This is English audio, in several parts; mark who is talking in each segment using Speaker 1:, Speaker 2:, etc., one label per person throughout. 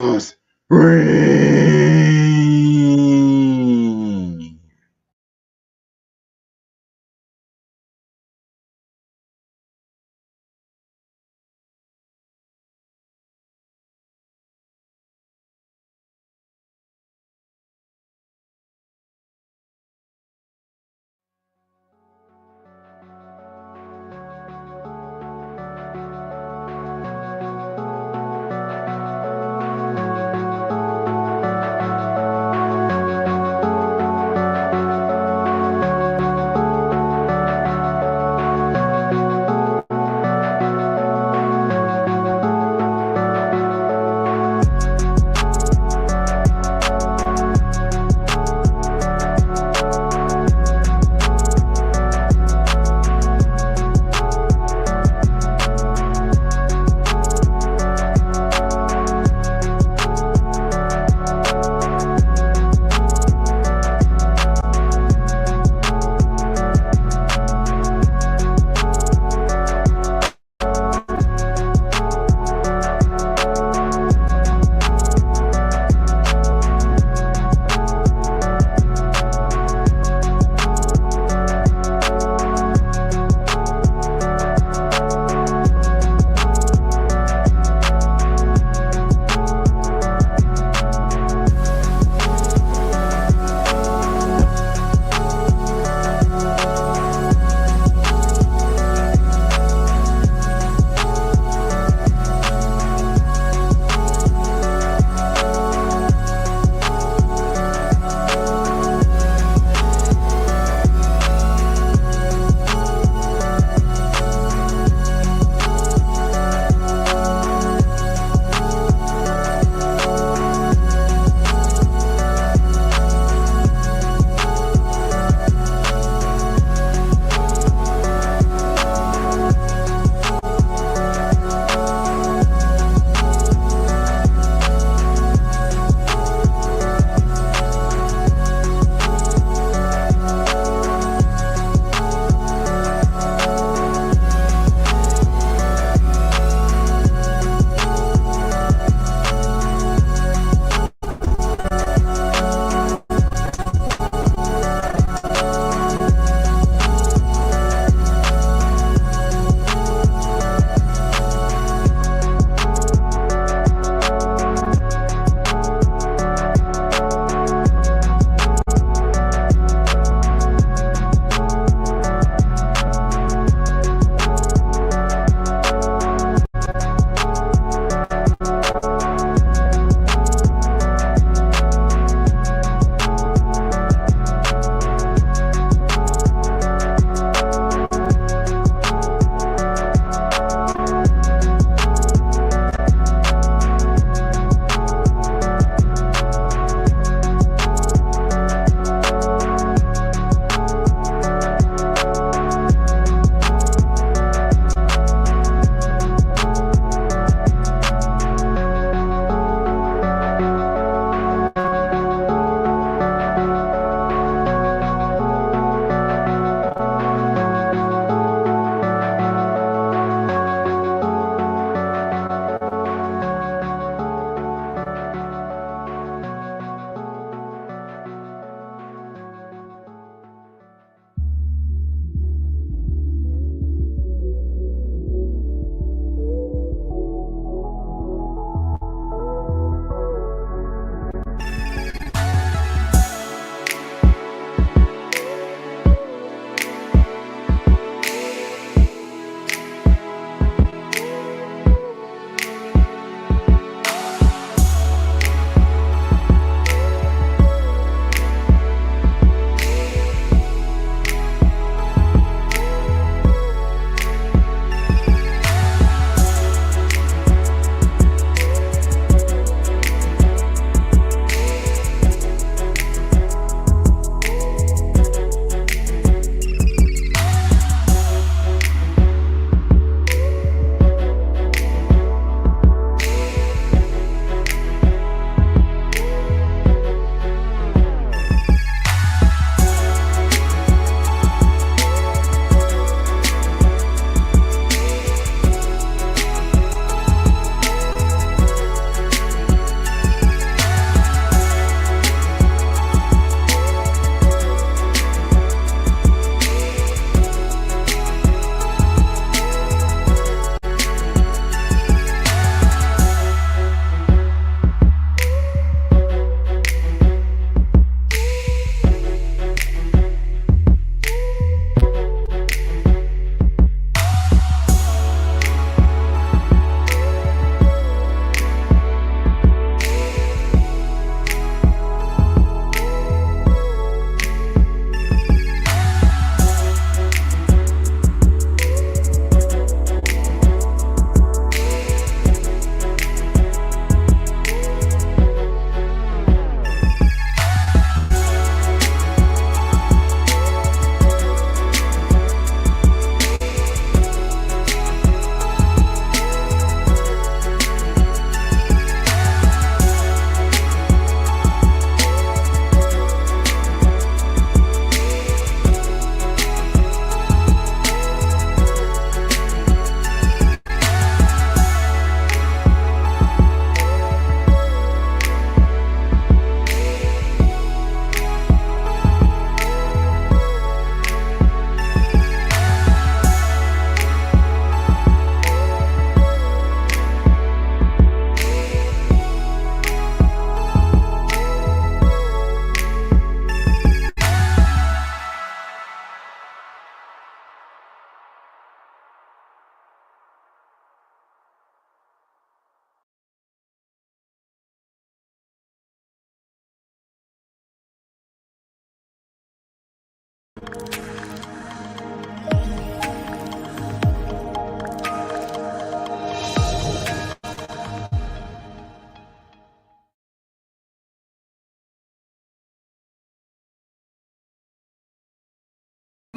Speaker 1: Just breathe.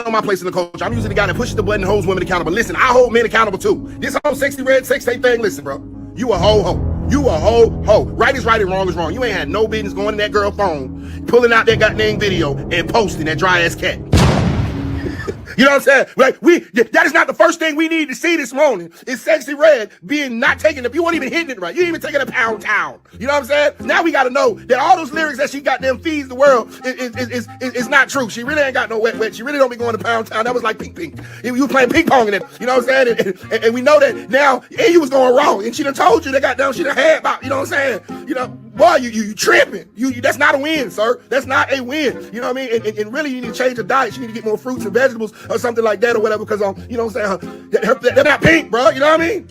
Speaker 1: know my place in the culture. I'm usually the guy that pushes the button and holds women accountable. Listen, I hold men accountable too. This whole sexy red sex tape thing, listen, bro. You a ho. You a ho. Right is right and wrong is wrong. You ain't had no business going in that girl phone, pulling out that goddamn video and posting that dry ass cat. You know what I'm saying? Like that is not the first thing we need to see this morning. Is Sexy Red being not taking you weren't even hitting it right. You didn't even taking a pound town. You know what I'm saying? Now we got to know that all those lyrics that she got them feeds the world is not true. She really ain't got no wet. She really don't be going to pound town. That was like pink. You were playing ping pong in it. You know what I'm saying? And we know that now. And you was going wrong. And she done told you they got down. She done had about. You know what I'm saying? You know, boy, you tripping. You that's not a win, sir. That's not a win. You know what I mean? And really, you need to change your diet. You need to get more fruits and vegetables or something like that or whatever, because you know what I'm saying, they're not pink, bro. You know what I mean?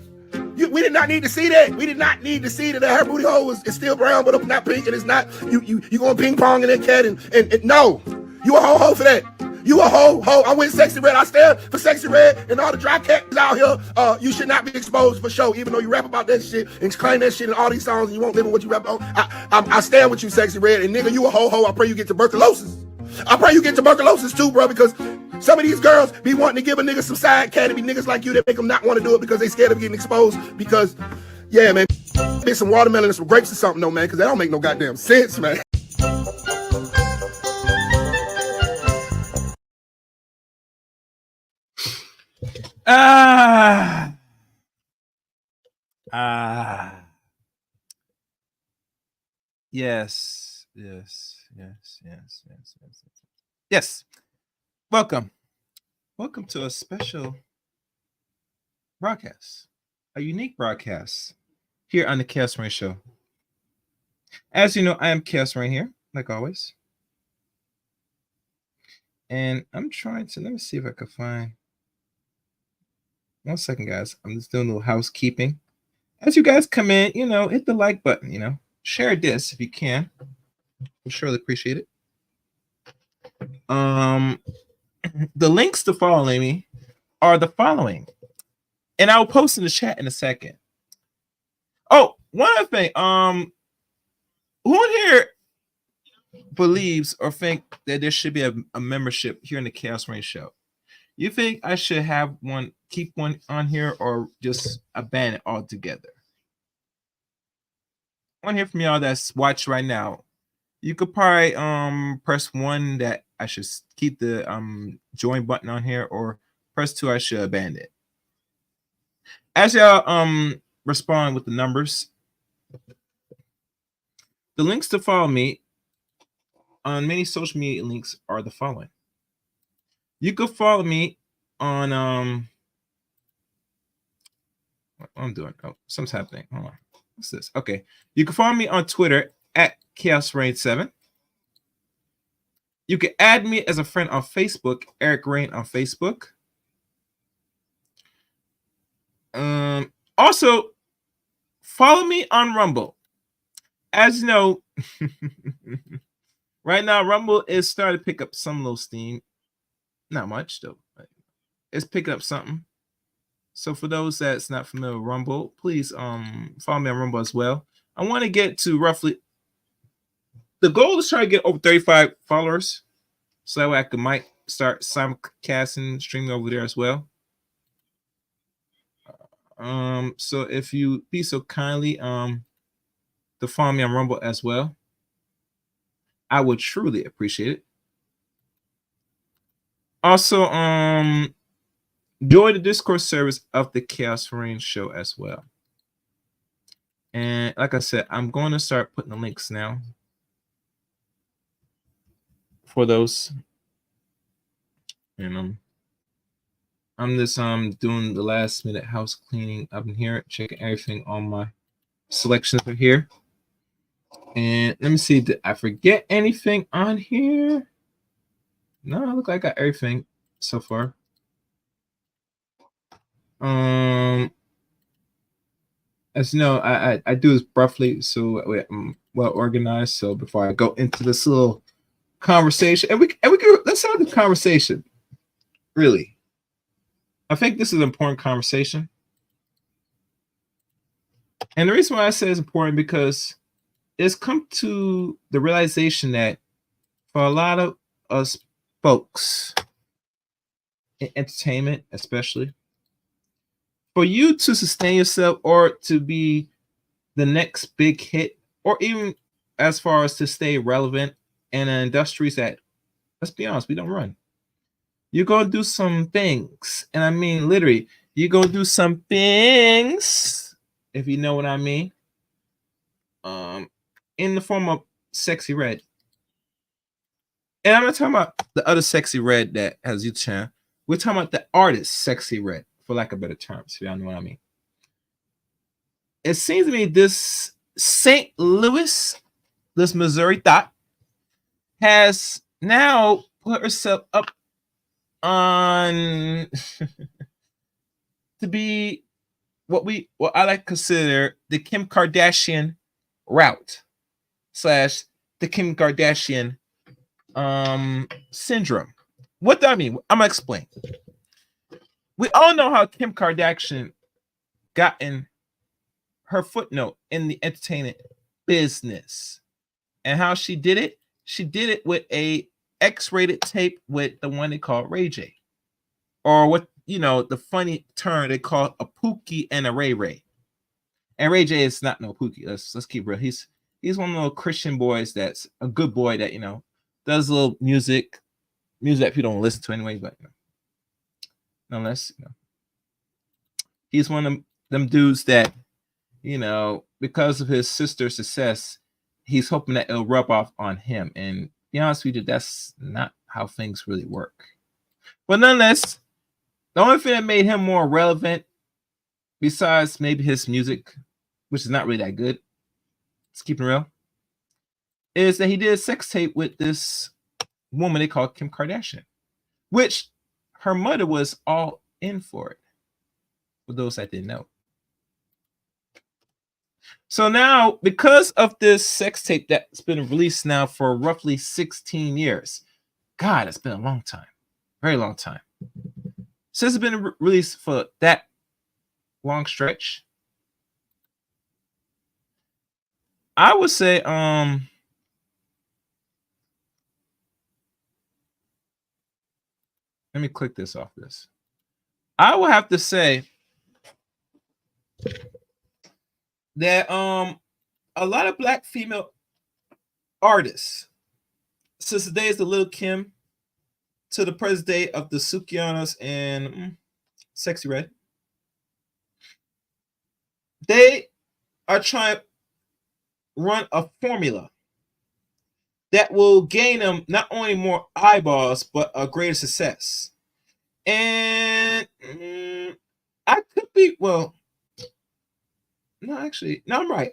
Speaker 1: We did not need to see that. We did not need to see that her booty hole is still brown, but not pink, and it's not. You going ping pong in that cat, and no, you a ho for that. You a ho. I'm with Sexy Red. I stand for Sexy Red and all the dry cats out here. You should not be exposed for show, even though you rap about that shit and claim that shit in all these songs, and you won't live in what you rap on. I stand with you, Sexy Red, and nigga, you a ho. I pray you get tuberculosis. I pray you get tuberculosis too, bro, because some of these girls be wanting to give a nigga some side cat. It be niggas like you that make them not want to do it because they scared of getting exposed. Because, yeah, man, get some watermelon and some grapes or something, though, man, because that don't make no goddamn sense, man.
Speaker 2: Yes. Welcome to a special broadcast, a unique broadcast here on the Chaos Rain Show. As you know, I am Chaos Rain here, like always. And I'm trying to, let me see if I can find, 1 second, guys. I'm just doing a little housekeeping. As you guys come in, you know, hit the like button, you know, share this if you can. I'll surely appreciate it. The links to follow me are the following, and I'll post in the chat in a second. Oh, one other thing. Who in here believes or think that there should be a membership here in the Chaos Rain Show? You think I should have one, keep one on here, or just abandon it altogether? I want to hear from y'all that's watched right now. You could probably press 1 that I should keep the join button on here, or press 2 I should abandon it. As y'all respond with the numbers, the links to follow me on many social media links are the following. You could follow me on what I'm doing. Oh, something's happening. Hold on. What's this? Okay. You can follow me on Twitter at ChaosRain7. You can add me as a friend on Facebook, Eric Rain on Facebook. Also, follow me on Rumble. As you know, right now, Rumble is starting to pick up some little steam. Not much, though. It's picking up something. So for those that's not familiar with Rumble, please follow me on Rumble as well. I want to get to roughly, the goal is try to get over 35 followers, so that way I might start simulcasting, streaming over there as well. So if you be so kindly to follow me on Rumble as well, I would truly appreciate it. Also, join the Discord service of the Chaos Rain Show as well. And like I said, I'm going to start putting the links now for those. And I'm just doing the last minute house cleaning up in here, checking everything on my selections are here. And let me see, did I forget anything on here? No, I look like I got everything so far. As you know, I do this roughly so I'm well organized. So before I go into this little conversation, and we can, let's have the conversation. Really, I think this is an important conversation, and the reason why I say it's important because it's come to the realization that for a lot of us folks, in entertainment, especially for you to sustain yourself or to be the next big hit, or even as far as to stay relevant in industries that, let's be honest, we don't run. You're gonna do some things, and I mean literally, you're gonna do some things, if you know what I mean. In the form of Sexy Red. And I'm not talking about the other Sexy Red that has YouTube channel. We're talking about the artist Sexy Red, for lack of better terms, if y'all know what I mean. It seems to me this St. Louis, this Missouri thought, has now put herself up on to be what I like to consider the Kim Kardashian route / the Kim Kardashian syndrome. What do I mean? I'm gonna explain. We all know how Kim Kardashian gotten her footnote in the entertainment business, and how she did it. She did it with a X-rated tape with the one they call rachet, or what the funny term they call a Pookie and a Ray Ray. And Ray J is not no Pookie. Let's keep real. He's one of those Christian boys that's a good boy that does a little music that people don't listen to anyway. But nonetheless, he's one of them dudes that because of his sister's success, he's hoping that it'll rub off on him. And to be honest with you, that's not how things really work. But nonetheless, the only thing that made him more relevant, besides maybe his music, which is not really that good, let's keep it real, is that he did a sex tape with this woman they call Kim Kardashian, which her mother was all in for it, for those that didn't know. So now, because of this sex tape that's been released now for roughly 16 years, God, it's been a long time, very long time. Since it's been released for that long stretch, I would say, let me click this off this. I would have to say that a lot of black female artists, since the days of Lil Kim to the present day of the Sukianas and Sexy Red, they are trying to run a formula that will gain them not only more eyeballs but a greater success. And I could be I'm right.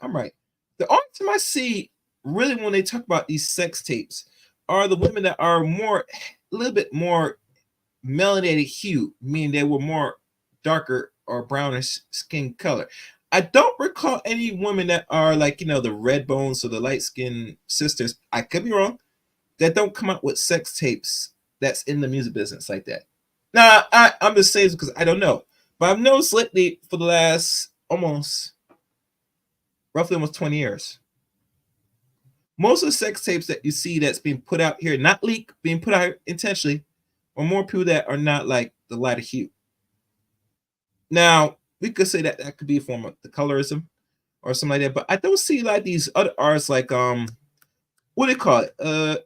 Speaker 2: The only time I see really when they talk about these sex tapes are the women that are a little bit more melanated hue, meaning they were more darker or brownish skin color. I don't recall any women that are like, the red bones or the light skinned sisters. I could be wrong. That don't come out with sex tapes that's in the music business like that. Now, I'm just saying because I don't know. But I've noticed lately for the last roughly almost 20 years, most of the sex tapes that you see that's being put out here, not leaked, being put out here intentionally, are more people that are not like the lighter hue. Now, we could say that could be a form of the colorism or something like that, but I don't see like these other artists like what do they call it? I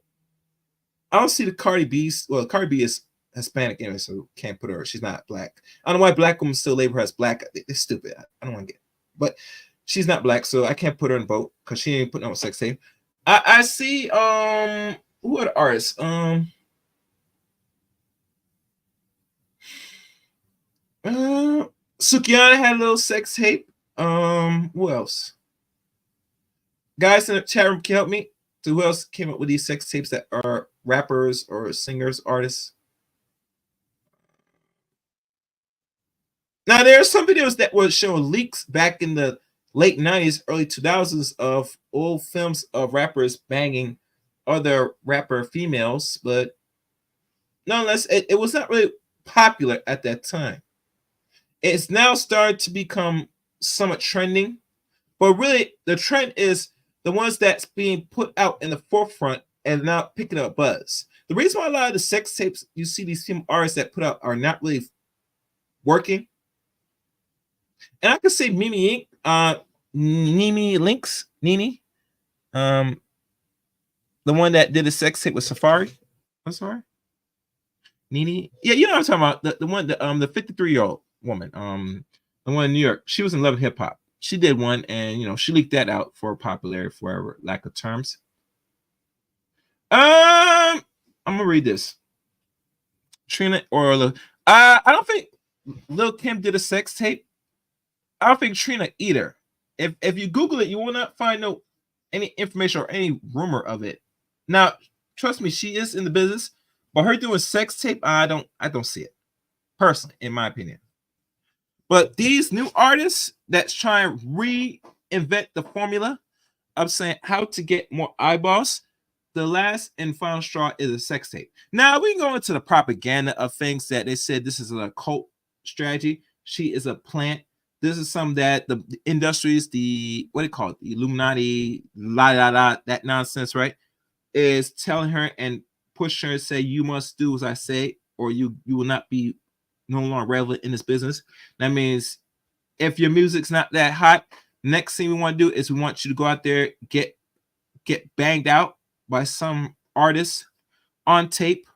Speaker 2: don't see the Cardi B. Well, Cardi B is Hispanic anyway, so can't put her. She's not black. I don't know why black women still label her as black. They're stupid. I don't want to get it. But she's not black, so I can't put her in the boat because she ain't putting on a sex tape. I see who are the artists? Sukiana had a little sex tape. Who else? Guys in the chat room can help me. So who else came up with these sex tapes that are rappers or singers, artists? Now there are some videos that would show leaks back in the late 90s, early 2000s of old films of rappers banging other rapper females, but nonetheless, it was not really popular at that time. It's now started to become somewhat trending, but really the trend is the ones that's being put out in the forefront and now picking up buzz. The reason why a lot of the sex tapes you see these female artists that put out are not really working, and I could say Mimi Nimi Links, Nini, the one that did a sex tape with Safari. I'm sorry, Nini. Yeah, you know what I'm talking about. The one, the 53-year-old woman, the one in New York. She was in Love and Hip Hop. She did one, and she leaked that out for popularity, for lack of terms. I'm gonna read this. Trina or I don't think Lil Kim did a sex tape. I don't think Trina either. If you Google it, you will not find any information or any rumor of it. Now, trust me, she is in the business, but her doing sex tape, I don't see it personally, in my opinion. But these new artists that's trying to reinvent the formula of saying how to get more eyeballs, the last and final straw is a sex tape. Now we can go into the propaganda of things that they said this is an occult strategy. She is a plant. This is something that the industries, the what do you call it, the Illuminati, that nonsense, right? Is telling her and pushing her to say, you must do as I say, or you will not be no longer relevant in this business. That means if your music's not that hot, next thing we want to do is we want you to go out there, get banged out by some artist on tape.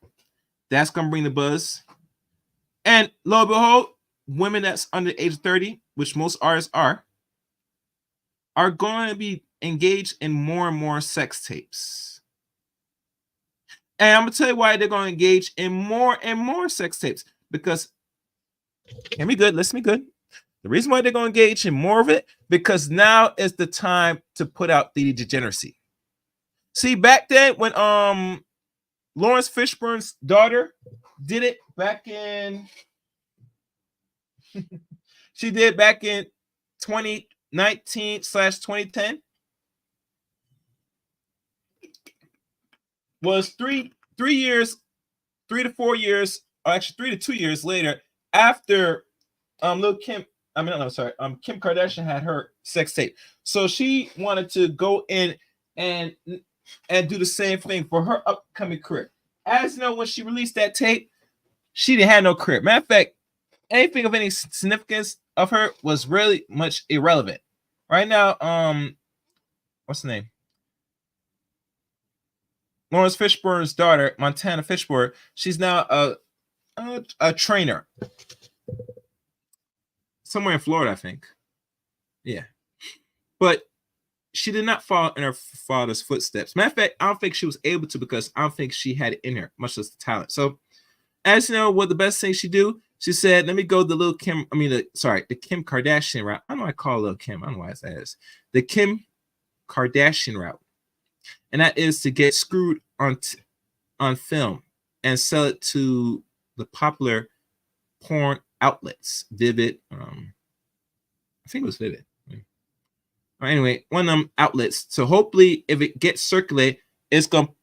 Speaker 2: That's gonna bring the buzz. And lo and behold, women that's under the age of 30, which most artists are going to be engaged in more and more sex tapes. And I'm gonna tell you why they're going to engage in more and more sex tapes. Because hear me good, listen me good. The reason why they're going to engage in more of it, because now is the time to put out the degeneracy. See, back then when Lawrence Fishburne's daughter did it back in she did back in 2019/2010, was 3 to 4 years, or actually 3 to 2 years later, after Kim Kardashian had her sex tape. So she wanted to go in and do the same thing for her upcoming career. As you know, when she released that tape, she didn't have no career. Matter of fact, anything of any significance of her was really much irrelevant. Right now, what's the name? Lawrence Fishburne's daughter, Montana Fishburne, she's now a trainer somewhere in Florida, I think. Yeah, but she did not follow in her father's footsteps. Matter of fact, I don't think she was able to, because I don't think she had it in her, much less the talent. So, as you know, what the best thing she do? She said, "Let me go the Kim Kardashian route." I don't know why I call Lil Kim. I don't know why it's that. The Kim Kardashian route, and that is to get screwed on film and sell it to the popular porn outlets, Vivid. I think it was Vivid. Or anyway, one of them outlets. So hopefully, if it gets circulated, it's gonna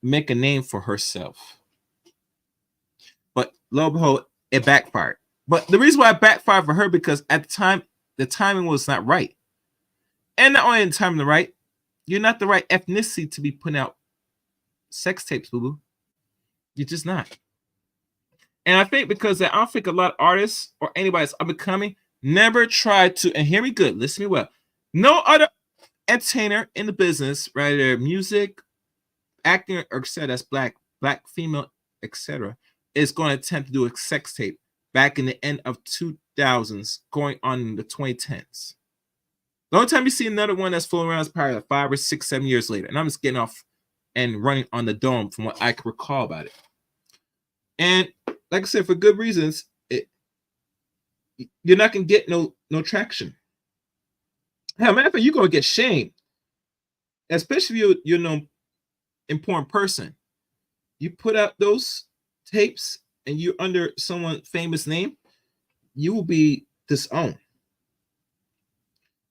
Speaker 2: make a name for herself. But lo and behold, it backfired. But the reason why it backfired for her, because at the time, the timing was not right. And not only the timing the right, you're not the right ethnicity to be putting out sex tapes, boo-boo. You're just not. And I think because I don't think a lot of artists or anybody that's up and coming never tried to, and hear me good, listen to me well. No other entertainer in the business, rather music, acting, or etc., that's black, female, etc., is going to attempt to do a sex tape back in the end of 2000s, going on in the 2010s. The only time you see another one that's floating around is probably like 5 or 6, 7 years later. And I'm just getting off and running on the dome from what I can recall about it. And like I said, for good reasons, you're not going to get no traction. Hell, matter of fact, you're going to get shamed. Especially if you're no important person. You put out those tapes and you're under someone's famous name, you will be disowned.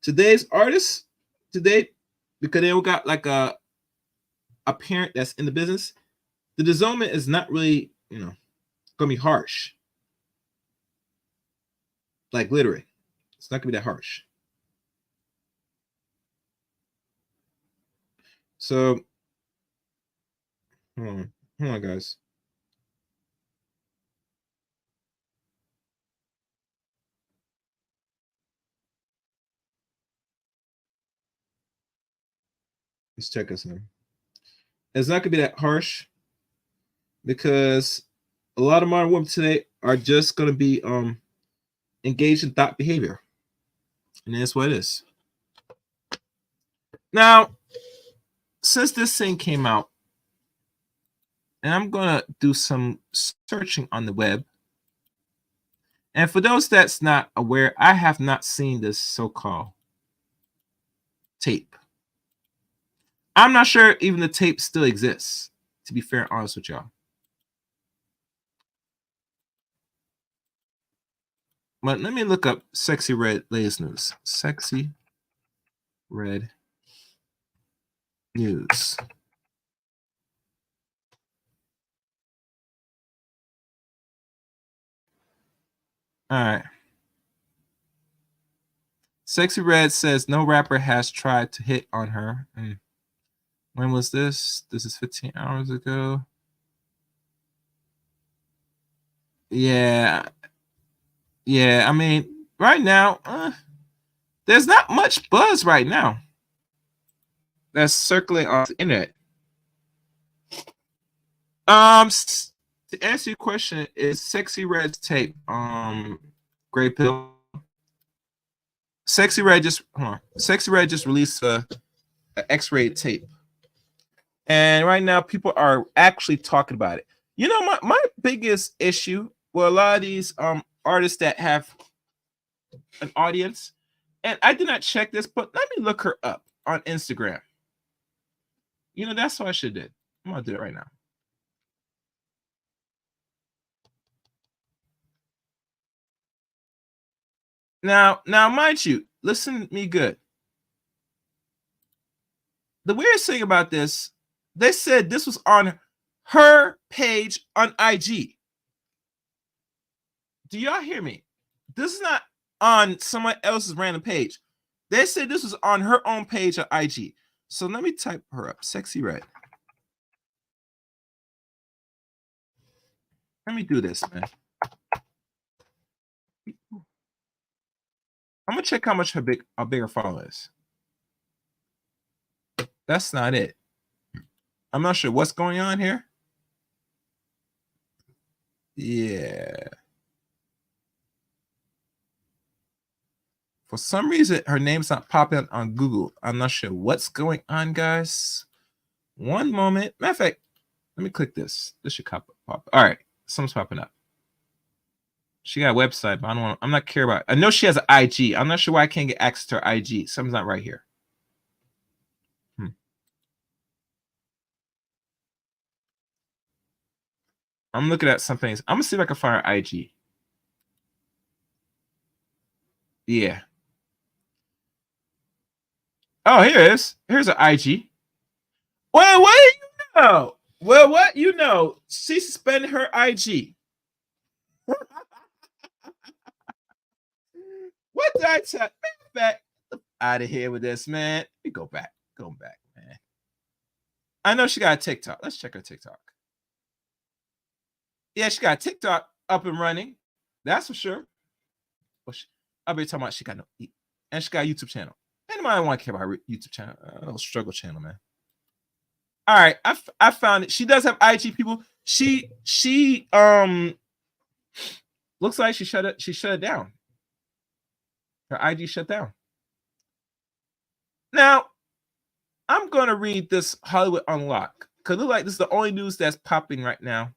Speaker 2: Today's artists, because they don't got like a parent that's in the business, the disownment is not really, gonna be harsh. Like literally, it's not gonna be that harsh. So, Hold on, guys. Let's check this in. It's not gonna be that harsh because a lot of modern women today are just gonna be engaged in thought behavior, and that's what it is. Now, since this thing came out, and I'm gonna do some searching on the web. And for those that's not aware, I have not seen this so-called tape. I'm not sure even the tape still exists, to be fair and honest with y'all. But let me look up Sexy Red latest news. Sexy Red news. All right. Sexy Red says no rapper has tried to hit on her. When was this? This is 15 hours ago. Yeah. Yeah, I mean, right now, there's not much buzz right now that's circling on the internet. To answer your question, is Sexy Red's tape Gray Pill? Sexy Red just released a X-rated tape, and right now people are actually talking about it. You know, my biggest issue with a lot of these artists that have an audience, and I did not check this, but let me look her up on Instagram. You know, that's what I should have did. I'm gonna do it right now. Now, mind you, listen to me good. The weirdest thing about this, they said this was on her page on IG. Do y'all hear me? This is not on someone else's random page. They said this was on her own page on IG. So let me type her up. Sexy Red. Let me do this, man. I'm gonna check how much her bigger follow is. That's not it. I'm not sure what's going on here. Yeah. For some reason, her name's not popping on Google. I'm not sure what's going on, guys. One moment. Matter of fact, let me click this. This should pop. All right, something's popping up. She got a website, but I don't want. I'm not care about it. I know she has an IG. I'm not sure why I can't get access to her IG. Something's not right here. I'm looking at some things. I'm gonna see if I can find her IG. Yeah. Oh, here it is. Here's an IG. Well, what do you know? Well, what you know? She suspended her IG. What did I tell? Back out of here with this, man. Let me go back. Go back, man. I know she got a TikTok. Let's check her TikTok. Yeah, she got TikTok up and running. That's for sure. Well, I'll be talking about she got no, and she got a YouTube channel. Anybody want to care about her YouTube channel? Oh, struggle channel, man. All right, I found it. She does have IG, people. She looks like she shut it down. Her IG shut down. Now, I'm gonna read this Hollywood Unlocked because it looks like this is the only news that's popping right now.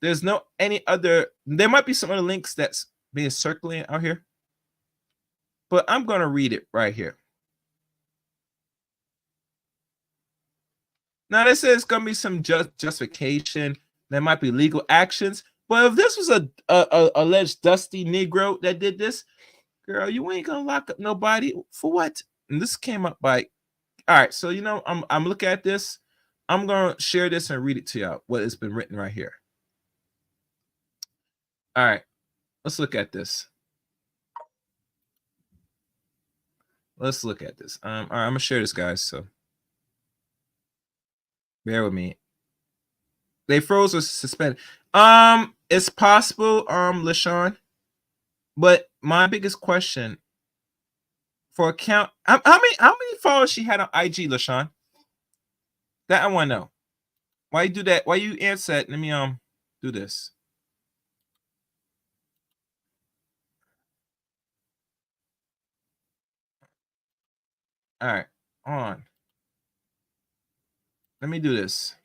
Speaker 2: There's no any other. There might be some other links that's being circulating out here, but I'm gonna read it right here. Now, they say it's gonna be some justification. There might be legal actions, but if this was a alleged dusty Negro that did this, girl, you ain't gonna lock up nobody for what? And this came up by. All right, so you know, I'm looking at this. I'm gonna share this and read it to y'all. What has been written right here. All right, let's look at this. Let's look at this. All right, I'm gonna share this, guys. So bear with me. They froze or suspended. It's possible, LaShawn. But my biggest question for account, how many followers she had on IG, LaShawn? That I want to know. Why you do that? Why you answer that? Let me do this. All right, on. Let me do this.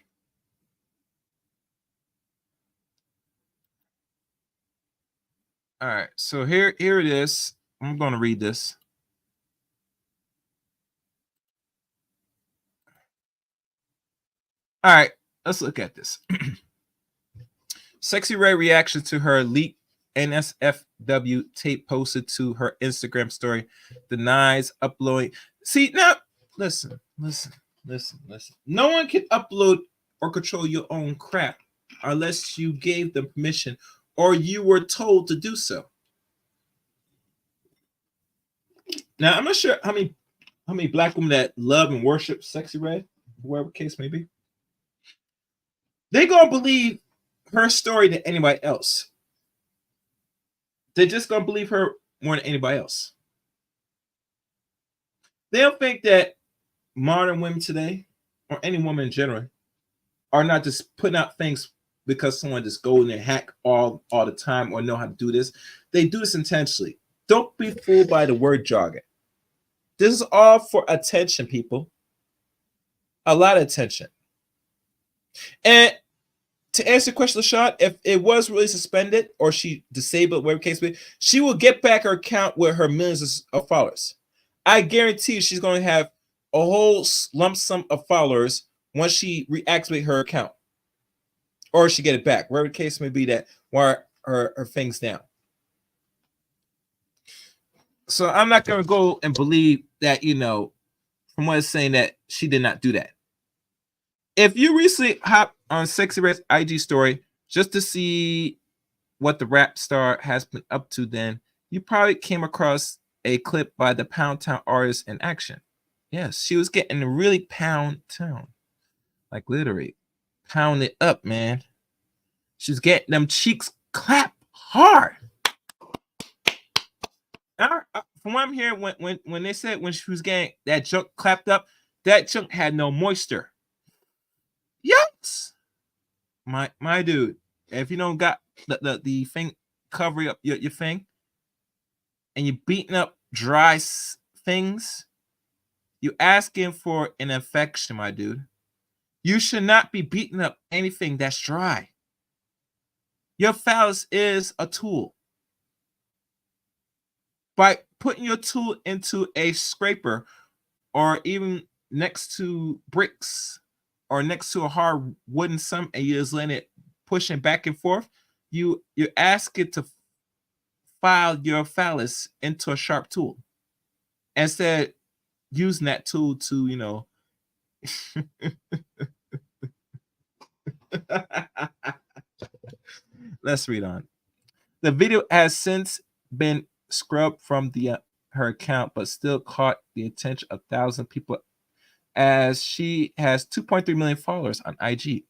Speaker 2: All right, so here it is. I'm going to read this. All right, let's look at this. Sexy Red reaction to her leaked NSFW tape posted to her Instagram story, denies uploading. See, now, listen. No one can upload or control your own crap unless you gave them permission or you were told to do so. Now, I'm not sure how many black women that love and worship Sexy Red, whatever case may be. They're going to believe her story than anybody else. They're just going to believe her more than anybody else. They don't think that modern women today, or any woman in general, are not just putting out things because someone just go in and hack all the time or know how to do this. They do this intentionally. Don't be fooled by the word jargon. This is all for attention, people. A lot of attention. And to answer the question, LaShawn, if it was really suspended or she disabled, whatever case may be, she will get back her account with her millions of followers. I guarantee she's going to have a whole lump sum of followers once she reactivate her account, or she get it back, whatever the case may be, that wire her things down. So I'm not going to go and believe that, from what it's saying, that she did not do that. If you recently hopped on Sexy Red's IG story just to see what the rap star has been up to, then you probably came across a clip by the Pound Town artist in action. Yes, she was getting really Pound Town. Like literally, pound it up, man. She's getting them cheeks clap hard. From what I'm hearing, when they said when she was getting that junk clapped up, that junk had no moisture. Yes, my dude. If you don't got the thing covering up your thing, and you're beating up dry things, you're asking for an infection, my dude. You should not be beating up anything that's dry. Your phallus is a tool. By putting your tool into a scraper or even next to bricks or next to a hard wooden stump and you just let it pushing back and forth, you ask it to file your phallus into a sharp tool. Instead using that tool to, Let's read on. The video has since been scrubbed from her account, but still caught the attention of 1,000 people as she has 2.3 million followers on IG.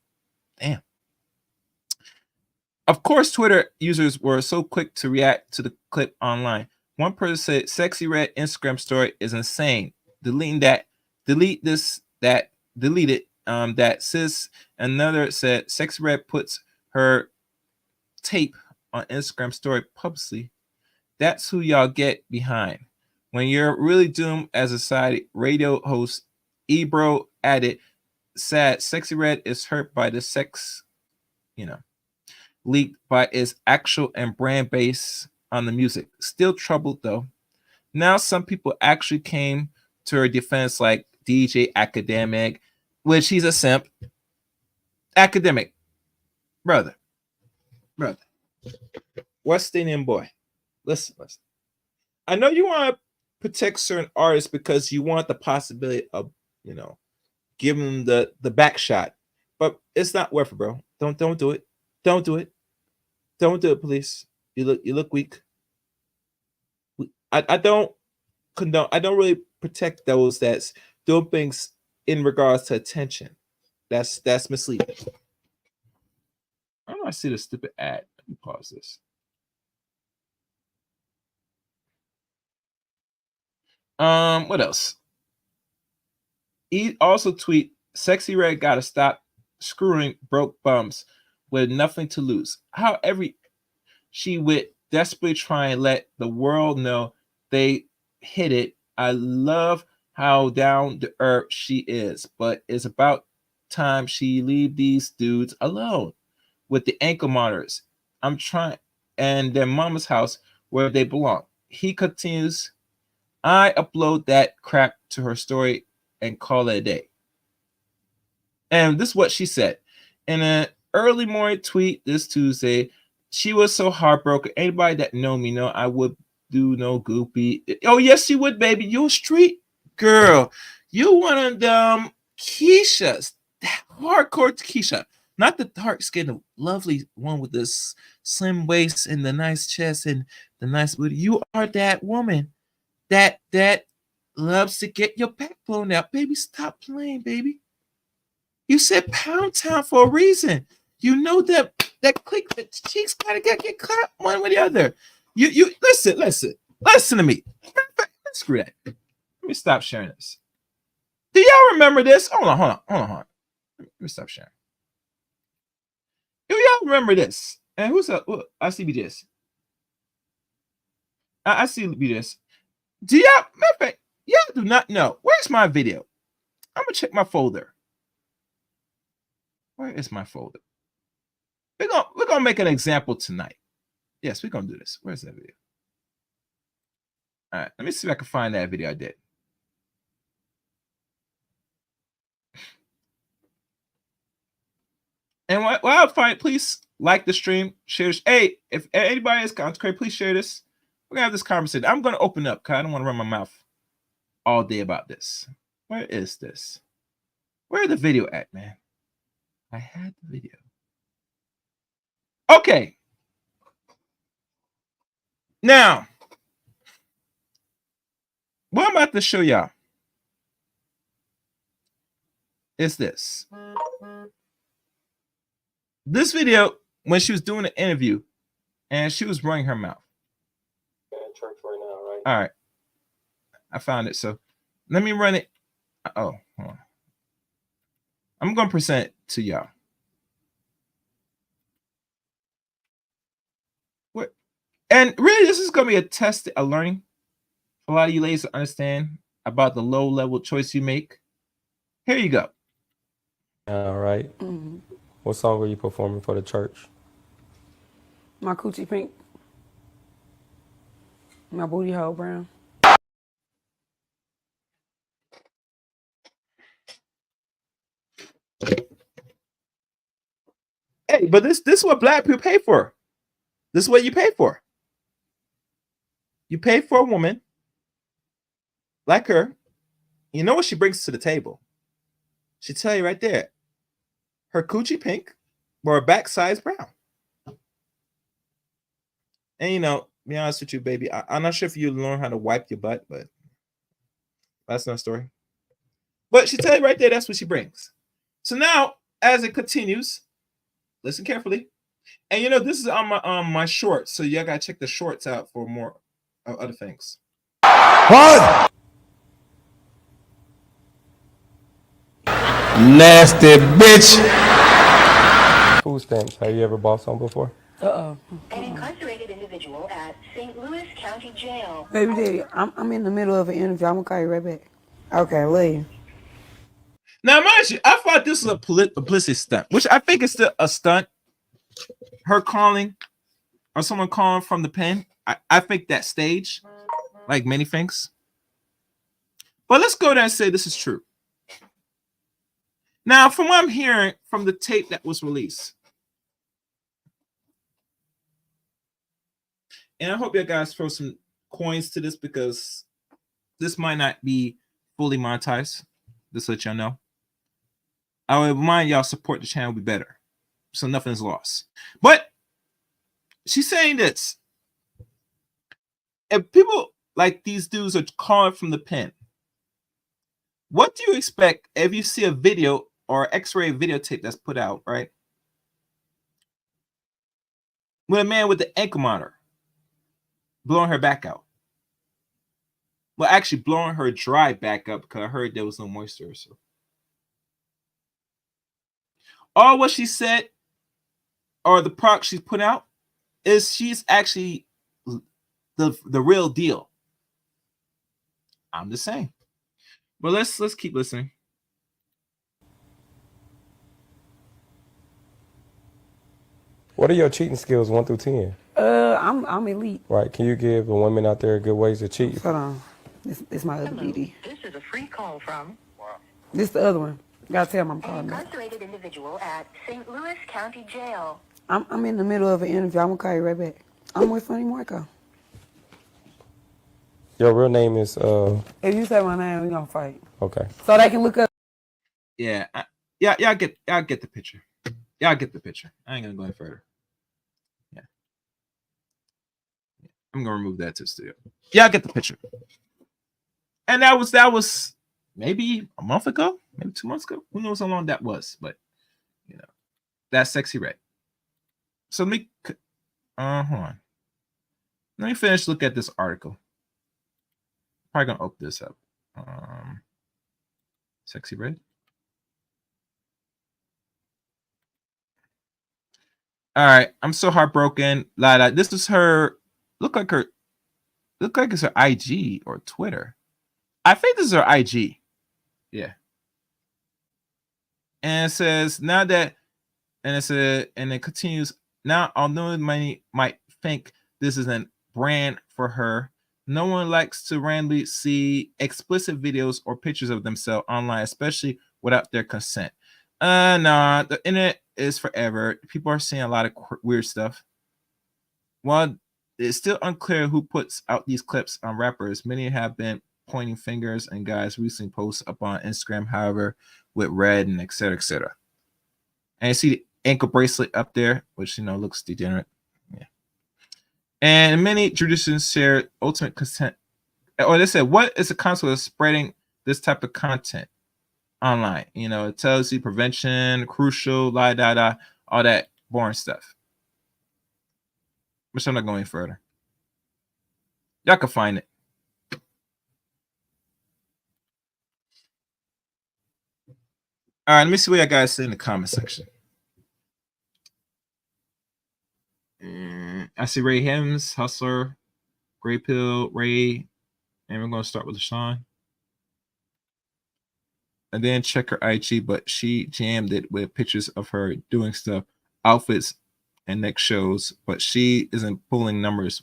Speaker 2: Damn. Of course, Twitter users were so quick to react to the clip online. One person said, "Sexy Red Instagram story is insane. Delete it. That sis." Another said, "Sexy Red puts her tape on Instagram story publicly. That's who y'all get behind. When you're really doomed as a side radio host." Ebro added, "Sad, Sexy Red is hurt by the sex, leaked by its actual and brand base on the music. Still troubled though. Now some people actually came to her defense, like DJ Academic, which he's a simp. Academic, brother. West Indian boy. Listen. I know you want to protect certain artists because you want the possibility of, giving them the back shot, but it's not worth it, bro. Don't do it. Don't do it. Don't do it, please. You look weak. I don't condone. I don't really protect those that's doing things in regards to attention. That's misleading. I don't know. I see the stupid ad. Let me pause this. What else? He also tweet, "Sexy Red gotta stop screwing broke bums with nothing to lose. However, she would desperately try and let the world know they hit it. I love how down to earth she is, but it's about time she leave these dudes alone with the ankle monitors. I'm trying, and their mama's house where they belong." He continues, "I upload that crap to her story and call it a day." And this is what she said in an early morning tweet this Tuesday. She was so heartbroken. Anybody that know me know I would do no goopy. Oh yes, she would, baby. You a street girl. You one of them Keisha's, hardcore Keisha, not the dark skinned, lovely one with this slim waist and the nice chest and the nice booty. You are that woman that loves to get your back blown out, baby. Stop playing, baby. You said Pound Town for a reason. You know that click, the cheeks gotta get clapped one with the other. You listen to me. Screw that. Let me stop sharing this. Do y'all remember this? Hold on. Let me stop sharing. Do y'all remember this? And who's up? I see BDS. I see BDS. Do y'all, matter of fact, y'all do not know. Where's my video? I'm gonna check my folder. Where is my folder? We're gonna make an example tonight. Yes, we're gonna do this. Where's that video? All right, let me see if I can find that video I did. And while I find, please like the stream, share this. Hey, if anybody is content creator, please share this. We're gonna have this conversation. I'm gonna open up because I don't want to run my mouth all day about this. Where is this? Where's the video at, man? I had the video. Okay. Now, what I'm about to show y'all is this. This video when she was doing an interview and she was running her mouth.
Speaker 3: At church right now, right?
Speaker 2: All right. I found it. So let me run it. Oh, hold on. I'm going to present it to y'all. What? And really, this is going to be a test, a learning for a lot of you ladies to understand about the low-level choice you make. Here you go.
Speaker 3: All right.
Speaker 4: Mm-hmm.
Speaker 3: What song are you performing for the church?
Speaker 4: My coochie pink. My booty hole brown.
Speaker 2: Hey, but this is what black people pay for. This is what you pay for. You pay for a woman like her. You know what she brings to the table. She tell you right there. Her coochie pink or her backside brown. And you know, be honest with you, baby, I'm not sure if you learn how to wipe your butt, but that's another story. But she tell you right there, that's what she brings. So now, as it continues, listen carefully. And you know, this is on my shorts, so y'all gotta check the shorts out for more other things.
Speaker 5: What? Nasty bitch.
Speaker 3: Food stamps. Have you ever bought some before?
Speaker 4: Uh-oh.
Speaker 6: An incarcerated individual at St. Louis County Jail.
Speaker 4: Baby daddy, I'm in the middle of an interview. I'm gonna call you right back. Okay, leave.
Speaker 2: Now, mind you, I thought this was a publicity stunt, which I think is still a stunt. Her calling or someone calling from the pen. I think that stage, like many things. But let's go there and say this is true. Now, from what I'm hearing from the tape that was released, and I hope you guys throw some coins to this because this might not be fully monetized. Just to let y'all know. I would remind y'all support the channel, be better. So nothing is lost. But she's saying this. If people like these dudes are calling from the pen, what do you expect if you see a video or X-ray videotape that's put out, right? with a man with the ankle monitor blowing her back out. Well, actually blowing her dry back up because I heard there was no moisture. So all what she said or the product she's put out is she's actually the real deal. I'm just saying. But let's keep listening.
Speaker 3: What are your cheating skills 1 through 10?
Speaker 4: I'm elite.
Speaker 3: Right. Can you give the women out there good ways to cheat?
Speaker 4: Hold on. This my other DD.
Speaker 6: This is a free call from
Speaker 4: This the other one. Gotta tell him I'm calling
Speaker 6: an
Speaker 4: back.
Speaker 6: incarcerated individual at St. Louis County Jail.
Speaker 4: I'm in the middle of an interview. I'm gonna call you right back. I'm with Funny Marco.
Speaker 3: Your real name is
Speaker 4: If you say my name, we gonna fight.
Speaker 3: okay.
Speaker 4: So they can look up.
Speaker 2: Yeah, y'all get the picture. Y'all get the picture. I ain't gonna go any further. Yeah, I'm gonna remove that to the studio. Y'all get the picture. And that was maybe a month ago, maybe 2 months ago. Who knows how long that was? But you know, that's Sexy Red. So let me hold on. Let me finish look at this article. Probably gonna open this up. Sexy Red. All right, I'm so heartbroken. Lada, this is her. Look like it's her IG or Twitter. I think this is her IG. Yeah. And it says now that, and it continues. Now, although many might think this is a brand for her, no one likes to randomly see explicit videos or pictures of themselves online, especially without their consent. No, the internet is forever. People are seeing a lot of weird stuff. While it's still unclear who puts out these clips on rappers, many have been pointing fingers and guys recently posts up on Instagram, however, with red and etc. etc. And you see the ankle bracelet up there, which looks degenerate. Yeah. And many traditions share ultimate consent. Or they said, what is the consequence of spreading this type of content online? It tells you prevention, crucial, all that boring stuff. Which I'm not going further. Y'all can find it. All right, let me see what you guys say in the comment section. I see Ray Hems, Hustler, Gray Pill, Ray, and we're going to start with LaShawn. And then check her IG, but she jammed it with pictures of her doing stuff, outfits, and neck shows, but she isn't pulling numbers.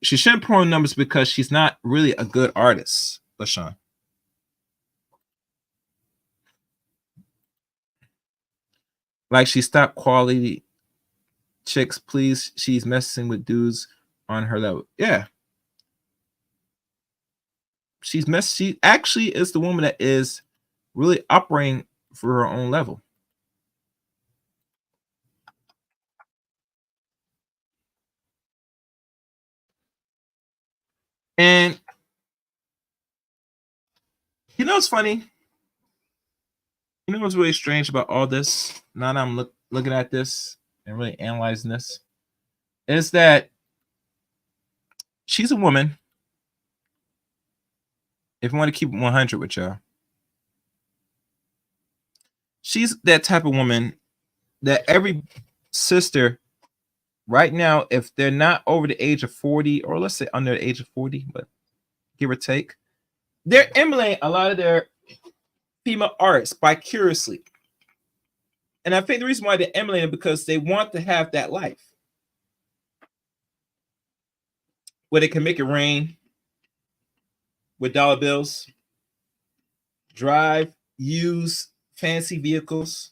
Speaker 2: She shouldn't pull numbers because she's not really a good artist, LaShawn. Like, she stopped quality chicks, please. She's messing with dudes on her level. Yeah. She actually is the woman that is really operating for her own level. And what's funny? What's really strange about all this? Now that I'm looking at this and really analyzing this, is that she's a woman. If you want to keep 100 with y'all, she's that type of woman that every sister right now, if they're not over the age of 40, or let's say under the age of 40, but give or take, they're emulating a lot of their female artists vicariously. And I think the reason why they're emulating is because they want to have that life where they can make it rain with dollar bills, drive, use fancy vehicles.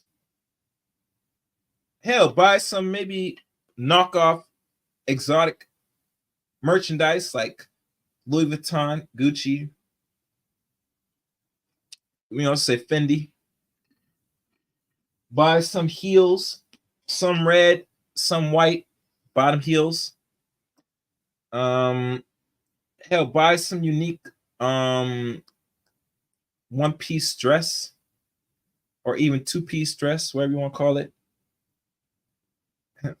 Speaker 2: Hell, buy some maybe knockoff exotic merchandise like Louis Vuitton, Gucci, say Fendi. Buy some heels, some red, some white bottom heels. Hell, buy some unique one-piece dress or even two-piece dress, whatever you want to call it.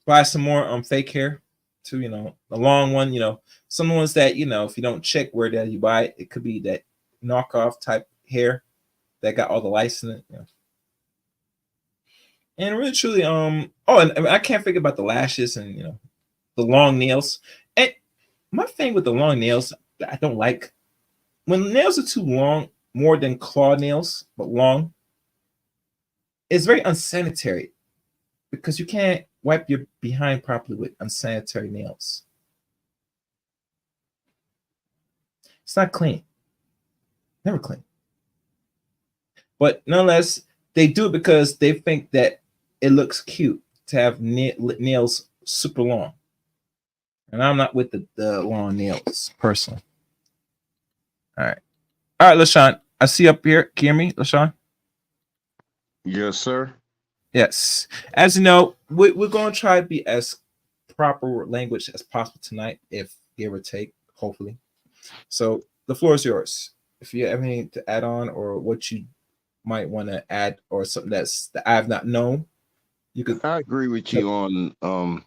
Speaker 2: Buy some more fake hair too. The long one. Some ones that if you don't check where that you buy it, it could be that knockoff type hair that got all the lice in it. And really truly, and I can't forget about the lashes and the long nails. And my thing with the long nails that I don't like when nails are too long, more than claw nails, but long, it's very unsanitary because you can't wipe your behind properly with unsanitary nails. It's not clean. Never clean. But nonetheless, they do it because they think that it looks cute to have nails super long. And I'm not with the long nails personally. All right, LaShawn. I see up here. Can you hear me, LaShawn?
Speaker 7: Yes, sir.
Speaker 2: Yes. As you know, we're going to try to be as proper language as possible tonight, if give or take, hopefully. So the floor is yours. If you have anything to add on or what you might want to add or something that I have not known, you could.
Speaker 7: I agree with you on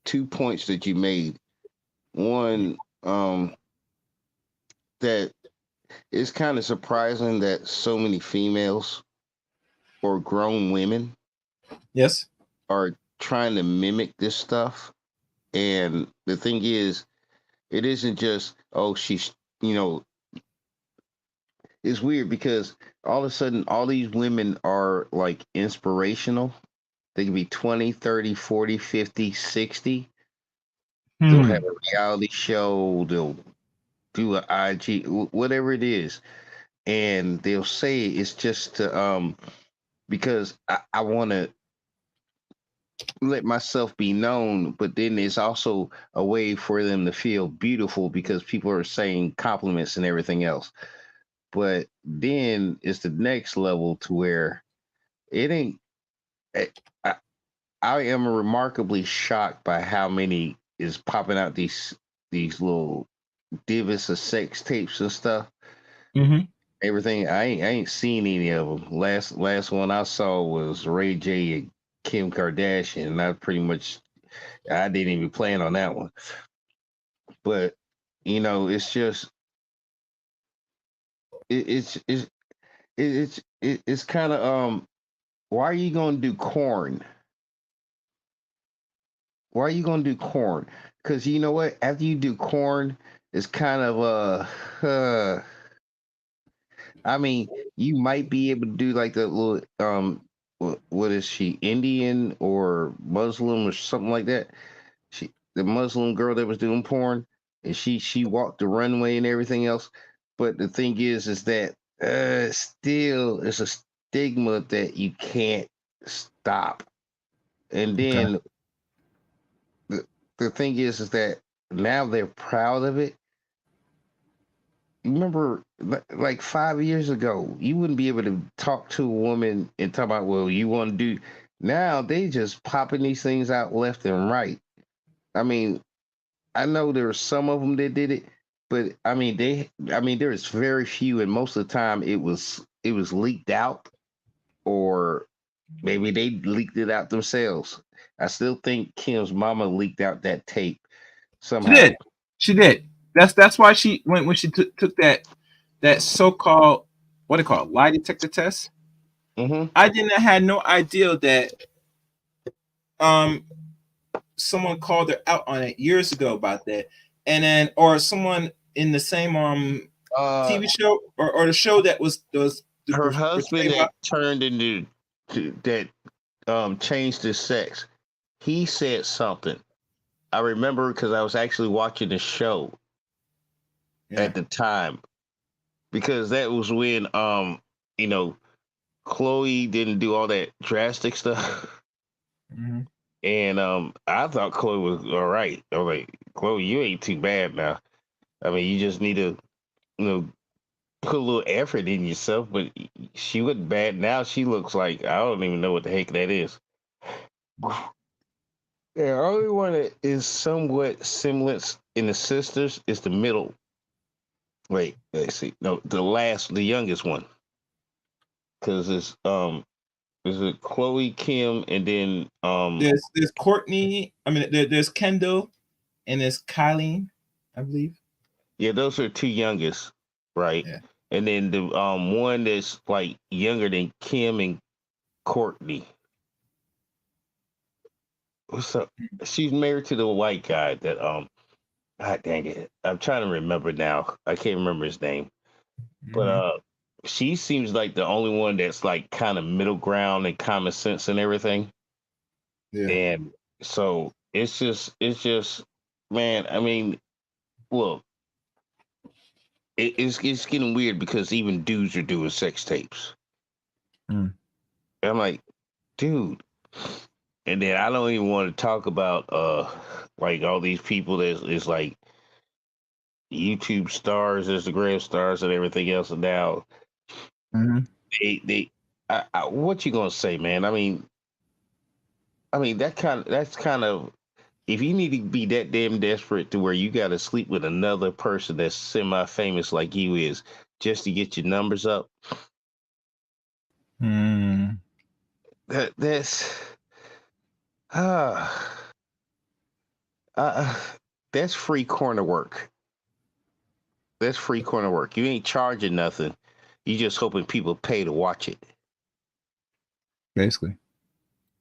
Speaker 7: 2 points that you made. One, that it's kind of surprising that so many females or grown women
Speaker 2: Yes.
Speaker 7: are trying to mimic this stuff. And the thing is, it isn't just, oh, she's, it's weird because all of a sudden, all these women are like inspirational. They can be 20, 30, 40, 50, 60. They'll have a reality show. They'll do an IG, whatever it is. And they'll say it's just to, because I want to let myself be known, but then it's also a way for them to feel beautiful because people are saying compliments and everything else. But then it's the next level to where it ain't. I, I am remarkably shocked by how many is popping out these little divas of sex tapes and stuff.
Speaker 2: Mm-hmm.
Speaker 7: Everything I ain't seen any of them. Last one I saw was Ray J and Kim Kardashian, and I didn't even plan on that one. But it's just it's kind of why are you gonna do corn? Why are you gonna do corn? Because you know what? After you do corn, it's kind of I mean, you might be able to do like the little what is she, Indian or Muslim or something like that? The Muslim girl that was doing porn, and she walked the runway and everything else. But the thing is that still it's a stigma that you can't stop. And
Speaker 2: Okay.
Speaker 7: then the thing is that now they're proud of it. Remember, like 5 years ago, you wouldn't be able to talk to a woman and talk about, well, you want to do. Now they just popping these things out left and right. I mean, I know there are some of them that did it, but I mean, there is very few, and most of the time it was leaked out, or maybe they leaked it out themselves. I still think Kim's mama leaked out that tape
Speaker 2: She
Speaker 7: somehow.
Speaker 2: did. She did. That's why she when she took that so-called what do you call it, lie detector test.
Speaker 7: Mm-hmm.
Speaker 2: I didn't had no idea that someone called her out on it years ago about that, and then or someone in the same TV show or the show that was
Speaker 7: Her husband
Speaker 2: about.
Speaker 7: that turned into that changed his sex. He said something. I remember because I was actually watching the show at the time, because that was when Chloe didn't do all that drastic stuff.
Speaker 2: Mm-hmm.
Speaker 7: And I thought Chloe was all right. I was like, Chloe, you ain't too bad now. I mean, you just need to, put a little effort in yourself. But she wasn't bad. Now she looks like I don't even know what the heck that is. The only one that is somewhat semblance in the sisters is the middle. Wait, let's see. No, the youngest one, because it's Is it Chloe, Kim, and then
Speaker 2: There's Courtney. I mean, there's Kendall, and there's Kylie, I believe.
Speaker 7: yeah, those are two youngest, right?
Speaker 2: Yeah.
Speaker 7: And then the one that's like younger than Kim and Courtney. What's up? She's married to the white guy that God dang it. I'm trying to remember now. I can't remember his name. But she seems like the only one that's like kind of middle ground and common sense and everything.
Speaker 2: Yeah.
Speaker 7: And so it's just man, I mean, look, it's getting weird because even dudes are doing sex tapes.
Speaker 2: Mm.
Speaker 7: And I'm like, dude. And then I don't even want to talk about like all these people that is like YouTube stars, Instagram stars, and everything else. And now they what you gonna say, man? I mean that's kind of if you need to be that damn desperate to where you got to sleep with another person that's semi-famous like you is just to get your numbers up. That's uh, that's free corner work. That's free corner work. You ain't charging nothing. You just hoping people pay to watch it.
Speaker 2: Basically.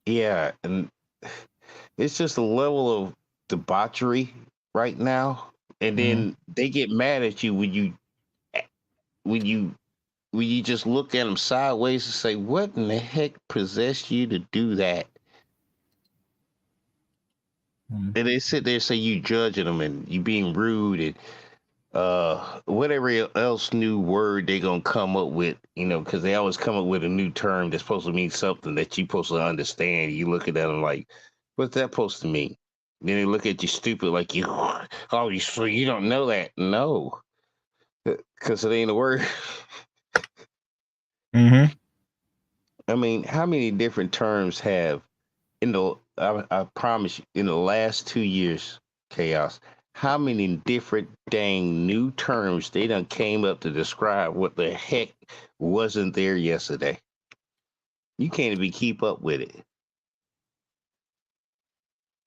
Speaker 7: Yeah, and it's just a level of debauchery right now. And then they get mad at you when you just look at them sideways and say, "What in the heck possessed you to do that?" And they sit there and say you judging them and you being rude and whatever else new word they gonna come up with, you know, because they always come up with a new term that's supposed to mean something that you supposed to understand. You look at them like, what's that supposed to mean? Then they look at you stupid like you, oh, you don't know that. No, because it ain't a word. I mean, how many different terms have I promise you, in the last 2 years, chaos, how many different dang new terms they done came up to describe what the heck wasn't there yesterday? You can't even keep up with it.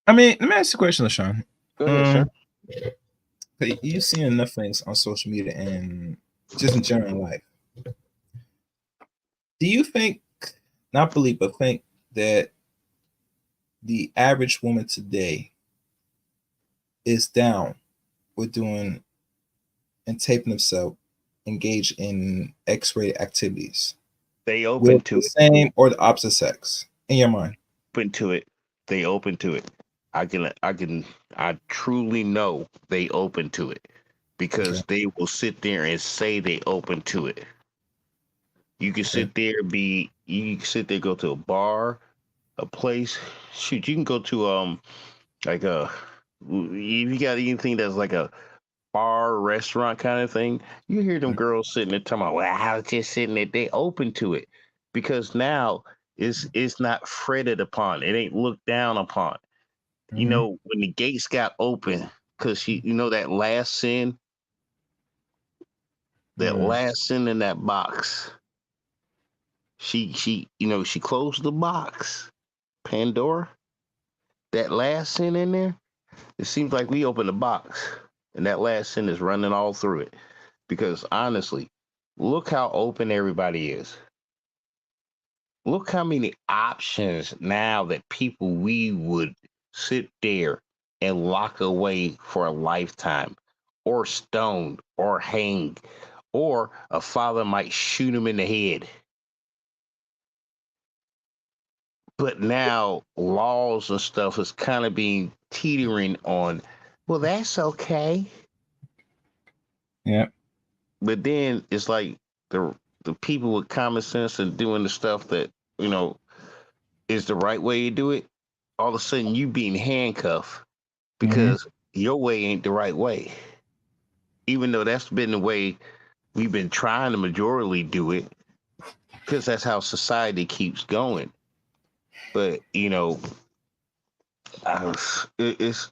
Speaker 2: I mean, let me ask you a question, LaShawn.
Speaker 7: Go ahead, sir.
Speaker 2: You see enough things on social media and just in general life. Do you think, not believe, but think that the average woman today is down with doing and taping themselves engage in X-ray activities?
Speaker 7: They open to
Speaker 2: the same or the opposite sex in your mind?
Speaker 7: Open to it. They open to it. I truly know they open to it because they will sit there and say they open to it. You can sit there, go to a bar, a place. Shoot, you can go to like if you got anything that's like a bar, restaurant kind of thing, you hear them girls sitting there talking about, well, I was just sitting there. They open to it because now it's not fretted upon. It ain't looked down upon. You know, when the gates got open, because you know that last sin in that box. She closed the box. Pandora, that last sin in there, it seems like we opened the box and that last sin is running all through it. Because honestly, look how open everybody is. Look how many options now that people we would sit there and lock away for a lifetime, or stone, or hang, or a father might shoot him in the head. But now laws and stuff is kind of being teetering on, well, that's okay.
Speaker 2: Yeah.
Speaker 7: But then it's like the people with common sense and doing the stuff that, you know, is the right way to do it, all of a sudden you being handcuffed because your way ain't the right way. Even though that's been the way we've been trying to majorly do it, because that's how society keeps going. But, you know, it's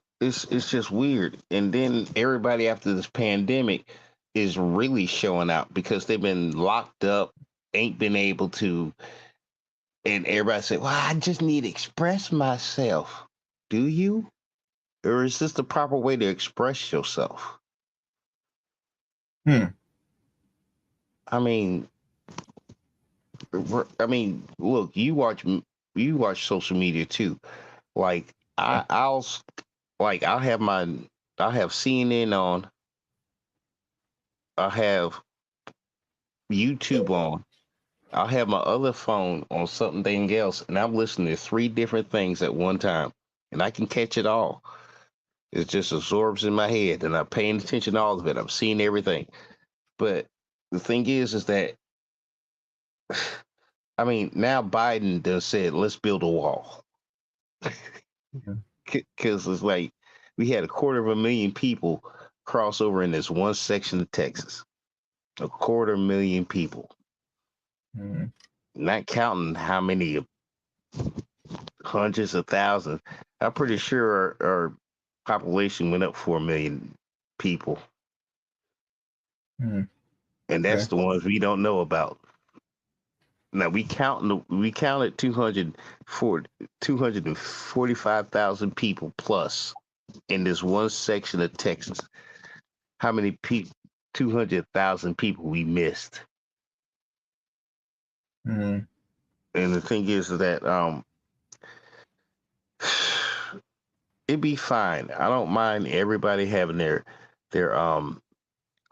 Speaker 7: just weird. And then everybody after this pandemic is really showing out because they've been locked up, ain't been able to And everybody said, "Well, I just need to express myself." Do you, or is this the proper way to express yourself?
Speaker 2: Hmm.
Speaker 7: I mean, look, you watch social media too. Like
Speaker 2: Yeah.
Speaker 7: I'll have I have CNN on, I have YouTube on, I'll have my other phone on something else, and I'm listening to three different things at one time, and I can catch it all. It just absorbs in my head, and I'm paying attention to all of it. I'm seeing everything. But the thing is that I mean, now Biden does said, "Let's build a wall,"
Speaker 2: Mhm.
Speaker 7: because it's like we had 250,000 people cross over in this one section of Texas. 250,000 people,
Speaker 2: Mhm.
Speaker 7: not counting how many hundreds of thousands. I'm pretty sure our population went up 4 million people,
Speaker 2: Mhm.
Speaker 7: and that's
Speaker 2: Okay.
Speaker 7: the ones we don't know about. Now we counted 245,000 people plus in this one section of Texas. How many people? 200,000 people we missed.
Speaker 2: Mhm.
Speaker 7: And the thing is that it'd be fine. I don't mind everybody having their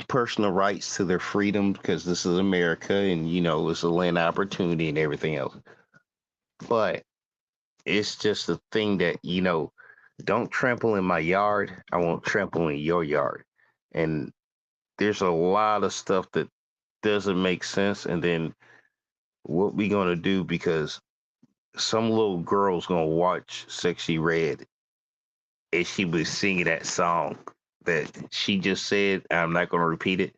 Speaker 7: personal rights to their freedom because this is America and it's a land of opportunity and everything else. But it's just a thing that don't trample in my yard. I won't trample in your yard. And there's a lot of stuff that doesn't make sense. And then what we gonna do because some little girl's gonna watch Sexy Red and she was singing that song that she just said. I'm not gonna repeat it,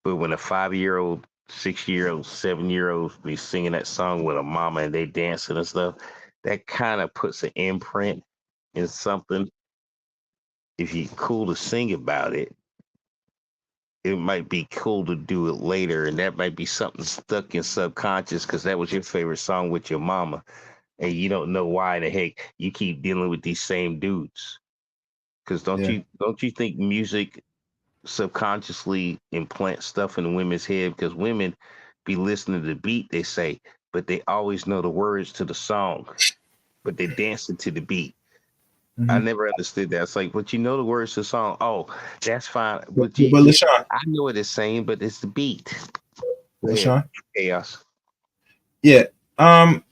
Speaker 7: but when a 5-year-old, 6-year-old, 7-year-old be singing that song with a mama and they dancing and stuff, that kind of puts an imprint in something. If you're cool to sing about it, it might be cool to do it later, and that might be something stuck in subconscious because that was your favorite song with your mama, and you don't know why the heck you keep dealing with these same dudes. Because
Speaker 2: Yeah.
Speaker 7: don't you think music subconsciously implants stuff in women's head? Because women be listening to the beat, they say, but they always know the words to the song, but they dancing to the beat. I
Speaker 2: Mhm.
Speaker 7: never understood that. It's like, but you know the words to the song. Oh, that's fine.
Speaker 2: But,
Speaker 7: But
Speaker 2: but LaShawn,
Speaker 7: I know what it's saying, but it's the beat. Go ahead,
Speaker 2: LaShawn,
Speaker 7: chaos.
Speaker 2: yeah. Um,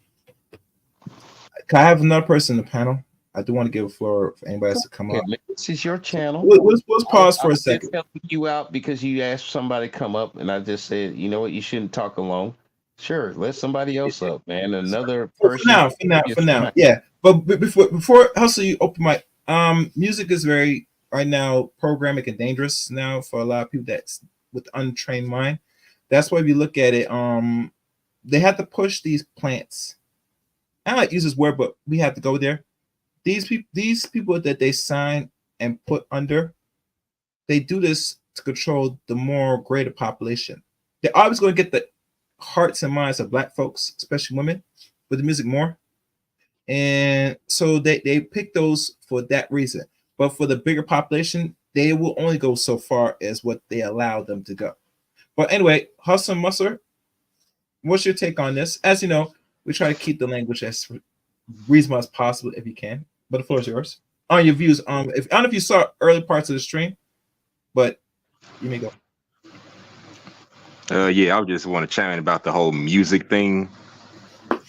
Speaker 2: can I have another person in the panel? I do want to give a floor for anybody else to come
Speaker 7: Okay,
Speaker 2: up.
Speaker 7: this is your channel.
Speaker 2: Let's pause
Speaker 7: I
Speaker 2: for a
Speaker 7: was just
Speaker 2: second.
Speaker 7: helping you out because you asked somebody to come up, and I just said, you know what, you shouldn't talk alone. Sure, let somebody else up, man. Another
Speaker 2: For
Speaker 7: person
Speaker 2: now,
Speaker 7: is
Speaker 2: for now,
Speaker 7: fine.
Speaker 2: yeah. But before Hustle, you open my music is very right now programmatic and dangerous now for a lot of people that's with untrained mind. That's why if you look at it, they have to push these plants. I don't like to use this word, but we have to go there. These people that they sign and put under, they do this to control the more greater population. They're always going to get the hearts and minds of black folks, especially women, with the music more. And so they pick those for that reason. But for the bigger population, they will only go so far as what they allow them to go. But anyway, Hustle Musser, what's your take on this? As you know, we try to keep the language as reasonable as possible if you can. But the floor is yours. On your views, if I don't know if you saw early parts of the stream, but you may go.
Speaker 8: Yeah, I just want to chime in about the whole music thing.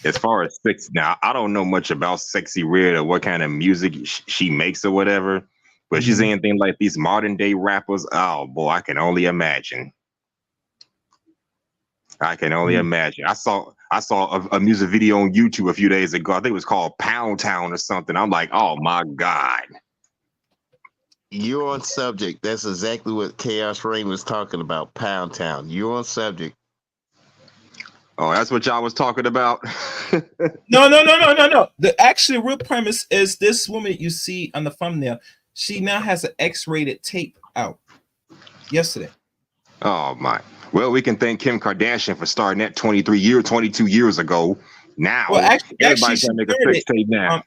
Speaker 8: As far as sex, now I don't know much about Sexy Red or what kind of music she makes or whatever, but she's
Speaker 2: Mhm.
Speaker 8: anything like these modern day rappers. Oh boy, I can only imagine. I can only
Speaker 2: Mhm.
Speaker 8: imagine. I saw a music video on YouTube a few days ago. I think it was called Pound Town or something. I'm like, oh my god.
Speaker 7: You're on subject. That's exactly what Chaos Rain was talking about. Pound Town. You're on subject.
Speaker 8: Oh, that's what y'all was talking about.
Speaker 2: No. The actually real premise is this woman you see on the thumbnail. She now has an X-rated tape out yesterday.
Speaker 8: Oh my. Well, we can thank Kim Kardashian for starting that 22 years ago. Now
Speaker 2: Well, actually,
Speaker 8: everybody's
Speaker 2: she
Speaker 8: trying to make a
Speaker 2: started
Speaker 8: sex
Speaker 2: it.
Speaker 8: tape now.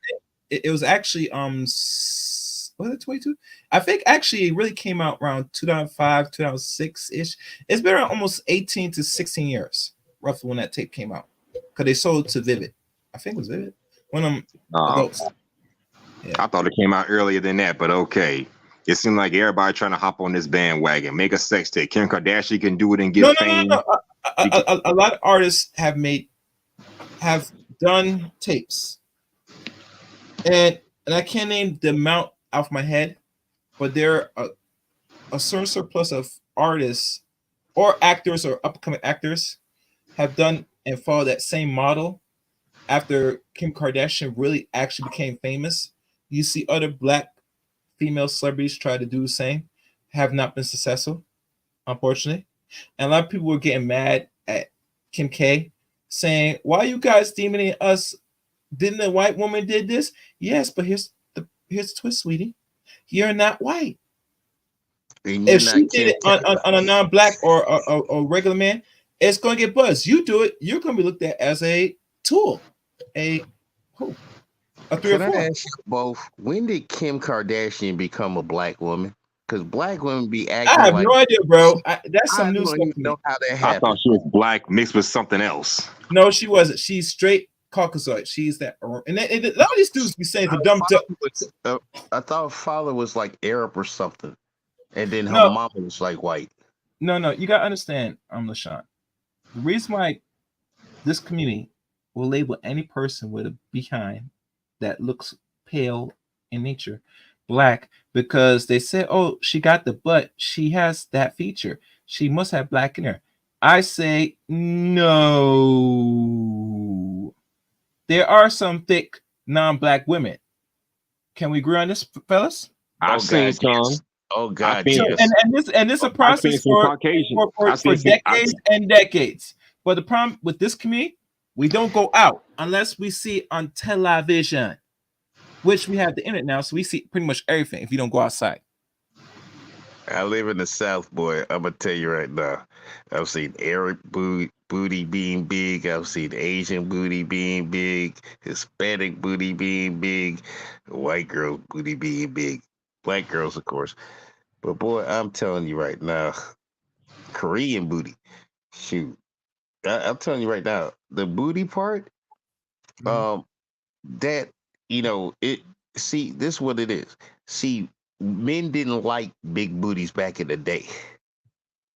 Speaker 2: It was actually was it 22? I think actually it really came out around 2005, 2006 ish. It's been around almost 18 to 16 years, roughly, when that tape came out. Because they sold it to Vivid. I think it was Vivid. One of them adults. Yeah.
Speaker 8: I thought it came out earlier than that, but okay. It seemed like everybody trying to hop on this bandwagon, make a sex tape. Kim Kardashian can do it and get fame.
Speaker 2: No. A lot of artists have done tapes, and I can't name the amount off my head, but there are a certain surplus of artists or actors or upcoming actors have done and followed that same model after Kim Kardashian really actually became famous. You see other black female celebrities try to do the same, have not been successful, unfortunately. And a lot of people were getting mad at Kim K, saying, "Why are you guys demoning us? Didn't a white woman did this?" Yes, but here's the twist, sweetie. You're not white.
Speaker 7: And
Speaker 2: If
Speaker 7: you're
Speaker 2: she
Speaker 7: not
Speaker 2: did it
Speaker 7: Kim
Speaker 2: on a non-black or a regular man, it's going to get buzzed. You do it, you're going to be looked at as a tool, a 3 or
Speaker 7: Can I
Speaker 2: 4.
Speaker 7: ask you both? When did Kim Kardashian become a black woman? Because black women be acting
Speaker 2: I have
Speaker 7: like
Speaker 2: no idea, bro. That's
Speaker 7: I
Speaker 2: some new
Speaker 7: don't
Speaker 2: stuff
Speaker 7: even
Speaker 2: to me.
Speaker 7: know how that
Speaker 8: I
Speaker 7: happened.
Speaker 8: thought she was black mixed with something else.
Speaker 2: No, she wasn't. She's straight Caucasoid. She's that, and a lot of these dudes be saying the dumb stuff.
Speaker 7: I thought father was like Arab or something, and then her
Speaker 2: No.
Speaker 7: mama was like white.
Speaker 2: No. You gotta understand, LaShawn. The reason why this community will label any person with a behind that looks pale in nature black, because they say, "Oh, she got the butt. She has that feature. She must have black in her." I say no. There are some thick non-black women. Can we agree on this, fellas?
Speaker 8: I've seen
Speaker 7: God,
Speaker 8: some.
Speaker 7: yes. Oh God,
Speaker 8: seen
Speaker 7: yes.
Speaker 2: And this is a
Speaker 8: I've seen
Speaker 2: process
Speaker 8: some
Speaker 2: for
Speaker 8: Caucasian.
Speaker 2: for decades and decades. But the problem with this community, we don't go out unless we see it on television, which we have the internet now, so we see pretty much everything if you don't go outside.
Speaker 7: I live in the South, boy. I'm gonna tell you right now. I've seen Arab booty being big. I've seen Asian booty being big. Hispanic booty being big. White girl booty being big. Black girls, of course. But boy, I'm telling you right now, Korean booty. Shoot, I'm telling you right now, the booty part. That it. See, this is what it is. See, men didn't like big booties back in the day,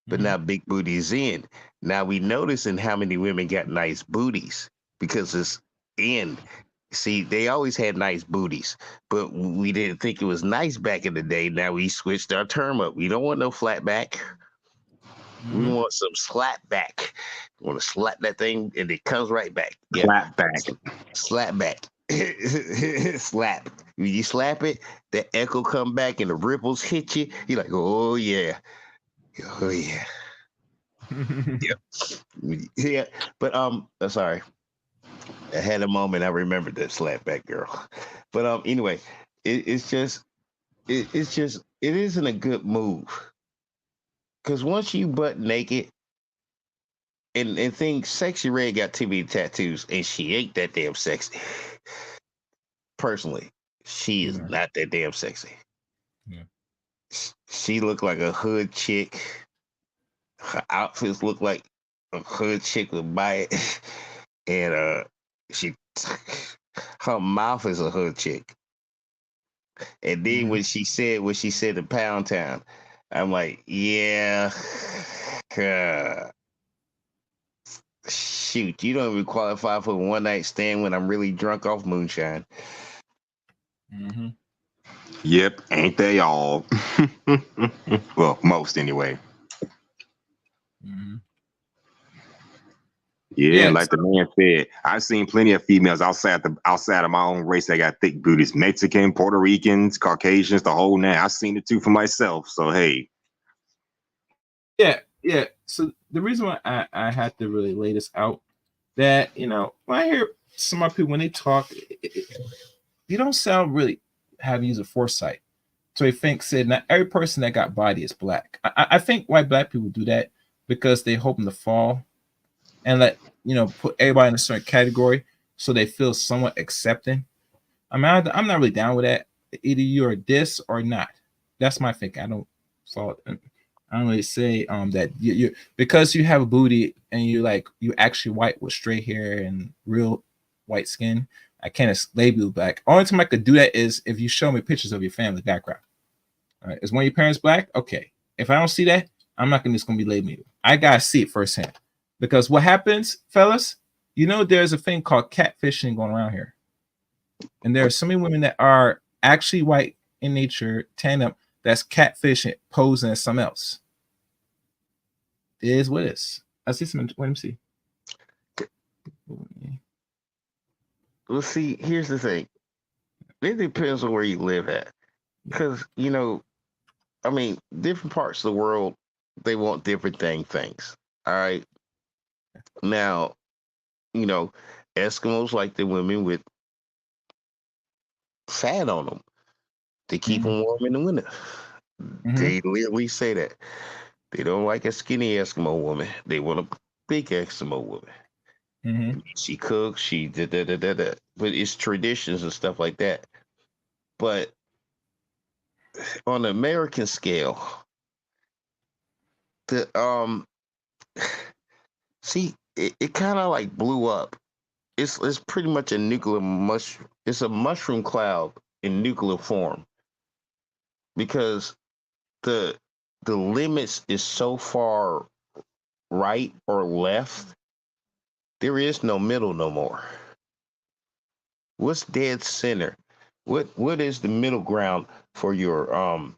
Speaker 7: but now big booties in. Now we noticing how many women got nice booties because it's in. See, they always had nice booties, but we didn't think it was nice back in the day. Now we switched our term up. We don't want no flat back. We want some slap back. We want to slap that thing and it comes right back. Yeah.
Speaker 8: Slap back.
Speaker 7: Slap back. Slap. When you slap it, the echo come back and the ripples hit you. You're like, oh yeah. Oh yeah. Yep. Yeah. But sorry. I had a moment. I remembered that slap back girl. But anyway, it isn't a good move. Cause once you butt naked and think Sexy Red got too many tattoos and she ain't that damn sexy. Personally, she is not that damn sexy.
Speaker 2: Yeah.
Speaker 7: She looked like a hood chick. Her outfits look like a hood chick would buy it. And she her mouth is a hood chick. And then when she said in Pound Town, I'm like, yeah. Shoot, you don't even qualify for a one night stand when I'm really drunk off moonshine.
Speaker 8: Yep, ain't they all? Well, most anyway. Yeah, like the man said, I've seen plenty of females outside of my own race that got thick booties. Mexican, Puerto Ricans, Caucasians, the whole nine. I've seen it too for myself. So hey.
Speaker 2: Yeah. So the reason why I had to really lay this out, that when I hear some of people when they talk, you don't sound really have use of foresight. So he said not every person that got body is black. I think why black people do that because they hope them to fall and let put everybody in a certain category. so they feel somewhat accepting. I mean, I'm not really down with that. Either you're this or not. That's my thinking. I don't fault. I don't really say that you because you have a booty and you actually white with straight hair and real white skin. I can't label you black. Only time I could do that is if you show me pictures of your family background. All right, is one of your parents black? Okay. If I don't see that, I'm not just gonna be labeling you. I gotta see it firsthand. Because what happens, fellas, there's a thing called catfishing going around here. And there are so many women that are actually white in nature, tan up, that's catfishing, posing as something else. It is what it is. I see some. Let me see.
Speaker 7: Well, see, here's the thing. It depends on where you live at. Because, I mean, different parts of the world, they want different things. All right. Now, Eskimos like the women with fat on them. They keep them warm in the winter. They literally say that. They don't like a skinny Eskimo woman. They want a big Eskimo woman. She cooks, she da. But it's traditions and stuff like that. But on the American scale, see, it kind of like blew up. It's pretty much a nuclear mushroom. It's a mushroom cloud in nuclear form because the limits is so far right or left. There is no middle no more. What's dead center? What is the middle ground for your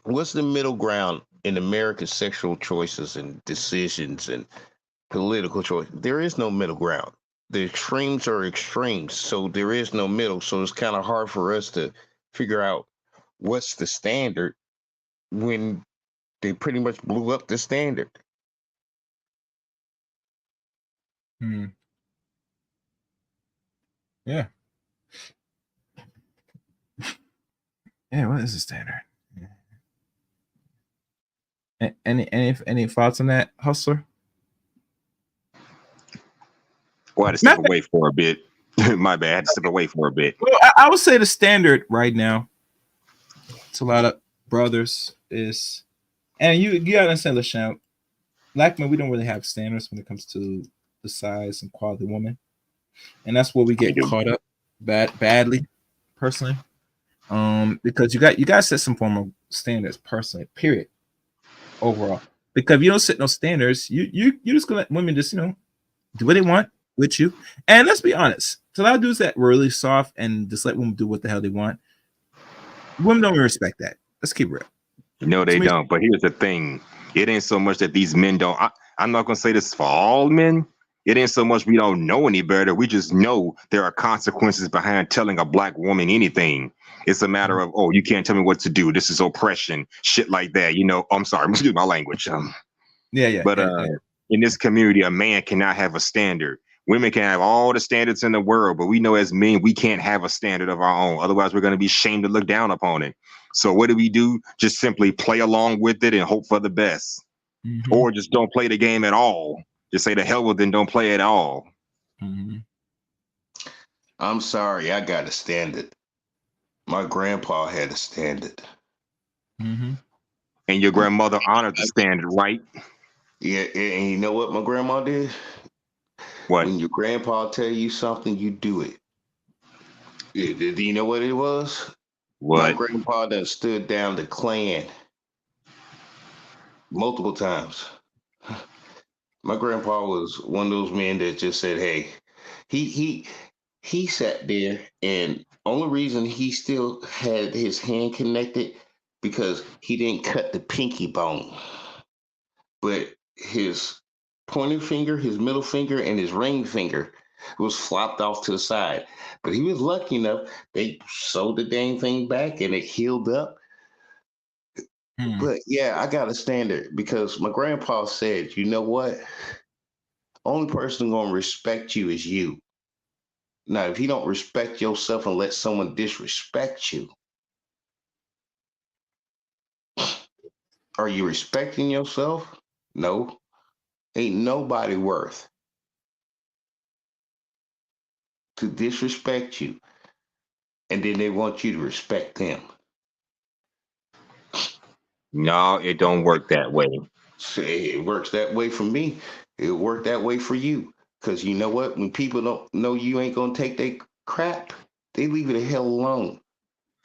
Speaker 7: what's the middle ground in American sexual choices and decisions and political choice? There is no middle ground. The extremes are extremes, so there is no middle. So it's kind of hard for us to figure out what's the standard when they pretty much blew up the standard.
Speaker 2: Yeah. Yeah, what is the standard? Any thoughts on that, Hustler?
Speaker 8: Well, I had to step away for a bit. My bad. I had to step away for a bit.
Speaker 2: Well, I would say the standard right now to a lot of brothers is, and you gotta understand, LeChamp, black men, we don't really have standards when it comes to the size and quality of woman. And that's where we get caught up badly, personally. Because you got to set some form of standards personally, period. Overall. Because if you don't set no standards, you just gonna let women just, do what they want with you. And let's be honest, so a lot of dudes that were really soft and just let women do what the hell they want. Women don't respect that. Let's keep real.
Speaker 8: No, they don't. But here's the thing. It ain't so much that these men don't. I'm not going to say this for all men. It ain't so much we don't know any better. We just know there are consequences behind telling a black woman anything. It's a matter of, oh, you can't tell me what to do. This is oppression. Shit like that. I'm sorry. Excuse my language. But in this community, a man cannot have a standard. Women can have all the standards in the world, but we know as men, we can't have a standard of our own. Otherwise, we're going to be shamed to look down upon it. So what do? Just simply play along with it and hope for the best. Or just don't play the game at all. Just say the hell with it and don't play at all.
Speaker 7: I'm sorry, I got a standard. My grandpa had a standard.
Speaker 2: Mm-hmm.
Speaker 8: And your grandmother honored the standard, right?
Speaker 7: Yeah, and you know what my grandma did?
Speaker 8: What?
Speaker 7: When your grandpa tell you something, you do it. Yeah, do you know what it was?
Speaker 8: What?
Speaker 7: My grandpa done stood down the Klan multiple times. My grandpa was one of those men that just said, "Hey," he sat there, and only reason he still had his hand connected because he didn't cut the pinky bone, but his pointer finger, his middle finger, and his ring finger was flopped off to the side. But he was lucky enough; they sewed the dang thing back, and it healed up. But yeah, I got a standard because my grandpa said, "You know what? Only person gonna respect you is you. Now, if you don't respect yourself and let someone disrespect you, are you respecting yourself? No. Ain't nobody worth to disrespect you, and then they want you to respect them.
Speaker 8: No, it don't work that way.
Speaker 7: Say it works that way for me. It worked that way for you. Cause you know what? When people don't know you ain't gonna take their crap, they leave it the hell alone.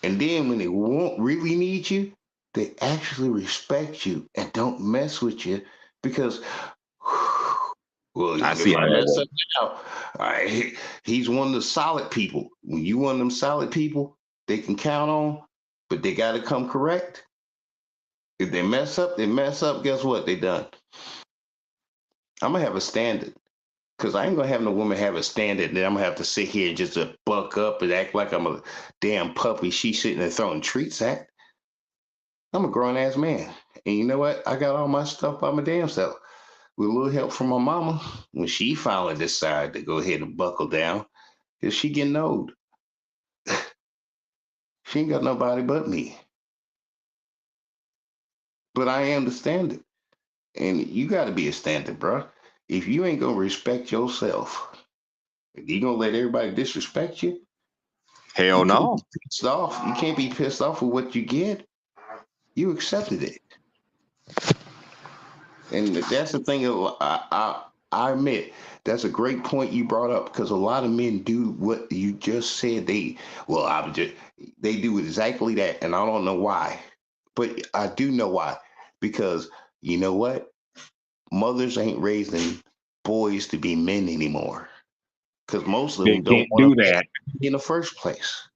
Speaker 7: And then when they won't really need you, they actually respect you and don't mess with you because, well,
Speaker 8: I
Speaker 7: if
Speaker 8: see
Speaker 7: I
Speaker 8: how that
Speaker 7: mess up
Speaker 8: works.
Speaker 7: now, he's one of the solid people. When you one of them solid people, they can count on, but they got to come correct. If they mess up, they mess up. Guess what? They done. I'm gonna have a standard. Cause I ain't gonna have no woman have a standard that I'm gonna have to sit here just to buck up and act like I'm a damn puppy she's sitting there throwing treats at. I'm a grown ass man. And you know what? I got all my stuff by my damn self. With a little help from my mama, when she finally decided to go ahead and buckle down, because she getting old. She ain't got nobody but me. But I am the standard. And you gotta be a standard, bro. If you ain't gonna respect yourself, if you gonna let everybody disrespect you,
Speaker 8: Hell
Speaker 7: you can't be
Speaker 8: no.
Speaker 7: pissed off. You can't be pissed off with what you get. You accepted it. And that's the thing. I admit that's a great point you brought up because a lot of men do what you just said. They do exactly that, and I don't know why, but I do know why because you know what? Mothers ain't raising boys to be men anymore because most of
Speaker 8: They
Speaker 7: them don't
Speaker 8: can't
Speaker 7: want
Speaker 8: do
Speaker 7: to
Speaker 8: that.
Speaker 7: in the first place.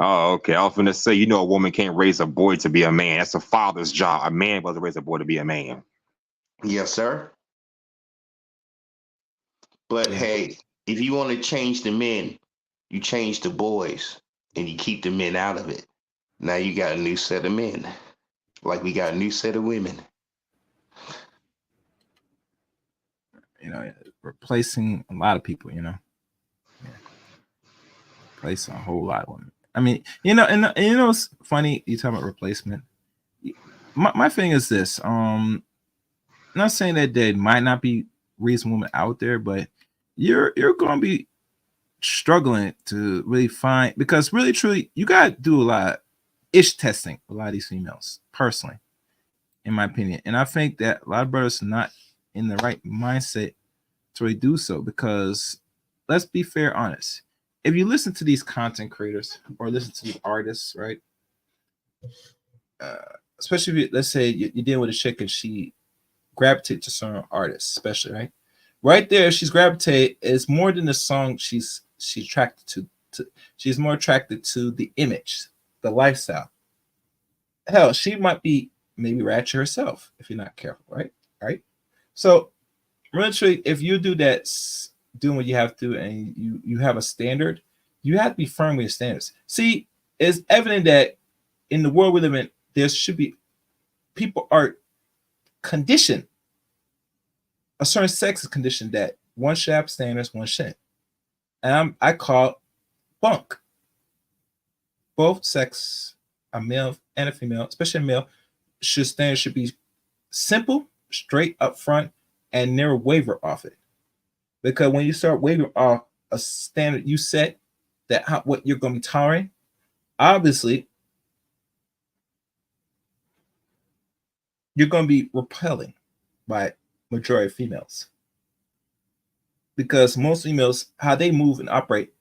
Speaker 8: Oh, okay. I was gonna say, a woman can't raise a boy to be a man. That's a father's job. A man wasn't raise a boy to be a man.
Speaker 7: Yes, sir. But
Speaker 2: Yeah.
Speaker 7: hey, if you want to change the men, you change the boys and you keep the men out of it. Now you got a new set of men, like we got a new set of women.
Speaker 2: Replacing a lot of people, yeah, replacing a whole lot of women. I mean, and it's funny you talk about replacement. My thing is this. I'm not saying that there might not be reasonable women out there, but you're gonna be struggling to really find because really truly you gotta do a lot of ish testing a lot of these females, personally, in my opinion. And I think that a lot of brothers are not in the right mindset to really do so because let's be fair, honest. If you listen to these content creators or listen to these artists, right? Uh, Especially if let's say you're dealing with a chick and she gravitates to certain artists, especially right. Right there, she's gravitated is more than the song she's attracted to. She's more attracted to the image, the lifestyle. Hell, she might be maybe ratchet herself if you're not careful, right? Right. So literally, if you do that, doing what you have to, and you have a standard, you have to be firm with your standards. See, it's evident that in the world we live in, there should be people are conditioned. A certain sex is conditioned that one should have standards, one shouldn't. And I call bunk. Both sex, a male and a female, especially a male, standards should be simple, straight up front, and never waver off it. Because when you start wavering off a standard you set that what you're going to be tolerating, obviously you're going to be repelling by majority of females. Because most females, how they move and operate,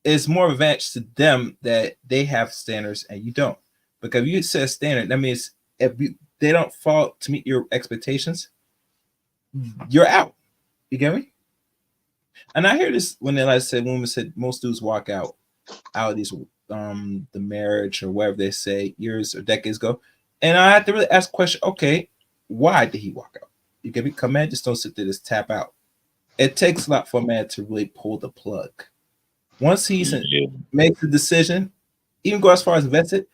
Speaker 2: is more advantage to them that they have standards and you don't. Because if you set a standard, that means they don't fall to meet your expectations, you're out. You get me? And I hear this when I said women said most dudes walk out of these the marriage or whatever they say years or decades ago. And I have to really ask the question, okay, why did he walk out? You get me? Come man, just don't sit there, just tap out. It takes a lot for a man to really pull the plug. Once he's makes the decision, even go as far as invested,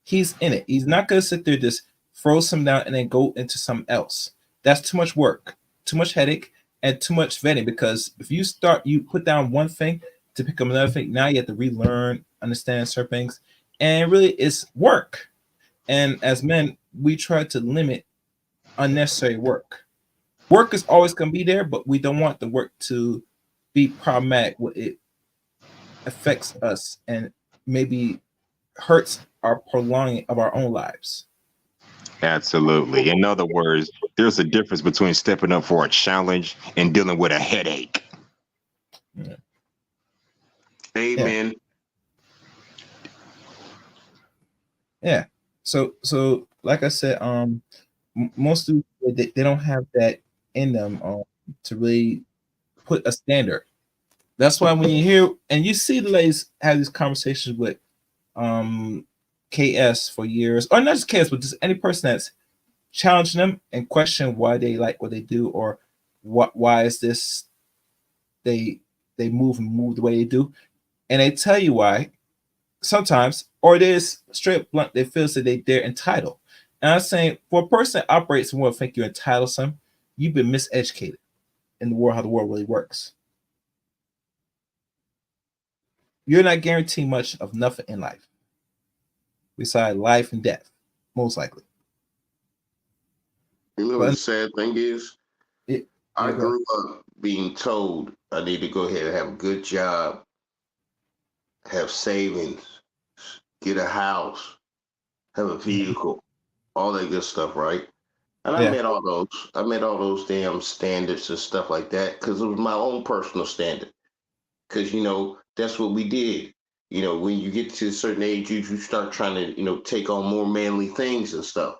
Speaker 2: he's in it. He's not gonna sit there just throw some down and then go into something else. That's too much work, too much headache, and too much vetting. Because if you put down one thing to pick up another thing, now you have to relearn, understand certain things, and really it's work. And as men, we try to limit unnecessary work. work is always going to be there, but we don't want the work to be problematic. It affects us and maybe hurts our prolonging of our own lives.
Speaker 8: Absolutely. In other words, there's a difference between stepping up for a challenge and dealing with a headache.
Speaker 2: Yeah.
Speaker 1: Amen.
Speaker 2: Yeah. So like I said, most of they don't have that in them to really put a standard. That's why when you hear and you see the ladies have these conversations with KS for years, or not just KS, but just any person that's challenging them and question why they like what they do, or why is this they move the way they do, and they tell you why sometimes, or it is straight blunt, they feel that they're entitled. And I'm saying for a person that operates and will think you're entitled to some, you've been miseducated in the world, how the world really works. You're not guaranteed much of nothing in life besides life and death, most likely.
Speaker 1: You know what the sad thing is? I
Speaker 2: go.
Speaker 1: grew up being told I need to go ahead and have a good job, have savings, get a house, have a vehicle, all that good stuff, right? And I met all those. I met all those damn standards and stuff like that because it was my own personal standard. Because, you know, that's what we did. You know, when you get to a certain age, you start trying to, you know, take on more manly things and stuff.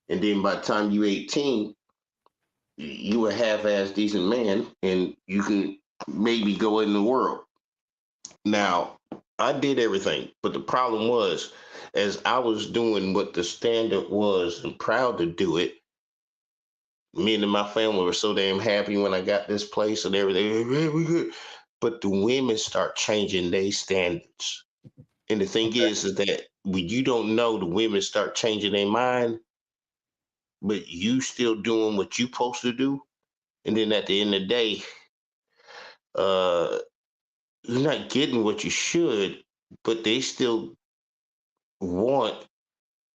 Speaker 1: And then by the time you're 18, you a half-ass decent man and you can maybe go in the world. Now, I did everything, but the problem was, as I was doing what the standard was and proud to do it, me and my family were so damn happy when I got this place and everything. Hey, we good. But the women start changing their standards. And the thing is that when you don't know, the women start changing their mind, but you still doing what you supposed to do. And then at the end of the day, you're not getting what you should, but they still want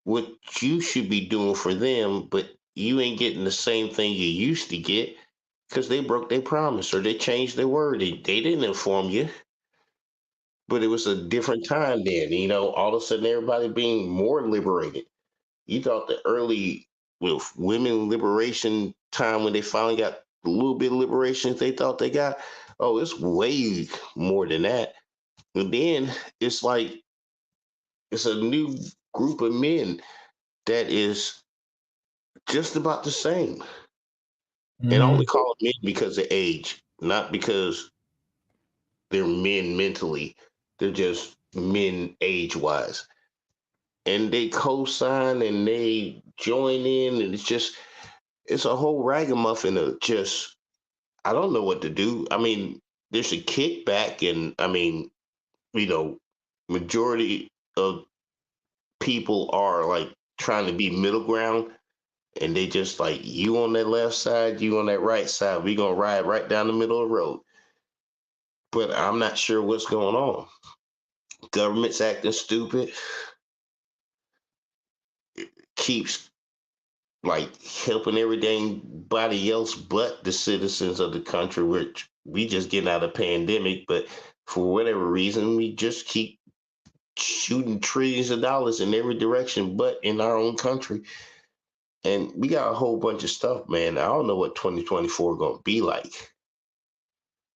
Speaker 1: what you should be doing for them, but you ain't getting the same thing you used to get because they broke their promise or they changed their word. They didn't inform you, but it was a different time then. You know, all of a sudden everybody being more liberated. You thought the early with women liberation time when they finally got a little bit of liberation they thought they got, oh, it's way more than that. And then it's like it's a new group of men that is just about the same. And I only call them men because of age, not because they're men mentally. They're just men age-wise. And they co-sign and they join in, and it's a whole ragamuffin of just, I don't know what to do. I mean, there's a kickback, and I mean, you know, majority of people are like trying to be middle ground, and they just like, you on that left side, you on that right side, we gonna ride right down the middle of the road. But I'm not sure what's going on. Government's acting stupid. It keeps like helping everybody else but the citizens of the country, which we just getting out of pandemic, but for whatever reason, we just keep shooting trillions of dollars in every direction but in our own country. And we got a whole bunch of stuff, man. I don't know what 2024 is going to be like,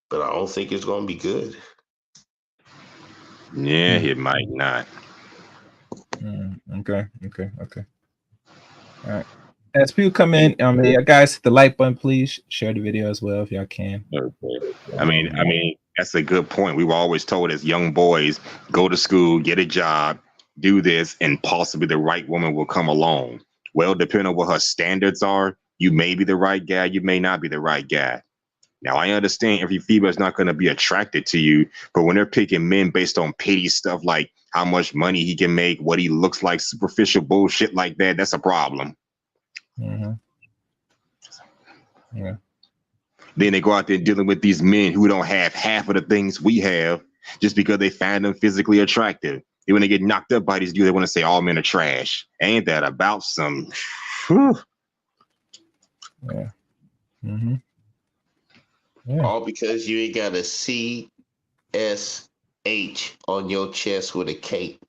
Speaker 1: but I don't think it's going to be good.
Speaker 8: Yeah, it might not.
Speaker 2: Okay. All right. As people come in, guys, hit the like button, please. Share the video as well if y'all can.
Speaker 8: Okay. I mean, that's a good point. We were always told as young boys, go to school, get a job, do this, and possibly the right woman will come along. Well, depending on what her standards are, you may be the right guy, you may not be the right guy. Now, I understand every female's not going to be attracted to you, but when they're picking men based on petty stuff like how much money he can make, what he looks like, superficial bullshit like that, that's a problem.
Speaker 2: Mm-hmm. Yeah.
Speaker 8: Then they go out there dealing with these men who don't have half of the things we have just because they find them physically attractive. And when they get knocked up by these dudes, they want to say all men are trash. Ain't that about some? Whew.
Speaker 2: Yeah. Mm-hmm. Yeah.
Speaker 7: All because you ain't got a CSH on your chest with a cape.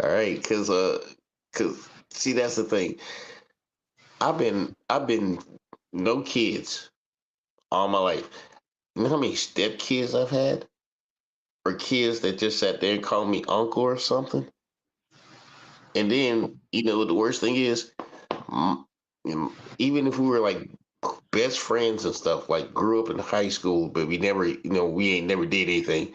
Speaker 7: All right, cause see that's the thing. I've been no kids all my life. You know how many step kids I've had, or kids that just sat there and called me uncle or something. And then the worst thing is, mm, even if we were like best friends and stuff, like grew up in high school, but we ain't never did anything.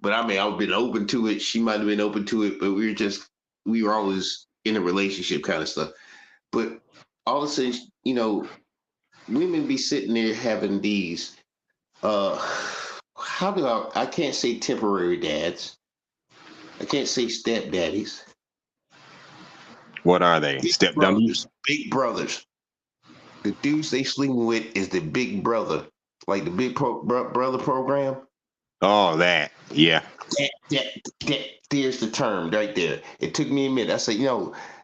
Speaker 7: But I mean, I've been open to it. She might have been open to it, but we were always in a relationship kind of stuff. But all of a sudden, women be sitting there having these, uh, I can't say temporary dads. I can't say stepdaddies.
Speaker 8: What are they?
Speaker 7: Big
Speaker 8: Step dummies?
Speaker 7: brothers. Big brothers. The dudes they sleeping with is the big brother, like the big brother program.
Speaker 8: Oh, that. Yeah.
Speaker 7: There's the term right there. It took me a minute. I said,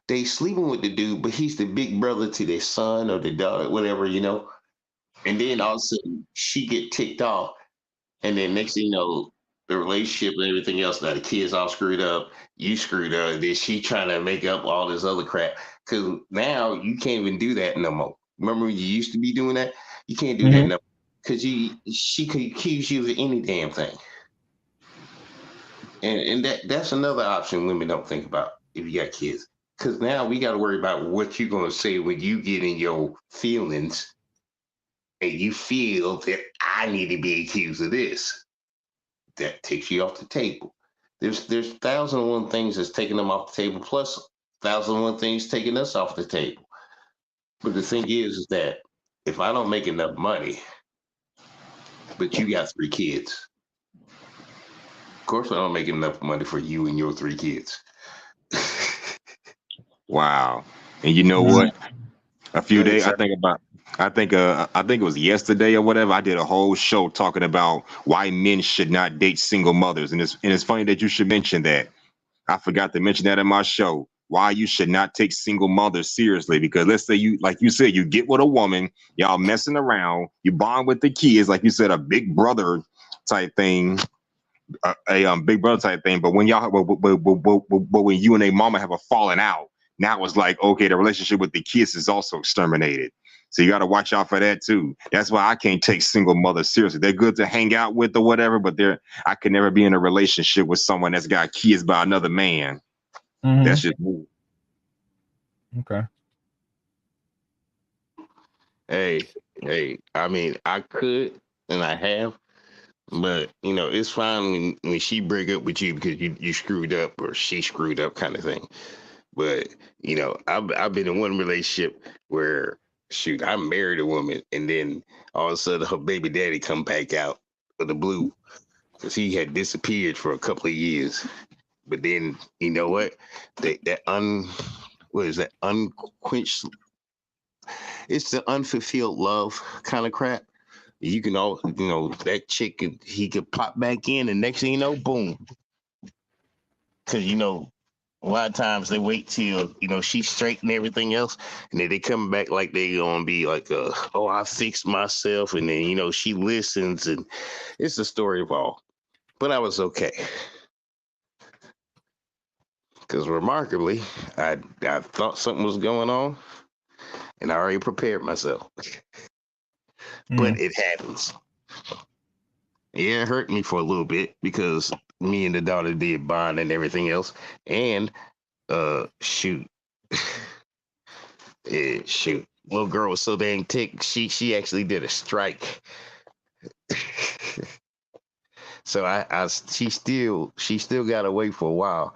Speaker 7: they sleeping with the dude, but he's the big brother to their son or their daughter, whatever. And then all of a sudden she get ticked off, and then next thing you know, the relationship and everything else. Now the kids all screwed up. You screwed up. And then she trying to make up all this other crap. Because now you can't even do that no more. Remember when you used to be doing that? You can't do that no more. Because she could accuse you of any damn thing. And that's another option women don't think about if you got kids. Because now we got to worry about what you're going to say when you get in your feelings and you feel that I need to be accused of this. That takes you off the table. There's 1,001 things that's taking them off the table, plus 1,001 things taking us off the table. But the thing is that if I don't make enough money, but you got 3 kids, of course I don't make enough money for you and your 3 kids.
Speaker 8: Wow. And you know what? A few days, I think it was yesterday or whatever. I did a whole show talking about why men should not date single mothers. And it's funny that you should mention that. I forgot to mention that in my show. Why you should not take single mothers seriously. Because let's say you, like you said, you get with a woman, y'all messing around, you bond with the kids, like you said, a big brother type thing. Big brother type thing. But when when you and a mama have a falling out, now it's like, okay, the relationship with the kids is also exterminated. So you got to watch out for that too. That's why I can't take single mothers seriously. They're good to hang out with or whatever, but I could never be in a relationship with someone that's got kids by another man. That's just me.
Speaker 2: Okay.
Speaker 7: Hey, I mean, I could and I have, but it's fine when she break up with you because you screwed up or she screwed up kind of thing. But I've been in one relationship where shoot, I married a woman and then all of a sudden her baby daddy come back out of the blue because he had disappeared for a couple of years. But then you know what? What is that unquenched? It's the unfulfilled love kind of crap. You can that chick he could pop back in and next thing you know, boom. Because a lot of times they wait till she's straight and everything else, and then they come back like they gonna be like, oh, I fixed myself, and then she listens, and it's the story of all. But I was okay because remarkably, I thought something was going on, and I already prepared myself. But it happens. Yeah, it hurt me for a little bit because me and the daughter did bond and everything else, and shoot. Yeah, shoot. Little girl was so dang ticked. She actually did a strike. So she still got away for a while,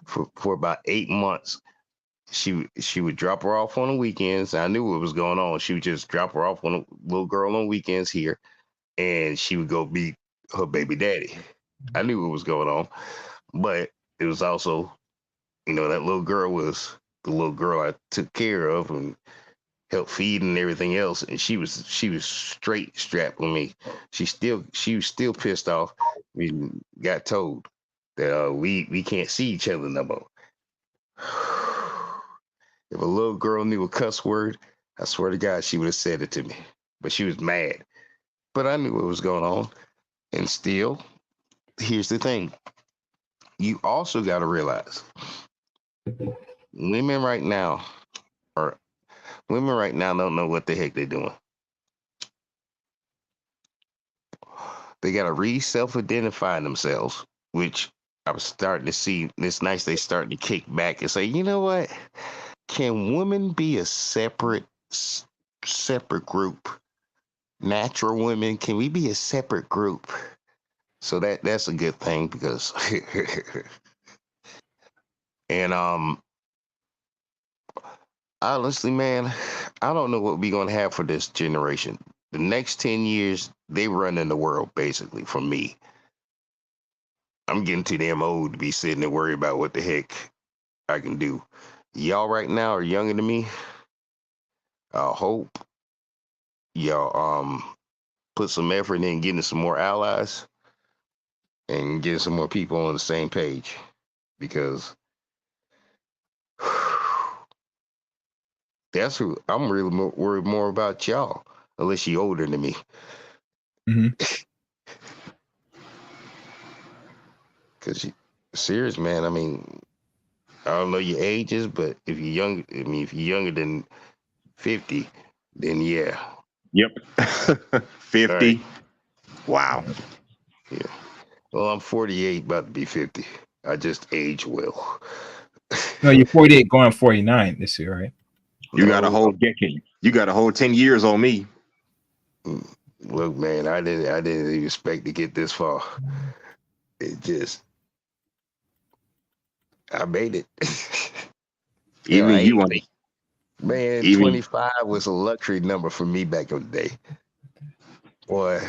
Speaker 7: for about 8 months. She would drop her off on the weekends. I knew what was going on. She would just drop her off on a little girl on weekends here, and she would go meet her baby daddy. I knew what was going on, but it was also, that little girl was the little girl I took care of and helped feed and everything else, and she was straight strapped with me. She was still pissed off. We got told that we can't see each other no more. If a little girl knew a cuss word, I swear to God, she would have said it to me, but she was mad. But I knew what was going on. And still, here's the thing. You also got to realize women right now are women right now don't know what the heck they're doing. They got to self-identify themselves, which I was starting to see this nice. They starting to kick back and say, you know what? Can women be a separate group? Natural women, can we be a separate group? So that's a good thing because and honestly, man, I don't know what we're gonna have for this generation. The next 10 years, they run in the world, basically, for me. I'm getting too damn old to be sitting and worry about what the heck I can do. Y'all right now are younger than me. I hope y'all put some effort in getting some more allies and getting some more people on the same page. Because that's who I'm really worried more about y'all, unless you're older than me. Because serious, man. I mean, I don't know your ages, but if you're young, I mean, if you're younger than 50, then yeah.
Speaker 8: Yep. 50.
Speaker 7: Right.
Speaker 8: Wow.
Speaker 7: Yeah. Well, I'm 48, about to be 50. I just age well.
Speaker 2: No, you're 48 going 49 this year, right?
Speaker 8: You got a whole decade. You got a whole 10 years on me.
Speaker 7: Look, man, I didn't even expect to get this far. It just, I made it.
Speaker 8: Even
Speaker 7: I
Speaker 8: you
Speaker 7: ain't
Speaker 8: on
Speaker 7: think, man,
Speaker 8: even
Speaker 7: 25 was a luxury number for me back in the day. Boy,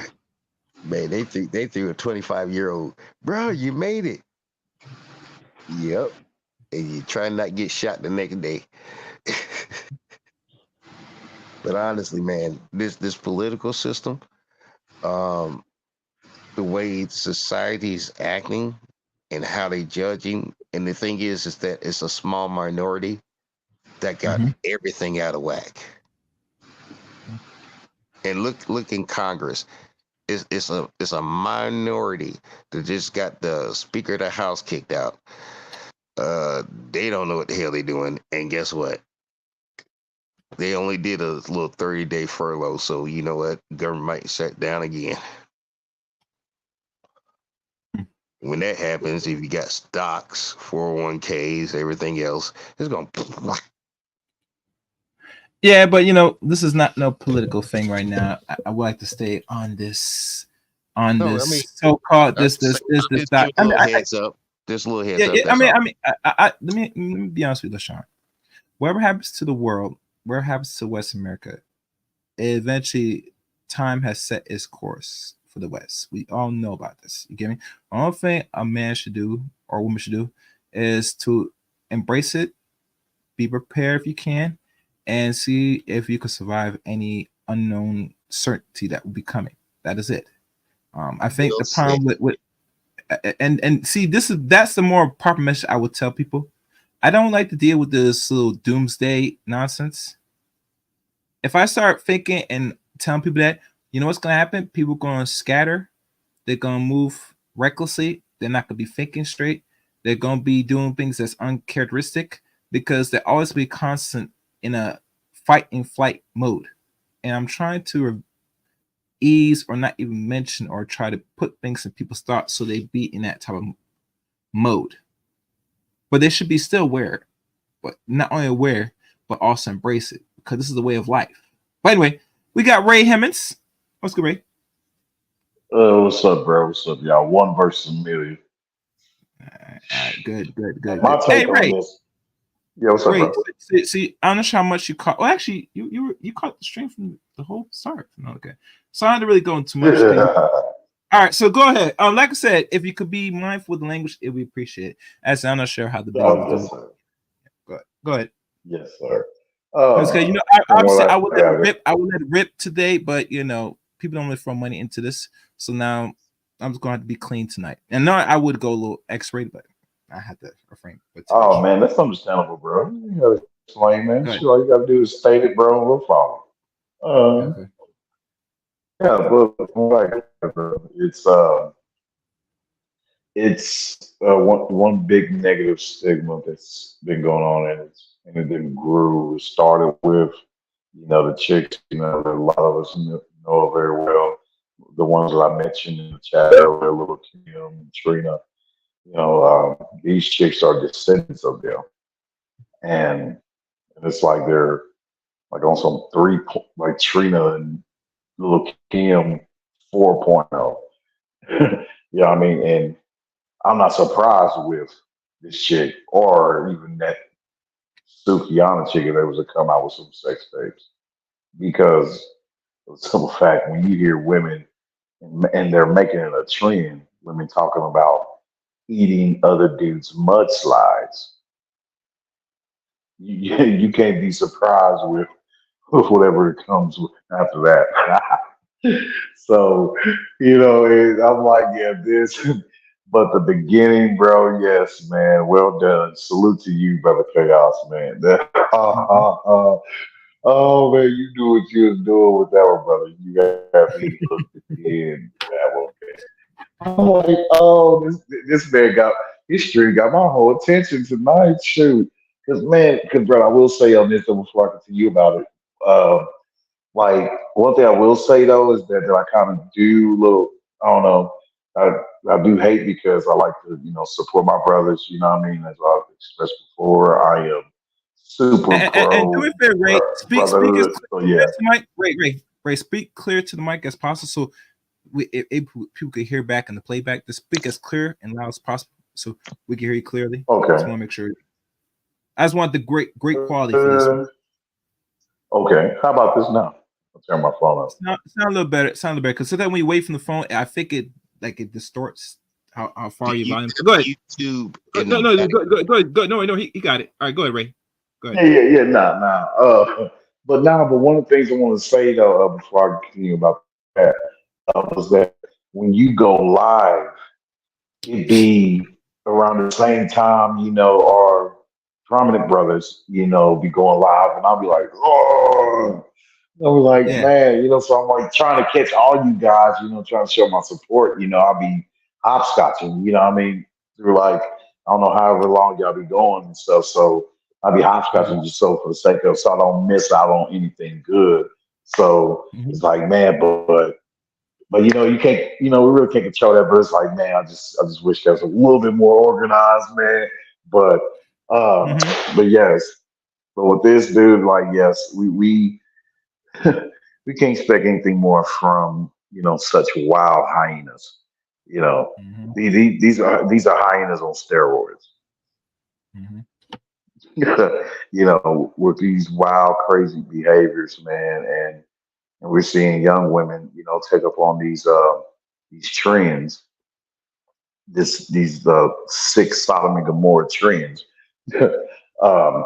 Speaker 7: man, they threw a 25-year-old, bro, you made it. Yep. And you try not to get shot the next day. But honestly, man, this political system, the way society is acting and how they judging, and the thing is that it's a small minority that got everything out of whack. And look in Congress, it's a minority that just got the Speaker of the House kicked out. They don't know what the hell they're doing, and guess what? They only did a little 30-day furlough, so you know what? Government might shut down again. When that happens, if you got stocks, 401ks, everything else, it's going to.
Speaker 2: Yeah, but you know, this is not no political thing right now. I would like to stay on this,
Speaker 7: No, I mean,
Speaker 2: so-called
Speaker 7: I'm
Speaker 2: this
Speaker 7: just
Speaker 2: doc.
Speaker 7: giving a little heads up. Just a little heads up.
Speaker 2: Yeah.
Speaker 7: That's all.
Speaker 2: Let me be honest with you, LaShawn. Whatever happens to the world, whatever happens to West America, eventually time has set its course for the West. We all know about this. You get me? The only thing a man should do or a woman should do is to embrace it, be prepared if you can, and see if you can survive any unknown certainty that will be coming. That is it. I think
Speaker 7: Well
Speaker 2: the problem
Speaker 7: said.
Speaker 2: with and see that's the more proper message I would tell people. I don't like to deal with this little doomsday nonsense. If I start thinking and telling people that, you know what's going to happen? People are going to scatter. They're going to move recklessly. They're not going to be thinking straight. They're going to be doing things that's uncharacteristic because they always be constant in a fight and flight mode. And I'm trying to ease or not even mention or try to put things in people's thoughts so they be in that type of mode. But they should be still aware, but not only aware, but also embrace it because this is the way of life. But anyway, we got Ray Hemmons. What's good, Ray?
Speaker 9: What's up, bro? What's up, y'all? One versus a million.
Speaker 2: All right, good.
Speaker 9: My
Speaker 2: Hey,
Speaker 9: take on
Speaker 2: Ray.
Speaker 9: this. Yeah, what's up,
Speaker 2: Ray,
Speaker 9: bro?
Speaker 2: see, I'm not sure how much you caught. Well, actually, you caught the stream from the whole start. No, okay. So I had to really go into too much. All right, so go ahead. Like I said, if you could be mindful with the language, it would be appreciated. As I'm not sure how the business
Speaker 9: Oh,
Speaker 2: is
Speaker 9: yes,
Speaker 2: doing.
Speaker 9: sir.
Speaker 2: Go ahead.
Speaker 9: Yes, sir.
Speaker 2: Because you know,
Speaker 9: From
Speaker 2: obviously,
Speaker 9: what
Speaker 2: I would let it
Speaker 9: gathered,
Speaker 2: rip. I would let it rip today, but you know, people don't really throw money into this. So now I'm just going to have to be clean tonight. And no, I would go a little X-rated, but I had to refrain. But
Speaker 9: oh man, that's understandable, bro. explain, man.
Speaker 2: Go ahead.
Speaker 9: Sure, all you gotta do is state it, bro, and we'll follow. Um,
Speaker 2: Okay.
Speaker 9: yeah, but like, it's one big negative stigma that's been going on, and it then grew. It started with the chicks, that a lot of us know very well. The ones that I mentioned in the chat earlier, little Kim and Trina. These chicks are descendants of them, and it's like they're like on some like Trina and little Kim 4.0. You know what I mean? And I'm not surprised with this chick or even that Sukiana chick if they was to come out with some sex tapes because of the simple fact when you hear women and they're making it a trend, women talking about eating other dudes' mudslides, you can't be surprised with whatever it comes with after that. So, I'm like, yeah, this, but the beginning, bro, yes, man, well done. Salute to you, brother Chaos, man.
Speaker 2: Mhm.
Speaker 9: Oh man, you knew what you was doing with that one, brother. You got me hooked in that one. I'm like, oh, this man got this stream got my whole attention tonight. Shoot, because bro, I will say on this though, before I continue about it. Like one thing I will say though is that I kind of do little. I don't know. I do hate because I like to support my brothers. You know what I mean? As I've expressed before, I am super
Speaker 2: And do
Speaker 9: pro
Speaker 2: it fair, Ray. Speak as
Speaker 9: brotherhood.
Speaker 2: clear
Speaker 9: So
Speaker 2: to
Speaker 9: yeah,
Speaker 2: the mic. Ray. Speak clear to the mic as possible, so if people could hear back in the playback. To speak as clear and loud as possible, so we can hear you clearly. I just
Speaker 9: okay.
Speaker 2: want to make sure. I just want the great quality for this one.
Speaker 9: Uh, okay. How about this now? I'll turn my phone up.
Speaker 2: Sound a little better. Sound a little better because sometimes when you wait from the phone, I think it distorts how far your volume. Go ahead.
Speaker 7: YouTube
Speaker 2: No,
Speaker 7: in the
Speaker 2: no,
Speaker 7: back.
Speaker 2: go ahead. No, he got it. All right, go ahead, Ray. Go ahead.
Speaker 9: Yeah. Nah. But one of the things I want to say though, before I continue about that, was that when you go live, it be around the same time, our prominent brothers, be going live, and I'll be like, oh. I was like,
Speaker 2: Yeah.
Speaker 9: man, so I'm like trying to catch all you guys, trying to show my support. I'll be hopscotching, what I mean, through like, I don't know, however long y'all be going and stuff. So I'll be
Speaker 2: Mhm.
Speaker 9: hopscotching just so for the sake of, so I don't miss out on anything good. So it's
Speaker 2: Mhm.
Speaker 9: like, man, but you can't, we really can't control that. But it's like, man, I just wish that was a little bit more organized, man. But, um,
Speaker 2: Mhm.
Speaker 9: but yes, but with this dude, like, yes, we we can't expect anything more from such wild hyenas. You know,
Speaker 2: Mhm.
Speaker 9: these are hyenas on steroids.
Speaker 2: Mhm.
Speaker 9: With these wild, crazy behaviors, man, and we're seeing young women, take up on these trends, these six Sodom and Gomorrah trends. um,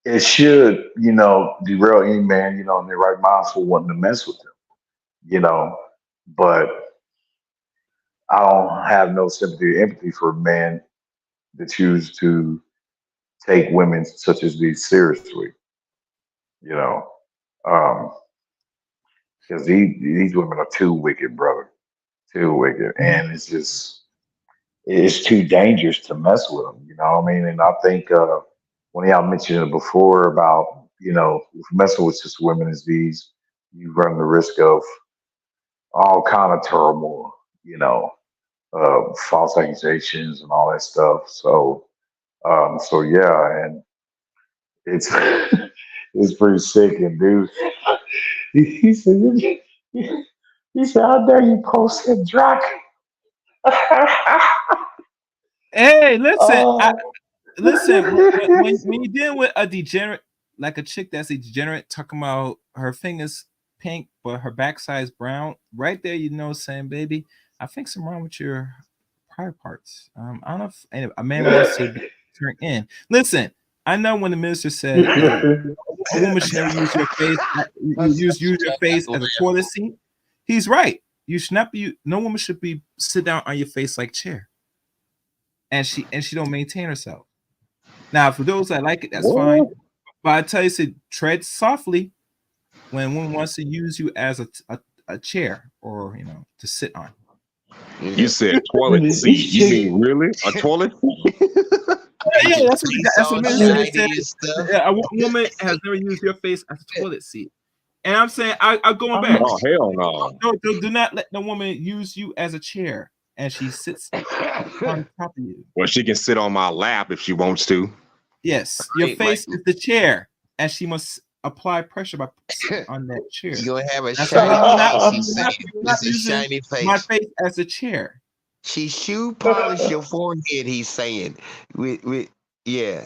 Speaker 9: it should, derail any man, in their right mind for wanting to mess with them, you know. But I don't have no sympathy or empathy for men that choose to take women such as these seriously, you know, because these women are too wicked, brother, too wicked,
Speaker 2: Mhm.
Speaker 9: and it's too dangerous to mess with them. You know what I mean? And I think one of y'all mentioned it before about if messing with just women as these, you run the risk of all kind of turmoil, false accusations and all that stuff. So yeah, and it's it's pretty sick. And dude, he said, he said, how dare you post that Drac?
Speaker 2: Hey, listen.
Speaker 9: Oh,
Speaker 2: Listen. When you're dealing with a degenerate, like a chick that's a degenerate, talking about her fingers pink but her backside is brown, right there, saying, baby, I think something wrong with your private parts. I don't know if a man wants to be turned in. Listen, I know when the minister said a woman should never use your face, use your face as a toilet seat. He's right. You should not be. No woman should be sit down on your face like chair, and she don't maintain herself. Now, for those that like it, that's fine.
Speaker 9: What?
Speaker 2: But I tell you, say tread softly when one wants to use you as a chair or to sit on.
Speaker 8: You said toilet
Speaker 9: These
Speaker 8: seat. You
Speaker 9: chicks.
Speaker 8: mean really a toilet seat?
Speaker 2: Yeah, that's what that's what
Speaker 7: all
Speaker 2: men said. They
Speaker 7: shiny
Speaker 2: said
Speaker 7: and stuff.
Speaker 2: a woman has never used your face as a toilet seat. And I'm saying, I'm going back.
Speaker 8: Oh hell no!
Speaker 2: Do not let the woman use you as a chair, and she sits on top of you.
Speaker 8: Well, she can sit on my lap if she wants to.
Speaker 2: Yes, your
Speaker 7: Right,
Speaker 2: face
Speaker 7: Mike.
Speaker 2: is the chair, and she must apply pressure by sitting on that chair.
Speaker 7: You're gonna have a
Speaker 2: That's why
Speaker 7: shiny face. He's
Speaker 2: you're
Speaker 7: saying
Speaker 2: not
Speaker 7: it's a
Speaker 2: using
Speaker 7: shiny
Speaker 2: my
Speaker 7: face.
Speaker 2: face as a chair.
Speaker 7: She shoe polish your forehead. He's saying, yeah, yeah,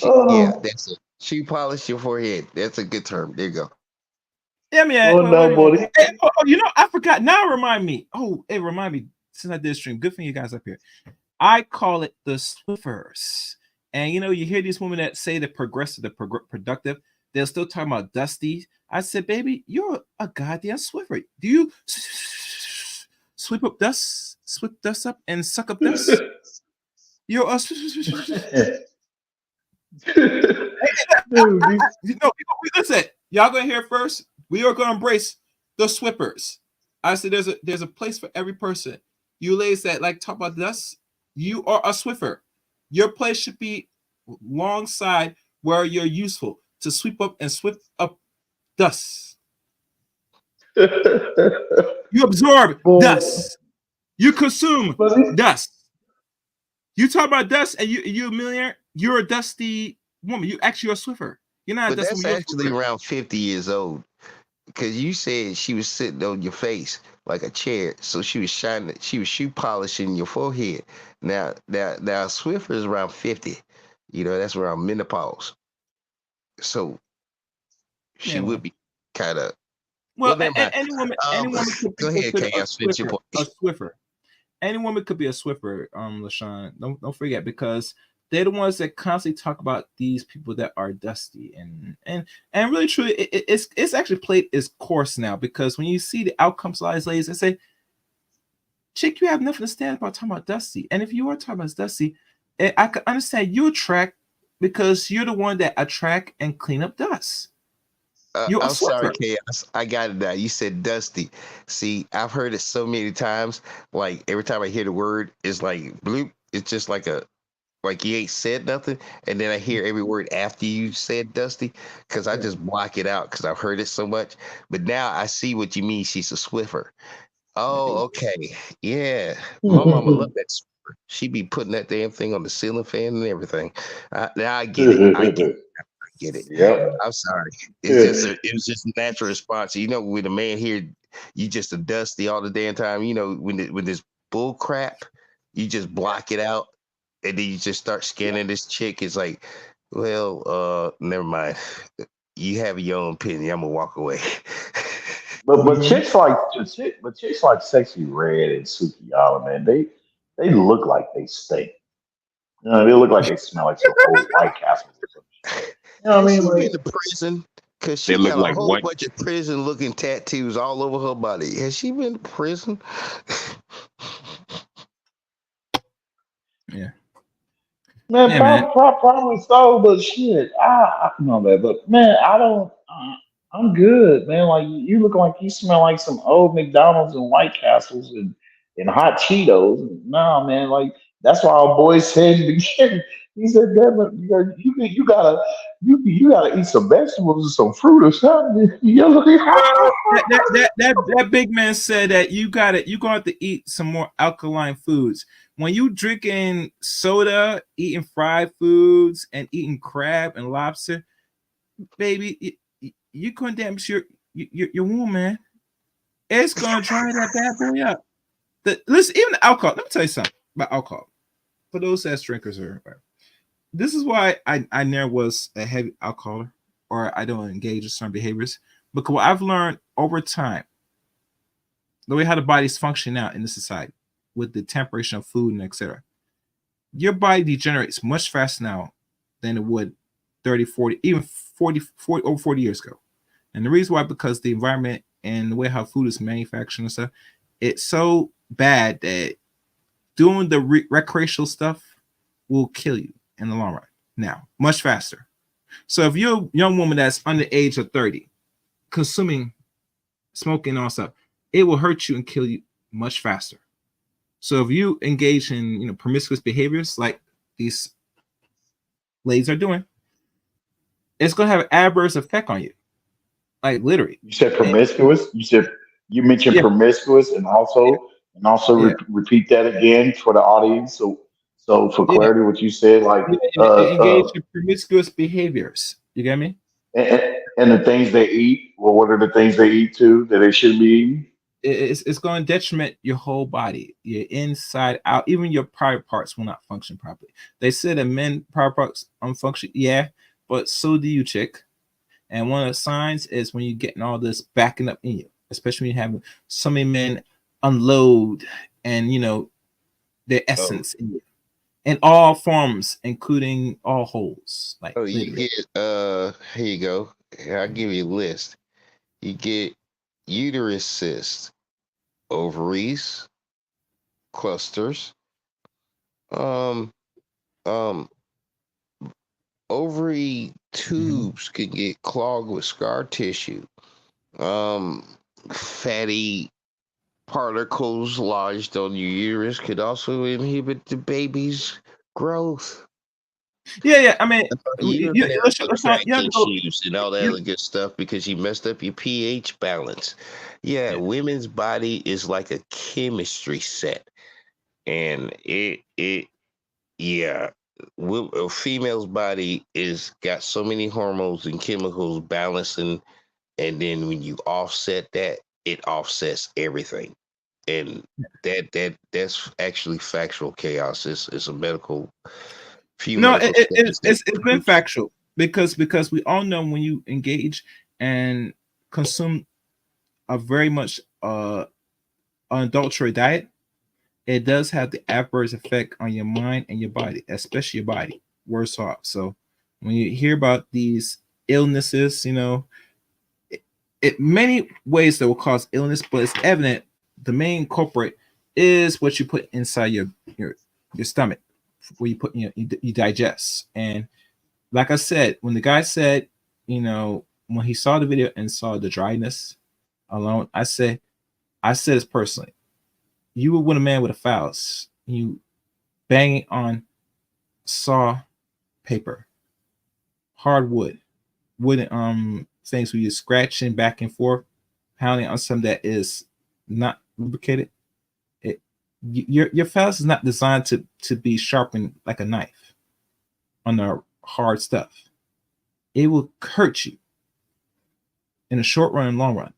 Speaker 9: Oh,
Speaker 7: that's it. Shoe polish your forehead. That's a good term. There you go.
Speaker 2: Yeah, man.
Speaker 9: oh no, buddy.
Speaker 2: Hey, I forgot. Now remind me. Oh, it remind me. Since I did stream, good for you guys up here. I call it the Swiffers. And you hear these women that say the progressive, the productive, they're still talking about Dusty. I said, baby, you're a goddamn Swiffer. Do you sweep up dust up and suck up dust? You're a
Speaker 9: Dude,
Speaker 2: listen, y'all gonna hear first. We are gonna embrace the Swippers. I said there's a place for every person. You ladies that like talk about dust, you are a Swiffer. Your place should be alongside where you're useful to sweep up dust. You absorb
Speaker 9: Boy.
Speaker 2: dust. You consume
Speaker 9: Buddy.
Speaker 2: dust. You talk about dust, and you're a millionaire. You're a dusty woman. You actually are a Swiffer. You're not a
Speaker 7: But
Speaker 2: dusty
Speaker 7: that's
Speaker 2: woman.
Speaker 7: actually around 50 years old. Because you said she was sitting on your face like a chair. So she was shoe polishing your forehead. Now Swiffer is around 50. That's around menopause. So she would be kind of.
Speaker 2: Well,
Speaker 7: never mind.
Speaker 2: any woman could be
Speaker 7: Go ahead,
Speaker 2: considered
Speaker 7: Kay. I'll switch your point.
Speaker 2: a Swiffer. Any woman could be a Swiffer, LaShawn. Don't forget, because they're the ones that constantly talk about these people that are dusty and really truly it's actually played its course now, because when you see the outcomes of these ladies, they say, chick, you have nothing to stand about talking about dusty. And if you are talking about dusty, I can understand you attract, because you're the one that attract and clean up dust. You're a
Speaker 7: I'm sorry,
Speaker 2: Swiffer.
Speaker 7: Chaos. I got it now. You said dusty. See, I've heard it so many times. Like every time I hear the word, it's like bloop. It's just like you ain't said nothing, and then I hear every word after you said dusty, because I just block it out because I've heard it so much. But now I see what you mean. She's a Swiffer. Oh, okay. Yeah. My mama loved that Swiffer. She be putting that damn thing on the ceiling fan and everything. Now I get it. I get it.
Speaker 9: Yep.
Speaker 7: I'm sorry. It was just a natural response. When a man here, you just a dusty all the damn time. When this bull crap, you just block it out, and then you just start scanning this chick. It's like, well, never mind. You have your own opinion. I'm gonna walk away.
Speaker 9: But chicks like Sexy Red and Sukiyama, man, they look like they stink. They look like they smell like some old White Castles or some shit. You know what I
Speaker 7: Has
Speaker 9: mean?
Speaker 7: she
Speaker 9: Like,
Speaker 7: been to prison? Because she
Speaker 8: They look
Speaker 7: got a
Speaker 8: like
Speaker 7: whole
Speaker 8: what?
Speaker 7: bunch of prison-looking tattoos all over her body. Has she been to prison?
Speaker 2: Yeah.
Speaker 9: man,
Speaker 2: Yeah, man.
Speaker 9: probably so, but shit, I know that, but man, I don't. I'm good, man. Like you look like you smell like some old McDonald's and White Castles and hot Cheetos. Nah, man, like that's why our boy said in the beginning. He said, "Damn it, you gotta eat some vegetables and some fruit or something." You look
Speaker 2: That big man said that you're gonna have to eat some more alkaline foods. When you drinking soda, eating fried foods, and eating crab and lobster, baby, you couldn't damn sure your womb, man. It's gonna dry that bad boy up. Listen, even the alcohol. Let me tell you something about alcohol. For those that's drinkers, this is why I never was a heavy alcoholic, or I don't engage in certain behaviors, because what I've learned over time, the way how the body's function now in the society, with the temperature of food and etc., your body degenerates much faster now than it would 30, 40, even 40 over 40 years ago. And the reason why, because the environment and the way how food is manufactured and stuff, it's so bad that doing the recreational stuff will kill you in the long run. now, much faster. So if you're a young woman that's under the age of 30, consuming smoking and all stuff, it will hurt you and kill you much faster. So if you engage in promiscuous behaviors like these ladies are doing, it's gonna have an adverse effect on you. Like literally.
Speaker 9: You said promiscuous. You mentioned
Speaker 2: Yeah,
Speaker 9: promiscuous, and also
Speaker 2: yeah,
Speaker 9: repeat that again for the audience. So for
Speaker 2: yeah.
Speaker 9: clarity, what you said, like
Speaker 2: Engage in promiscuous behaviors. You get me?
Speaker 9: and the things they eat. Well, what are the things they eat too that they should be eating?
Speaker 2: It's going to detriment your whole body, your inside out. Even your private parts will not function properly. They said that men private parts unfunction, yeah, but so do you, chick. And one of the signs is when you're getting all this backing up in you, especially when you have so many men unload and their essence in you, in all forms, including all holes. Like
Speaker 7: Oh, you
Speaker 2: literally.
Speaker 7: get here you go. I'll give you a list. You get uterus cysts, ovaries, clusters, um, um, ovary tubes can get clogged with scar tissue. Fatty particles lodged on your uterus could also inhibit the baby's growth.
Speaker 2: Yeah. I mean,
Speaker 7: You have
Speaker 2: let's not,
Speaker 7: tract
Speaker 2: you have to go.
Speaker 7: issues and all that other good stuff because you messed up your pH balance. Yeah,
Speaker 2: Yeah.
Speaker 7: women's body is like a chemistry set, and yeah, a female's body is got so many hormones and chemicals balancing, and then when you offset that, it offsets everything, and that's actually factual chaos. It's a few
Speaker 2: No,
Speaker 7: medical studies that
Speaker 2: it's been factual because we all know when you engage and consume a very much unadulterated diet, it does have the adverse effect on your mind and your body, especially your body. Worse off. So when you hear about these illnesses, it many ways that will cause illness, but it's evident the main culprit is what you put inside your stomach, where you put you digest. And like I said, when the guy said, when he saw the video and saw the dryness alone, I said this personally. You would win a man with a phallus. You banging on saw paper, hardwood, wooden things where you're scratching back and forth, pounding on something that is not lubricated. Your phallus is not designed to be sharpened like a knife on the hard stuff. It will hurt you in the short run and long run.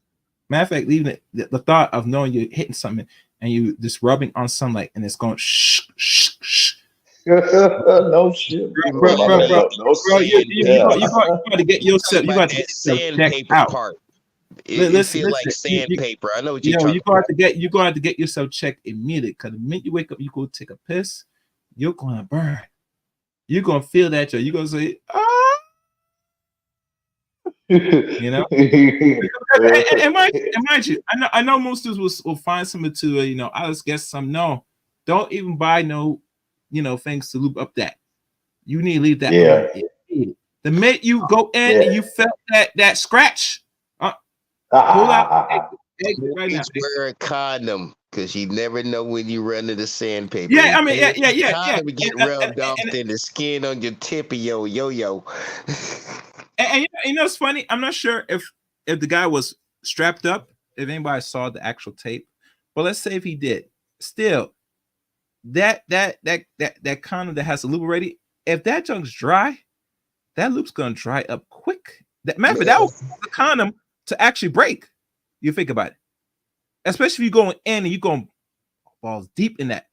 Speaker 2: Matter of fact, even the thought of knowing you're hitting something and you just rubbing on sunlight and it's going shh shh shh.
Speaker 9: No shit,
Speaker 2: Bro, you
Speaker 7: sandpaper.
Speaker 2: got to get yourself. You got to
Speaker 7: That
Speaker 2: get yourself checked
Speaker 7: sandpaper
Speaker 2: out.
Speaker 7: part. It
Speaker 2: Listen,
Speaker 7: feel like sandpaper. I know what you're talking about.
Speaker 2: you got to get yourself checked immediately. Because the minute you wake up, you go take a piss, you're gonna burn. You're gonna feel that. You're gonna say, ah, and mind you, I know most dudes will find something to I'll just get some. No, don't even buy no things to lube up that. You need to leave that alone. The minute you go in and you felt that scratch, pull out exit right now.
Speaker 7: Wear a condom because you never know when you run into sandpaper.
Speaker 2: Yeah, I mean, yeah.
Speaker 7: Condom get rubbed off in the skin on your tip of your yo-yo.
Speaker 2: And it's funny. I'm not sure if the guy was strapped up, if anybody saw the actual tape, but let's say if he did, still that condom that has a lube already, if that junk's dry, that loop's gonna dry up quick. Matter that was the condom to actually break. You think about it, especially if you're going in and you're going balls deep in that.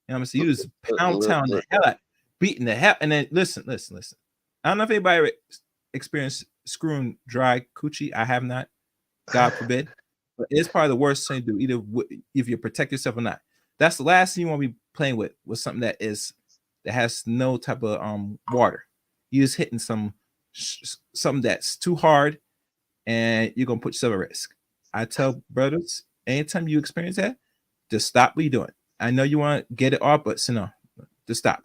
Speaker 2: You know what I'm saying? You just pound the hell out, beating the hell, and then listen. I don't know if anybody experienced screwing dry coochie. I have not, God forbid. But it's probably the worst thing to do, either if you protect yourself or not. That's the last thing you want to be playing with something that has no type of water. You're just hitting something that's too hard, and you're gonna put yourself at risk. I tell brothers, anytime you experience that, just stop what you're doing. I know you want to get it off, but no, just stop.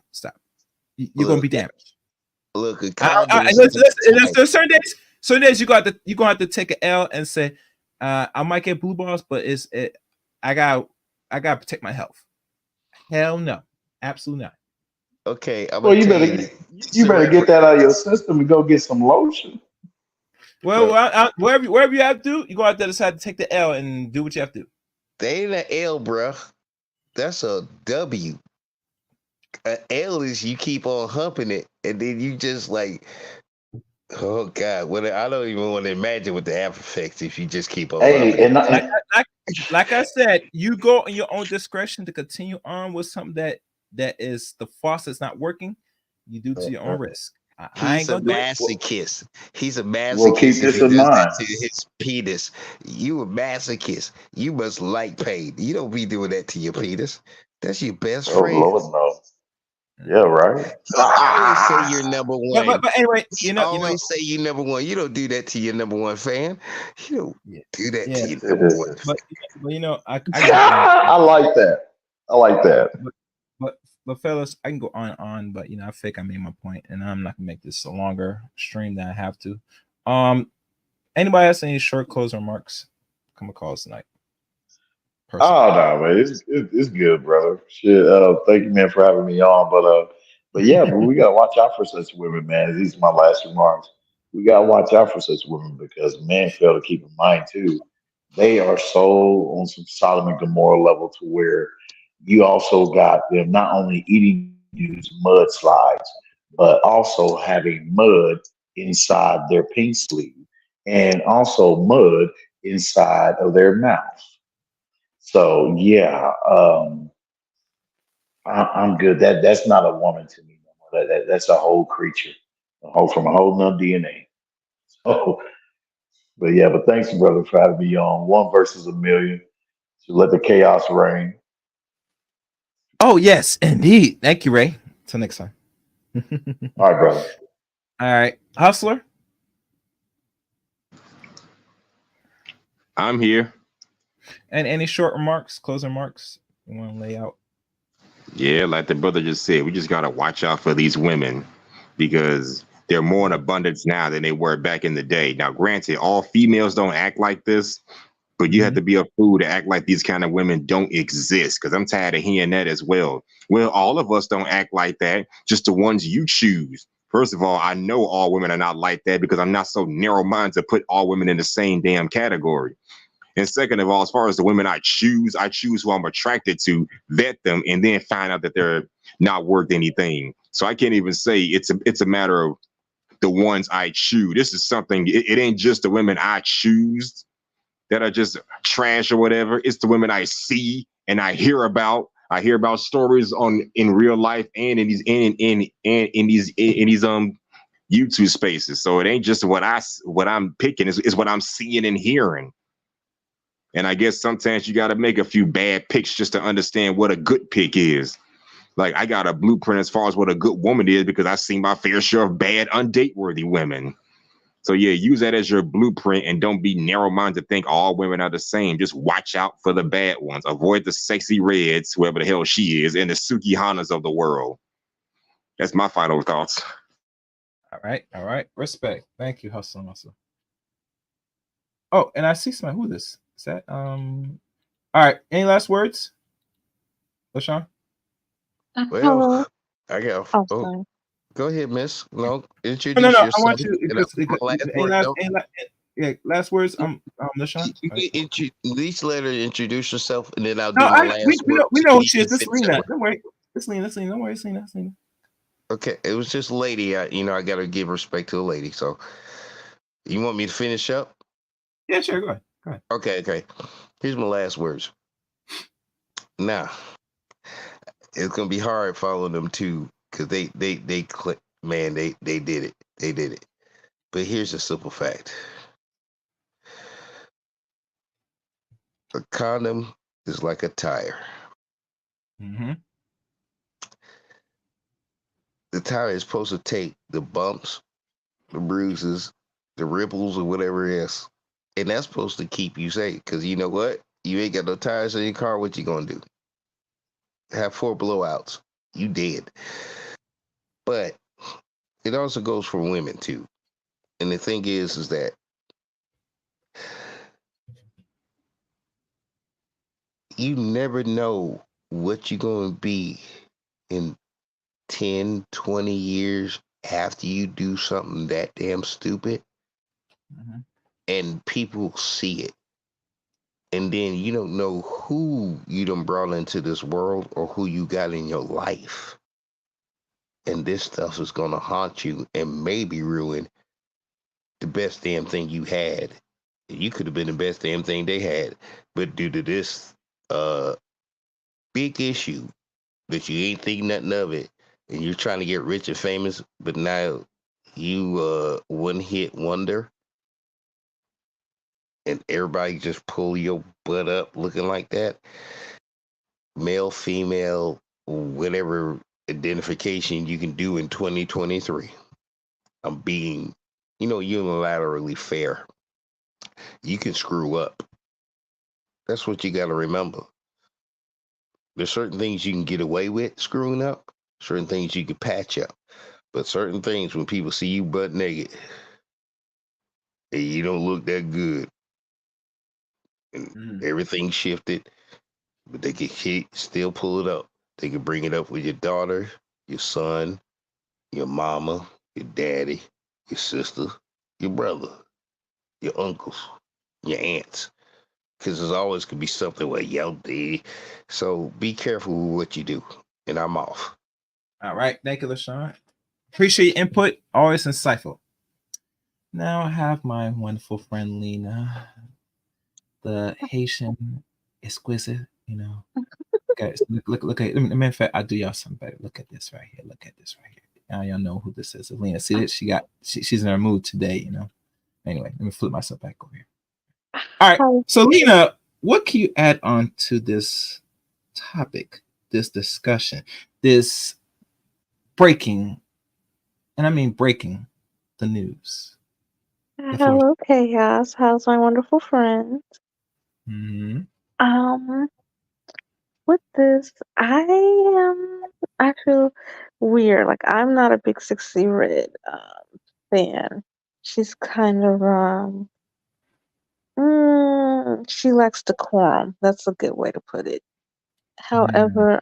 Speaker 2: You're gonna be damaged.
Speaker 7: Look, a condom is
Speaker 2: There's certain days you gonna have to take an L and say, I might get blue balls, but I gotta protect my health. Hell no, absolutely not.
Speaker 7: okay. I'm
Speaker 9: Well,
Speaker 7: gonna
Speaker 9: you
Speaker 7: tell
Speaker 9: better
Speaker 7: you.
Speaker 9: you better get that out of your system and go get some lotion.
Speaker 2: Well, wherever you have to, you go out there decide to take the L and do what you have to do.
Speaker 7: They ain't an L, bruh. That's a W. An L is you keep on humping it, and then you just like, oh God, I don't even want to imagine what the after effects if you just keep on
Speaker 9: Hey,
Speaker 7: humping it.
Speaker 2: Like I said, you go on your own discretion to continue on with something that is the faucet's not working. You do to your own risk. I ain't
Speaker 7: He's a
Speaker 2: gonna do it.
Speaker 7: masochist. He's a
Speaker 9: Well, keep
Speaker 7: masochist if
Speaker 9: this
Speaker 7: he
Speaker 9: in
Speaker 7: does
Speaker 9: mind.
Speaker 7: that to his penis. You a masochist. You must like pain. You don't be doing that to your penis. That's your best
Speaker 9: Oh
Speaker 7: friend.
Speaker 9: Lord, no. Yeah, right.
Speaker 7: You always say you're number one.
Speaker 2: But anyway,
Speaker 7: You always say you're number one. You don't do that to your number one fan. You don't do that
Speaker 2: yeah.
Speaker 7: to your number one fan.
Speaker 2: But I can
Speaker 9: I like that. I like that.
Speaker 2: but fellas, I can go on and on, but I think I made my point, and I'm not gonna make this a longer stream than I have to. Anybody has any short closing remarks? Come call us tonight.
Speaker 9: Oh no, man, it's good, brother. Shit, thank you, man, for having me on. But yeah, but we gotta watch out for such women, man. These are my last remarks. We gotta watch out for such women because men fail to keep in mind too. They are so on some Sodom and Gomorrah level to where you also got them not only eating these mudslides, but also having mud inside their pink sleeve and also mud inside of their mouth. So yeah, I'm good. That's not a woman to me no more. That's a whole creature, from a whole nother DNA. So, but yeah, but thanks, brother, for having me on. One versus a million. So let the chaos reign.
Speaker 2: Oh yes, indeed. Thank you, Ray. Till next time.
Speaker 9: All right, brother.
Speaker 2: All right, Hustler.
Speaker 8: I'm here.
Speaker 2: And any short remarks, closing remarks you want to lay out?
Speaker 8: Yeah, like the brother just said, we just gotta watch out for these women because they're more in abundance now than they were back in the day. Now, granted, all females don't act like this, but you have to be a fool to act like these kind of women don't exist. Because I'm tired of hearing that as well. Well, all of us don't act like that, just the ones you choose. First of all, I know all women are not like that because I'm not so narrow-minded to put all women in the same damn category. And second of all, as far as the women I choose who I'm attracted to, vet them, and then find out that they're not worth anything. So I can't even say it's a matter of the ones I choose. This is something. It ain't just the women I choose that are just trash or whatever. It's the women I see and I hear about. I hear about stories in real life and in these YouTube spaces. So it ain't just what I'm picking. It's what I'm seeing and hearing. And I guess sometimes you got to make a few bad picks just to understand what a good pick is. Like I got a blueprint as far as what a good woman is because I've seen my fair share of bad, undate-worthy women. So yeah, use that as your blueprint and don't be narrow-minded to think all women are the same. Just watch out for the bad ones. Avoid the sexy reds, whoever the hell she is, and the Suki Hanas of the world. That's my final thoughts.
Speaker 2: All right. Respect. Thank you, Hustle. Oh, and I see somebody. Who is that? All right. Any last words, LaShawn?
Speaker 7: Well, I got.
Speaker 10: Oh,
Speaker 7: Oh,
Speaker 10: sorry.
Speaker 7: go ahead, Miss. No,
Speaker 2: No.
Speaker 7: introduce
Speaker 2: I
Speaker 7: yourself.
Speaker 2: want you
Speaker 7: And I'll
Speaker 2: because
Speaker 7: put my last
Speaker 2: any
Speaker 7: word.
Speaker 2: last,
Speaker 7: No,
Speaker 2: last words. LaShawn.
Speaker 7: at least let her introduce herself, and then I'll do my last
Speaker 2: We
Speaker 7: word.
Speaker 2: know who she is.
Speaker 7: Can
Speaker 2: This
Speaker 7: finish
Speaker 2: Lena.
Speaker 7: up.
Speaker 2: Don't worry. This Lena. Don't worry, Lena.
Speaker 7: Okay, it was just lady. I got to give respect to a lady. So, you want me to finish up?
Speaker 2: Yeah, sure. Go ahead.
Speaker 7: Okay. Here's my last words. Now, it's gonna be hard following them too, because they click. Man, they did it. They did it. But here's a simple fact: a condom is like a tire.
Speaker 2: Mm-hmm.
Speaker 7: The tire is supposed to take the bumps, the bruises, the ripples, or whatever it is, and that's supposed to keep you safe. Because you know what? You ain't got no tires in your car. What you gonna do? Have 4 blowouts? You dead. But it also goes for women too. And the thing is that you never know what you're going to be in 10, 20 years after you do something that damn stupid, and people see it. And then you don't know who you done brought into this world or who you got in your life. And this stuff is going to haunt you and maybe ruin the best damn thing you had. You could have been the best damn thing they had. But due to this big issue that you ain't think nothing of it, and you're trying to get rich and famous, but now you one hit wonder, and everybody just pull your butt up looking like that. Male, female, whatever identification you can do in 2023. I'm being, unilaterally fair. You can screw up. That's what you got to remember. There's certain things you can get away with screwing up, certain things you can patch up. But certain things, when people see you butt naked and you don't look that good, and everything shifted, but they can still pull it up. They can bring it up with your daughter, your son, your mama, your daddy, your sister, your brother, your uncles, your aunts. Because there's always could be something where y'all did. So be careful with what you do. And I'm off.
Speaker 2: All right. Thank you, LaShawn. Appreciate your input. Always insightful. Now I have my wonderful friend Lena, the Haitian exquisite, Guys, look at. In fact, I'll do y'all something better. Look at this right here. Look at this right here. Now y'all know who this is. Lena. See that she's in her mood today. Anyway, let me flip myself back over here. All right. So Lena, what can you add on to this topic, this discussion, this breaking, and I mean breaking the news?
Speaker 10: Hello, Chaos. How's my wonderful friend? With this, I feel weird. Like I'm not a big Sexy Red fan. She's kind of she lacks decorum. That's a good way to put it. However,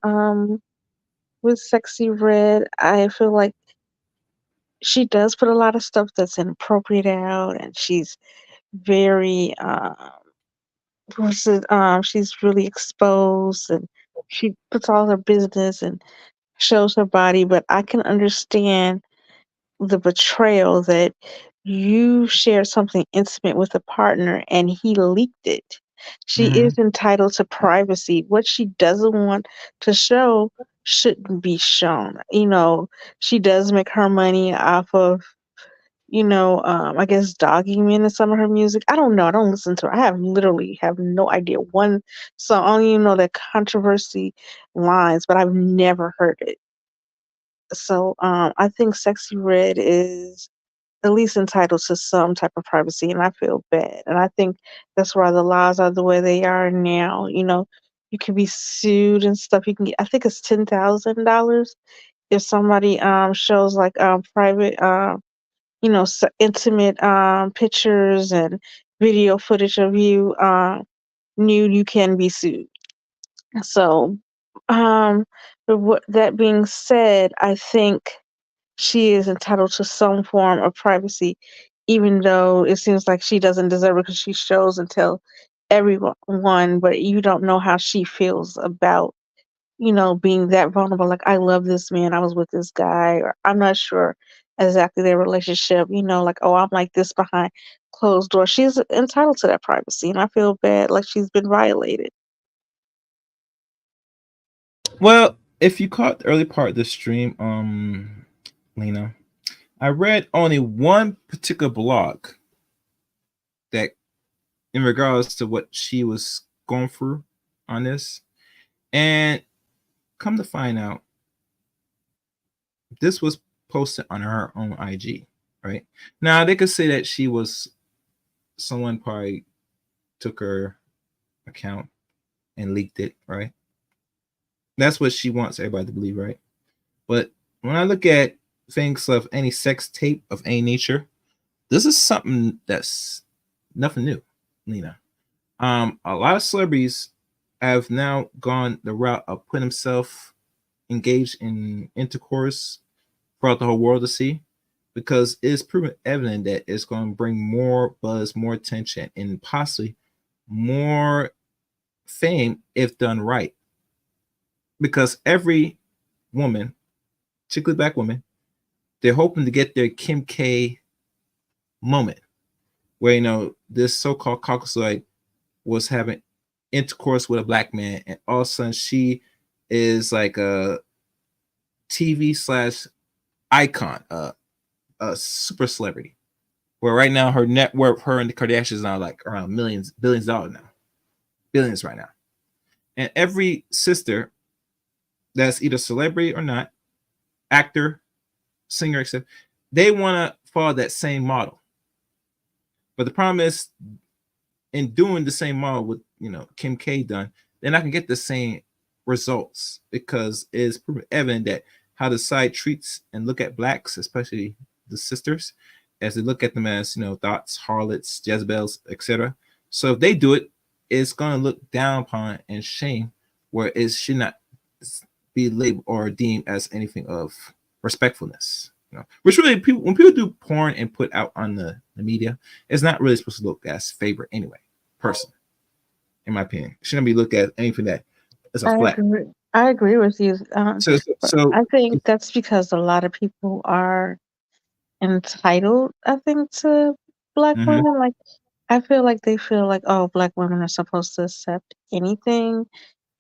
Speaker 10: with Sexy Red, I feel like she does put a lot of stuff that's inappropriate out, and she's very she's really exposed, and she puts all her business and shows her body. But I can understand the betrayal that you shared something intimate with a partner and he leaked it. She is entitled to privacy. What she doesn't want to show shouldn't be shown. She does make her money off of I guess dogging men in some of her music. I don't know. I don't listen to her. I literally have no idea. One song, I don't even know the controversy lines, but I've never heard it. So I think Sexy Red is at least entitled to some type of privacy, and I feel bad. And I think that's why the laws are the way they are now. You can be sued and stuff. You can get, I think it's $10,000 if somebody shows like private intimate pictures and video footage of you nude. You can be sued. So but that being said, I think she is entitled to some form of privacy, even though it seems like she doesn't deserve it because she shows and tell everyone, but you don't know how she feels about being that vulnerable. Like, I love this man, I was with this guy, or I'm not sure exactly their relationship, like, oh, I'm like this behind closed doors. She's entitled to that privacy, and I feel bad, like she's been violated.
Speaker 2: Well, if you caught the early part of the stream, Lena, I read only one particular blog that, in regards to what she was going through on this, and come to find out, this was posted on her own IG. Right now, they could say that someone probably took her account and leaked it. Right, that's what she wants everybody to believe. Right, but when I look at thinks of any sex tape of any nature, this is something that's nothing new, Lena. A lot of celebrities have now gone the route of putting themselves engaged in intercourse for the whole world to see, because it's proven evident that it's going to bring more buzz, more attention, and possibly more fame if done right. Because every woman, particularly black women, they're hoping to get their Kim K moment where this so-called Caucasoid was having intercourse with a black man, and all of a sudden she is like a TV/ icon, a super celebrity. Where right now her net worth, her and the Kardashians are like around billions of dollars now, billions right now. And every sister that's either celebrity or not, actor, singer, etc., they want to follow that same model. But the problem is, in doing the same model with Kim K done, they're not gonna get the same results, because it's evident that how the side treats and look at blacks, especially the sisters, as they look at them as thoughts, harlots, Jezebels, etc. So if they do it, it's gonna look down upon and shame, where it should not be labeled or deemed as anything of respectfulness. Which really, when people do porn and put out on the media, it's not really supposed to look as favorite anyway. Personally, in my opinion, it shouldn't be looked at anything that is a flat.
Speaker 10: I agree with you. But
Speaker 2: So
Speaker 10: I think that's because a lot of people are entitled, I think, to black
Speaker 2: mhm,
Speaker 10: women. Like, I feel like they feel like, oh, black women are supposed to accept anything,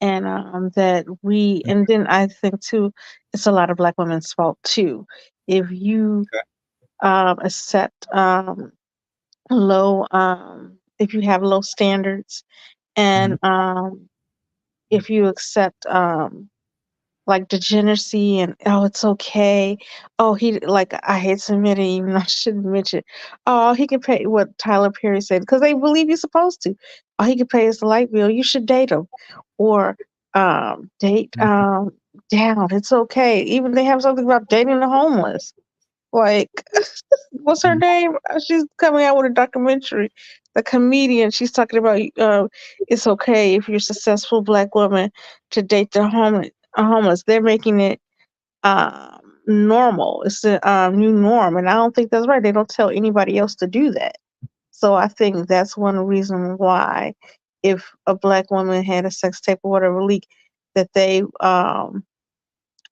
Speaker 10: and and then I think too, it's a lot of black women's fault too. If you
Speaker 2: okay.
Speaker 10: accept if you have low standards,
Speaker 2: Mhm,
Speaker 10: and if you accept like degeneracy and, oh, it's okay. Oh, he, like, I hate to admit it, even though I shouldn't mention. Oh, he can pay, what Tyler Perry said, because they believe you're supposed to. Oh, he can pay his light bill. You should date him, or date
Speaker 2: mhm,
Speaker 10: down. It's okay. Even they have something about dating the homeless. Like, what's her
Speaker 2: mhm,
Speaker 10: name? She's coming out with a documentary. The comedian. She's talking about it's okay if you're a successful black woman to date the homeless. They're making it normal. It's the new norm, and I don't think that's right. They don't tell anybody else to do that. So I think that's one reason why, if a black woman had a sex tape or whatever leak, that they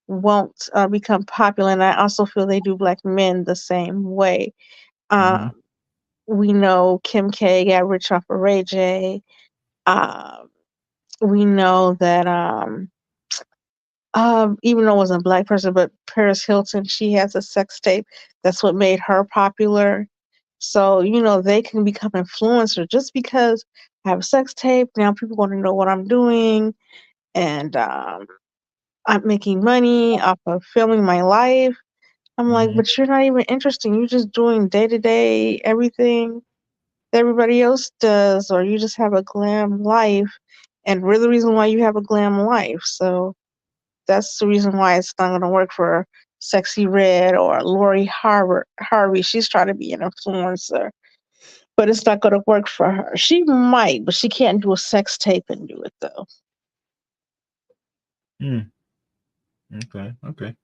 Speaker 10: won't become popular. And I also feel they do black men the same way.
Speaker 2: mhm,
Speaker 10: Um, we know Kim K got rich off of Ray J. Um, we know that even though it wasn't a black person, but Paris Hilton, she has a sex tape. That's what made her popular. So, they can become influencers just because I have a sex tape. Now people want to know what I'm doing, and I'm making money off of filming my life. I'm like,
Speaker 2: mhm.
Speaker 10: but you're not even interesting. You're just doing day to day everything that everybody else does, or you just have a glam life. And we're the reason why you have a glam life. So that's the reason why it's not going to work for Sexy Red or Lori Harvey. She's trying to be an influencer, but it's not going to work for her. She might, but she can't do a sex tape and do it, though.
Speaker 2: Mm, okay.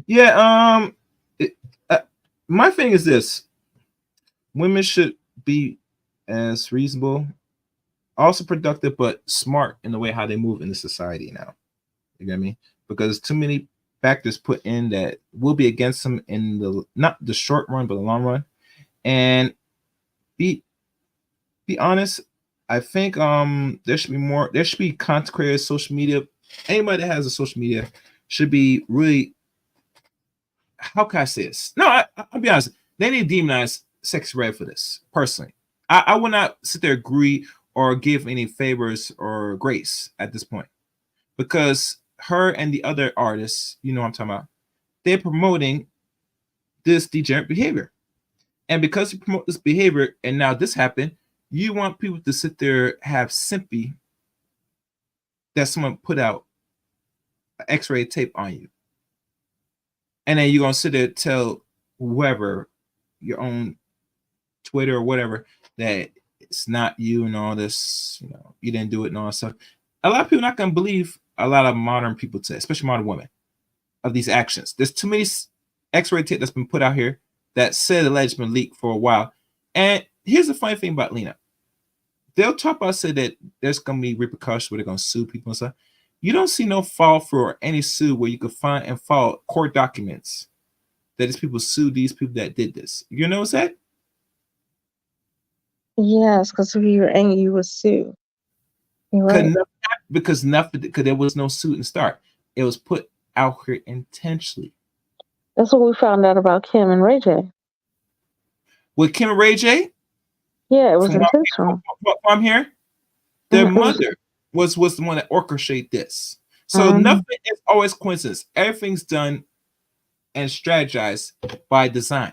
Speaker 2: Yeah. It, uh, my thing is this: women should be as reasonable, also productive, but smart in the way how they move in the society now. You get me? Because too many factors put in that will be against them in the not the short run, but the long run. And be be honest, I think there should be content creators, social media. Anybody that has a social media should be really, how can I say this? No, I'll be honest. They need to demonize Sexy Red for this. Personally, I will not sit there agree or give any favors or grace at this point, because her and the other artists, what I'm talking about, they're promoting this degenerate behavior. And because you promote this behavior and now this happened, you want people to sit there have sympathy that someone put out an X-ray tape on you. and then you're gonna sit there and tell whoever your own Twitter or whatever that it's not you and all this, you didn't do it and all that stuff. A lot of people are not gonna believe a lot of modern people today, especially modern women, of these actions. There's too many X-ray tape that's been put out here that said allegedly been leaked for a while. And here's the funny thing about Lena. They'll talk about say that there's gonna be repercussions where they're gonna sue people and stuff. You don't see no fall through or any sue where you could find and file court documents that these people sued these people that did this. You notice that?
Speaker 10: Yes, because if you were angry, you would sue. You're right.
Speaker 2: Because there was no suit and start. It was put out here intentionally.
Speaker 10: That's what we found out about Kim and Ray J.
Speaker 2: With Kim and Ray J?
Speaker 10: Yeah, it was intentional.
Speaker 2: I'm here. Their mother was the one that orchestrated this. So nothing is always coincidence. Everything's done and strategized by design.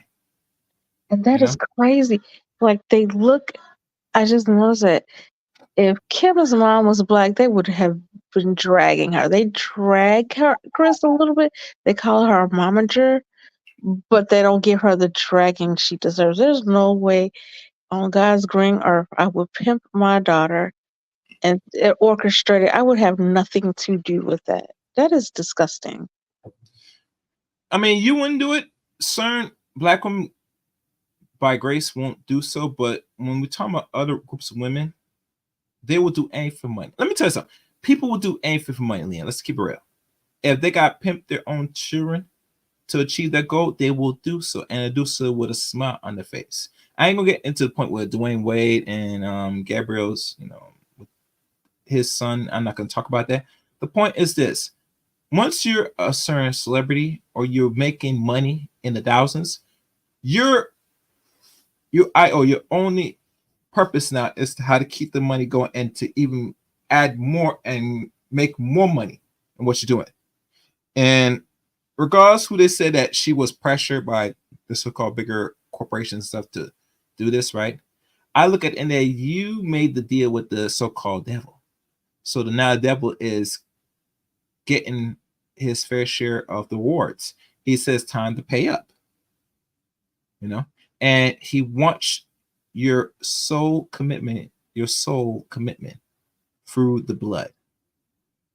Speaker 10: And that is crazy. Like they look, I just noticed that if Kim's mom was black, they would have been dragging her. They drag her, Chris, a little bit. They call her a momager, but they don't give her the dragging she deserves. There's no way on God's green earth I would pimp my daughter and orchestrate it. I would have nothing to do with that. That is disgusting.
Speaker 2: I mean, you wouldn't do it. Certain black women by grace won't do so, but when we talk about other groups of women, they will do anything for money. Let me tell you something. People will do anything for money, Leon. Let's keep it real. If they got pimped their own children to achieve that goal, they will do so, and they do so with a smile on their face. I ain't gonna get into the point where Dwayne Wade and Gabriel's, with his son. I'm not gonna talk about that. The point is this: once you're a certain celebrity or you're making money in the thousands, your only purpose now is to how to keep the money going and to even add more and make more money in what you're doing. And regardless who they said that she was pressured by the so-called bigger corporation stuff to do this, right? I look at it and that you made the deal with the so-called devil. So the now devil is getting his fair share of the rewards. He says time to pay up. And he wants your soul commitment through the blood.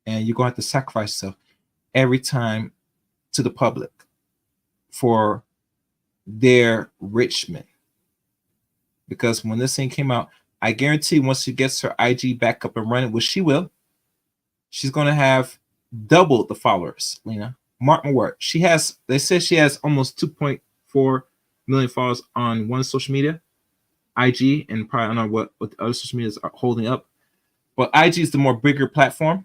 Speaker 2: And you're going to have to sacrifice yourself every time to the public for their enrichment. Because when this thing came out, I guarantee once she gets her IG back up and running, which she will, she's going to have double the followers, Lena. Mark my word. They said she has almost 2.4 million followers on one social media, IG, and probably I don't know what the other social medias are holding up. But IG is the more bigger platform.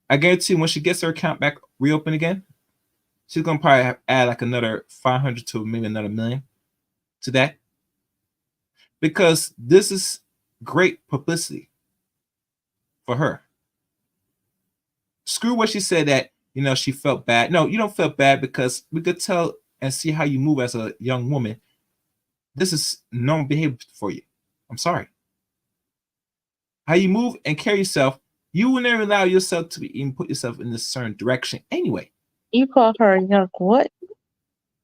Speaker 2: I guarantee when she gets her account back reopened again, she's gonna probably add like another 500 to maybe another million to that. Because this is great publicity for her. Screw what she said that she felt bad. No, you don't feel bad because we could tell and see how you move as a young woman. This is normal behavior for you. I'm sorry. How you move and carry yourself, you will never allow yourself to even put yourself in a certain direction anyway.
Speaker 10: You called her a young what?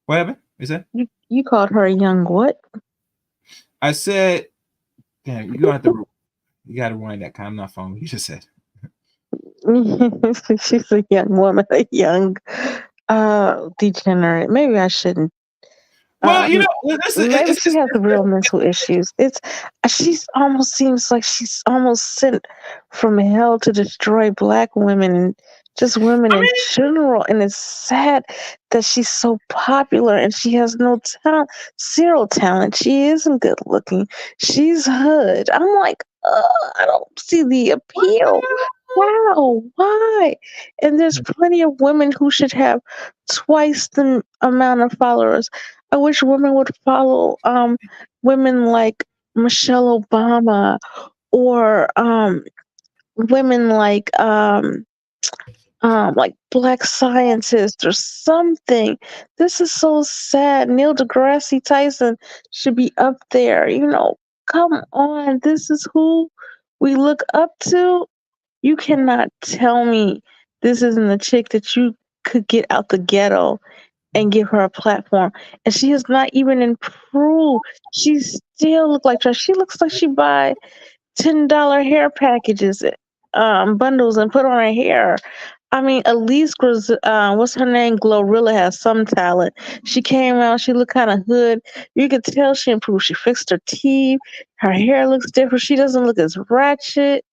Speaker 2: What happened? Is that?
Speaker 10: You called her a young what?
Speaker 2: I said, damn, you got to rewind that. I'm not following what you just said.
Speaker 10: She's a young woman, a young degenerate. Maybe I shouldn't.
Speaker 2: Well,
Speaker 10: maybe she has real mental issues. She's almost seems like she's almost sent from hell to destroy black women and just women in general. And it's sad that she's so popular and she has no talent, zero talent. She isn't good looking. She's hood. I'm like, I don't see the appeal. Wow, why? And there's plenty of women who should have twice the amount of followers. I wish women would follow women like Michelle Obama or women like black scientists or something. This is so sad. Neil deGrasse Tyson should be up there. Come on. This is who we look up to. You cannot tell me this isn't a chick that you could get out the ghetto and give her a platform. And she has not even improved. She still looks like trash. She looks like she buy $10 hair packages, bundles, and put on her hair. I mean, at least what's her name? Glorilla has some talent. She came out. She looked kind of hood. You could tell she improved. She fixed her teeth. Her hair looks different. She doesn't look as ratchet.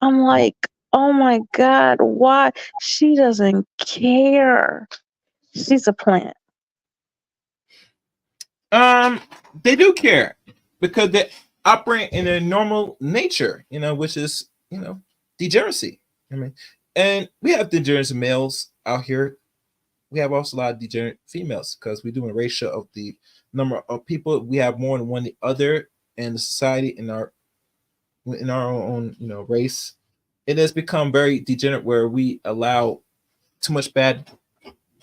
Speaker 10: I'm like, oh my God, why? She doesn't care. She's a plant.
Speaker 2: They do care because they operate in their normal nature, which is, degeneracy. I mean, and we have degenerate males out here. We have also a lot of degenerate females because we're doing a ratio of the number of people. We have more than one the other in the society in our own race. It has become very degenerate where we allow too much bad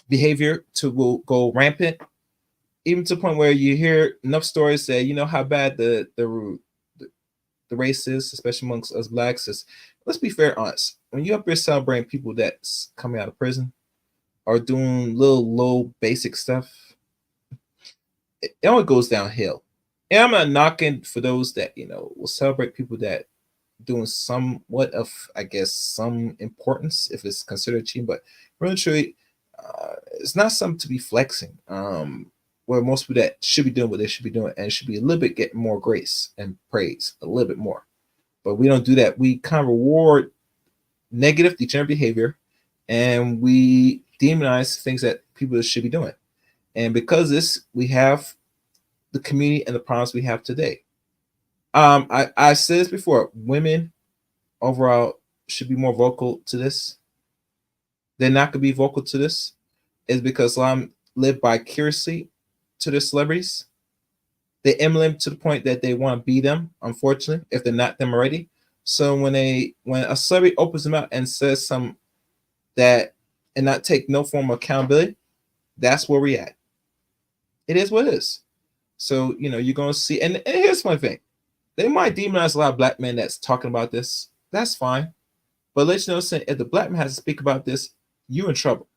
Speaker 2: behavior to go rampant, even to the point where you hear enough stories that how bad the race is, especially amongst us blacks. Is, let's be fair, honest. When you up here celebrating people that's coming out of prison or doing little low basic stuff, it only goes downhill. And I'm not knocking for those that will celebrate people that doing somewhat of, I guess, some importance if it's considered cheating, but really truly, it's not something to be flexing. Where most people that should be doing what they should be doing and should be a little bit getting more grace and praise a little bit more, but we don't do that. We kind of reward negative degenerate behavior, and we demonize things that people should be doing. And because of this, we have the community and the problems we have today. I said this before. Women overall should be more vocal to this. They're not going to be vocal to this is because a lot of them live vicariously to their celebrities. They emulate them to the point that they want to be them, unfortunately, if they're not them already. So when a celebrity opens them out and says some that and not take no form of accountability, that's where we at. It is what it is. So you're gonna see, and here's one thing. They might demonize a lot of black men that's talking about this. That's fine. But let you know, saying if the black man has to speak about this, you're in trouble.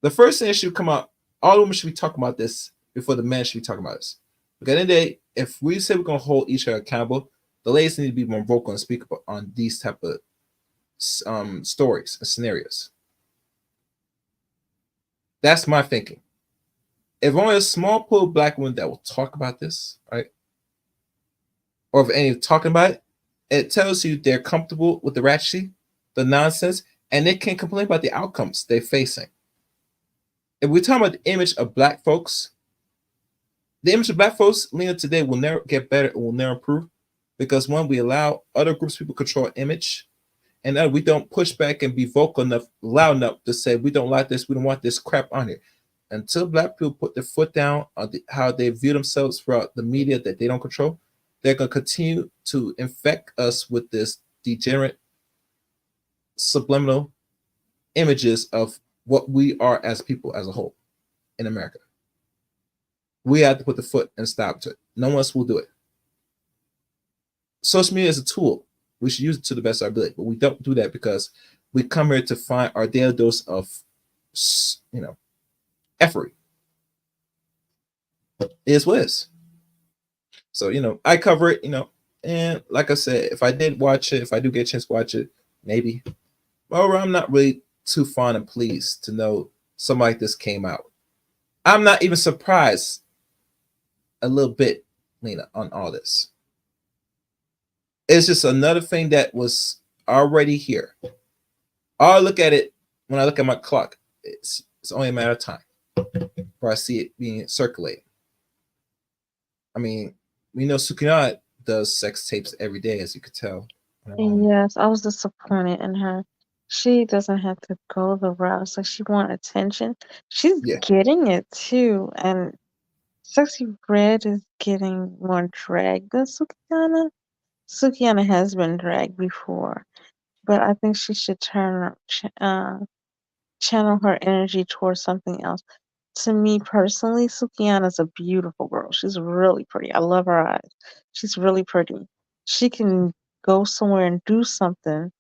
Speaker 2: The first thing that should come out, all the women should be talking about this before the men should be talking about this. Because at the end of the day, if we say we're gonna hold each other accountable, the ladies need to be more vocal and speak about on these type of stories and scenarios. That's my thinking. If only a small pool of black women that will talk about this, right? Or if any talking about it, it tells you they're comfortable with the ratchet, the nonsense, and they can complain about the outcomes they're facing. If we're talking about the image of black folks, the image of black folks leading today will never get better, it will never improve. Because one, we allow other groups of people control image, and we don't push back and be vocal enough, loud enough to say we don't like this, we don't want this crap on here. Until black people put their foot down on how they view themselves throughout the media that they don't control, they're going to continue to infect us with this degenerate, subliminal images of what we are as people as a whole in America. We have to put the foot and stop to it. No one else will do it. Social media is a tool. We should use it to the best of our ability, but we don't do that because we come here to find our daily dose of, effort. It is what it is. So, I cover it, and like I said, if I did watch it, if I do get a chance to watch it, maybe. However, I'm not really too fond and pleased to know something like this came out. I'm not even surprised a little bit, Lena, on all this. It's just another thing that was already here. I look at it when I look at my clock. It's only a matter of time before I see it being circulated. I mean, we know Sukiyana does sex tapes every day, as you could tell.
Speaker 10: Yes, I was disappointed in her. She doesn't have to go the route. It's like she want attention. She's
Speaker 2: Yeah.
Speaker 10: getting it too. And Sexy Red is getting more drag than Sukiyana. Sukiyana has been dragged before, but I think she should channel her energy towards something else. To me personally, Sukiyana's a beautiful girl. She's really pretty. I love her eyes. She's really pretty. She can go somewhere and do something,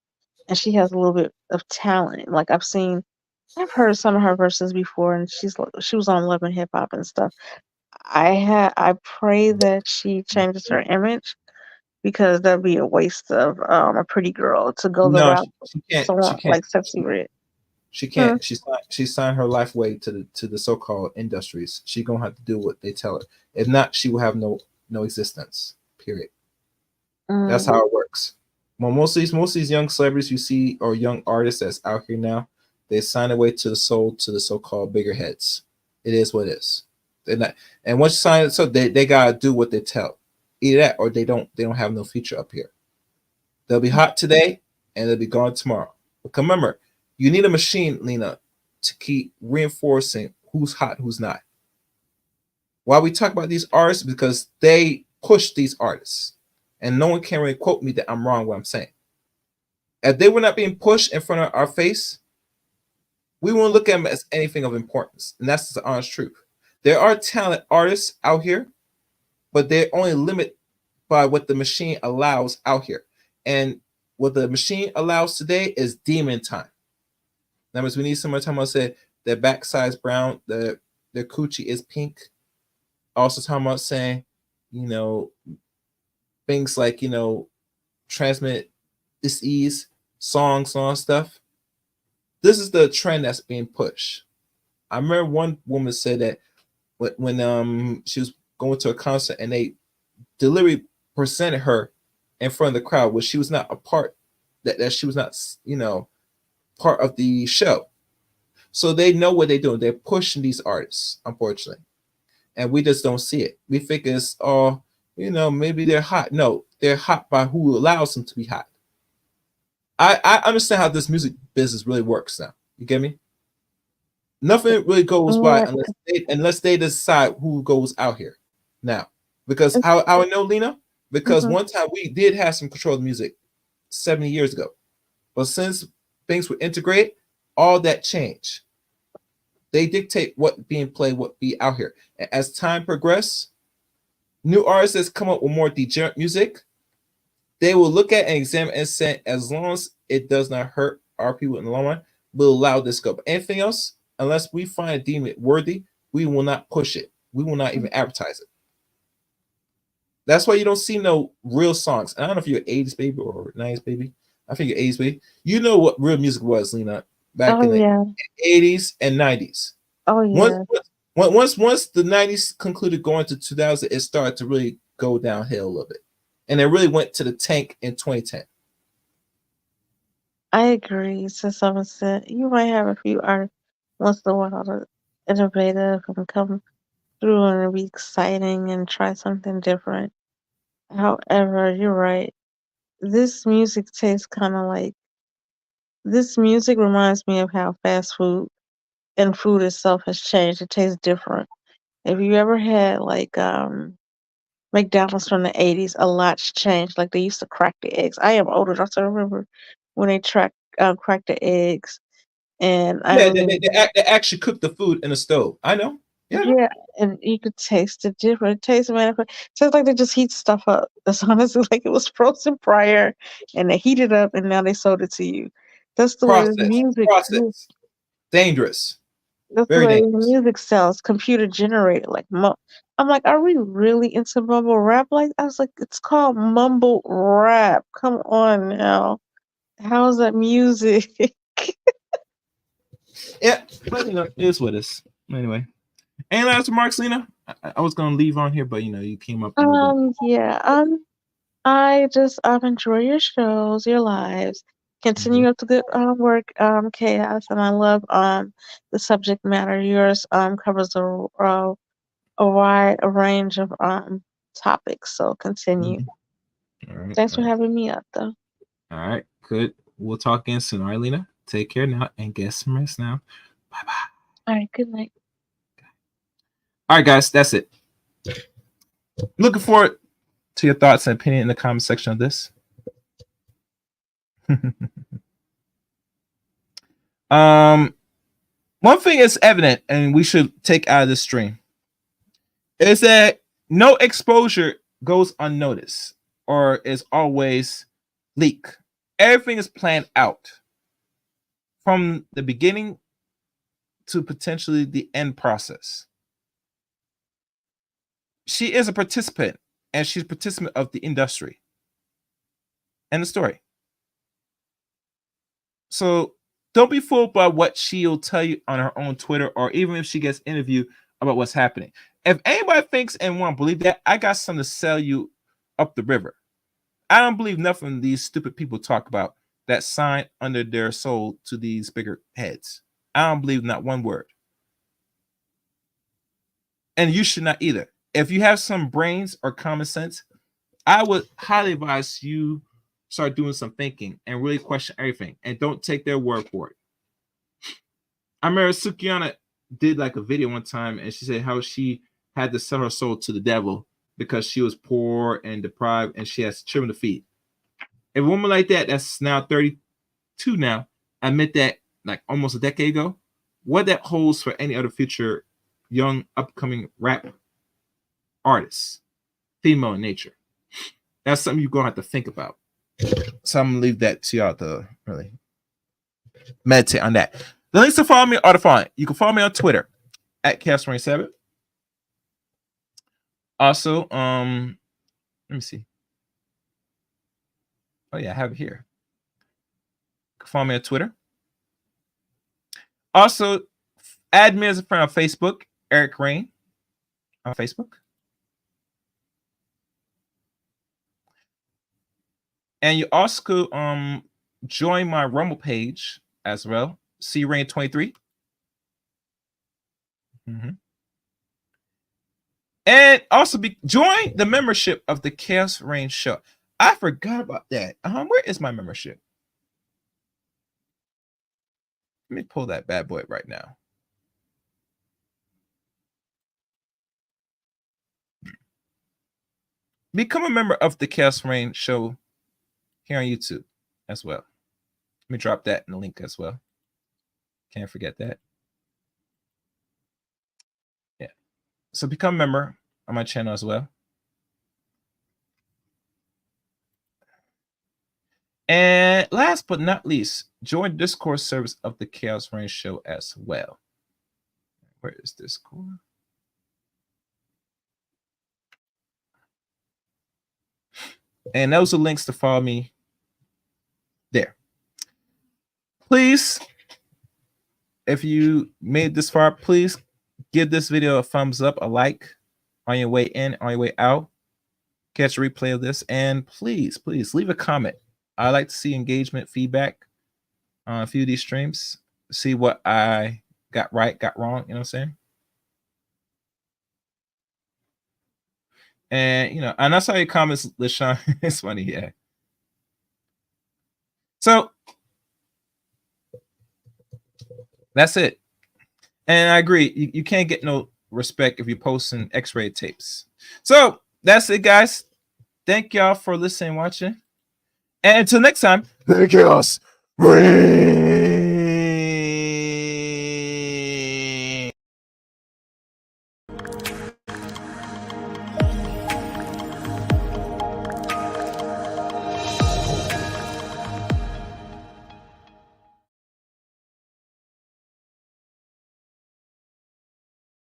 Speaker 10: and she has a little bit of talent. Like I've seen I've heard some of her verses before, and she was on Love and Hip Hop and stuff. I pray that she changes her image because that'd be a waste of a pretty girl to go the
Speaker 2: No,
Speaker 10: route of
Speaker 2: she can't. She
Speaker 10: someone
Speaker 2: can't.
Speaker 10: like Sexy Red.
Speaker 2: She
Speaker 10: Hmm.
Speaker 2: can't. She signed her life away to the so-called industries. She gonna have to do what they tell her. If not, she will have no existence. Period. That's
Speaker 10: Mm.
Speaker 2: how it works. Well, most of these young celebrities you see or young artists that's out here now, they sign away to the soul to the so-called bigger heads. It is what it is. They're not, and once you sign it, so they gotta do what they tell. Either that or they don't have no future up here. They'll be hot today and they'll be gone tomorrow. But remember, you need a machine, Lena, to keep reinforcing who's hot, who's not. Why we talk about these artists? Because they push these artists. And no one can really quote me that I'm wrong what I'm saying. If they were not being pushed in front of our face, we won't look at them as anything of importance. And that's the honest truth. There are talented artists out here, but they're only limited by what the machine allows out here. And what the machine allows today is demon time. That means we need someone talking about say their backside's brown, their coochie is pink. Also talking about saying, things like, transmit disease, songs, and all stuff. This is the trend that's being pushed. I remember one woman said that when she was going to a concert and they deliberately presented her in front of the crowd, where she was not a part, that she was not, part of the show. So they know what they're doing. They're pushing these artists, unfortunately. And we just don't see it. We think it's, maybe they're hot. No, they're hot by who allows them to be hot. I understand how this music business really works now. You get me? Nothing really goes by
Speaker 10: Yeah.
Speaker 2: unless they decide who goes out here now. Because how I know, Lena? Because one time we did have some control of music 70 years ago. But since things were integrated, all that changed. They dictate what being played, what be out here. And as time progresses, new artists come up with more degenerate music. They will look at and examine and say, as long as it does not hurt our people in the long run, we'll allow this go. But anything else, unless we find it deem it worthy, we will not push it. We will not even advertise it. That's why you don't see no real songs. And I don't know if you're an 80s baby or 90s baby. I think you're 80s baby. You know what real music was, Lena, back in the 80s and 90s.
Speaker 10: Oh yeah.
Speaker 2: Once the 90s concluded going to 2000, it started to really go downhill a little bit. And it really went to the tank in 2010.
Speaker 10: I agree to some extent. You might have a few artists once in a while that are innovative and come through and be exciting and try something different. However, you're right. This music tastes kind of like this music reminds me of how fast food and food itself has changed. It tastes different. If you ever had like McDonald's from the 80s, a lot's changed. Like they used to crack the eggs. I am older, so I remember when they cracked the eggs. And I
Speaker 2: Yeah,
Speaker 10: remember,
Speaker 2: they actually cooked the food in the stove. I know. Yeah, I know.
Speaker 10: yeah, and you could taste it different. It tastes, man, it tastes like they just heat stuff up. That's honestly like it was frozen prior, and they heat it up, and now they sold it to you. That's the way the music.
Speaker 2: Process. Dangerous.
Speaker 10: That's the
Speaker 2: Very
Speaker 10: way the
Speaker 2: dangerous.
Speaker 10: music sounds, computer generated. I'm like, are we really into mumble rap? Like, I was like, it's called mumble rap. Come on now, how's that music?
Speaker 2: Yeah, but it is what it is. Anyway. Any last remarks, Lena? I was gonna leave on here, but you came up a little bit.
Speaker 10: Yeah. I just enjoy your shows, your lives. Continue up the good work, Chaos, and I love the subject matter. Yours covers a wide range of topics. So continue.
Speaker 2: All right.
Speaker 10: Thanks for having me up, though.
Speaker 2: All right. Good. We'll talk again soon. All right, Lena. Take care now and get some rest now. Bye bye.
Speaker 10: All right. Good night.
Speaker 2: All right, guys. That's it. Looking forward to your thoughts and opinion in the comment section of this. One thing is evident, and we should take out of this stream, is that no exposure goes unnoticed or is always leaked. Everything is planned out from the beginning to potentially the end process. She is a participant, and she's a participant of the industry. End of story. So don't be fooled by what she'll tell you on her own Twitter, or even if she gets interviewed about what's happening. If anybody thinks and want to believe that, I got something to sell you up the river. I don't believe nothing these stupid people talk about that sign under their soul to these bigger heads. I don't believe not one word. And you should not either. If you have some brains or common sense, I would highly advise you start doing some thinking and really question everything, and don't take their word for it. I remember Sukiyana did like a video one time, and she said how she had to sell her soul to the devil because she was poor and deprived and she has children to feed. If a woman like that, that's now 32 now, admit that like almost a decade ago, what that holds for any other future young upcoming rap artists, female in nature. That's something you're going to have to think about. So I'm going to leave that to y'all to really meditate on that. The links to follow me are the following. You can follow me on Twitter at S3xy. Also, let me see. Oh yeah, I have it here. You can follow me on Twitter. Also, add me as a friend on Facebook, Eric Rain on Facebook. And you also could join my Rumble page as well, CRain23. And also join the membership of the Chaos Reign Show. I forgot about that. Where is my membership? Let me pull that bad boy right now. Become a member of the Chaos Reign Show here on YouTube as well. Let me drop that in the link as well. Can't forget that. Yeah. So become a member on my channel as well. And last but not least, join the Discord service of the Chaos Reign Show as well. Where is Discord? And those are links to follow me there. Please, if you made this far, please give this video a thumbs up, a like on your way in, on your way out. Catch a replay of this. And please, please leave a comment. I like to see engagement, feedback on a few of these streams. See what I got right, got wrong. You know what I'm saying? And, you know, and I saw your comments, LaShawn. It's funny, yeah. So that's it. And I agree. You can't get no respect if you're posting X-ray tapes. So that's it, guys. Thank y'all for listening and watching. And until next time,
Speaker 5: Let it chaos reign.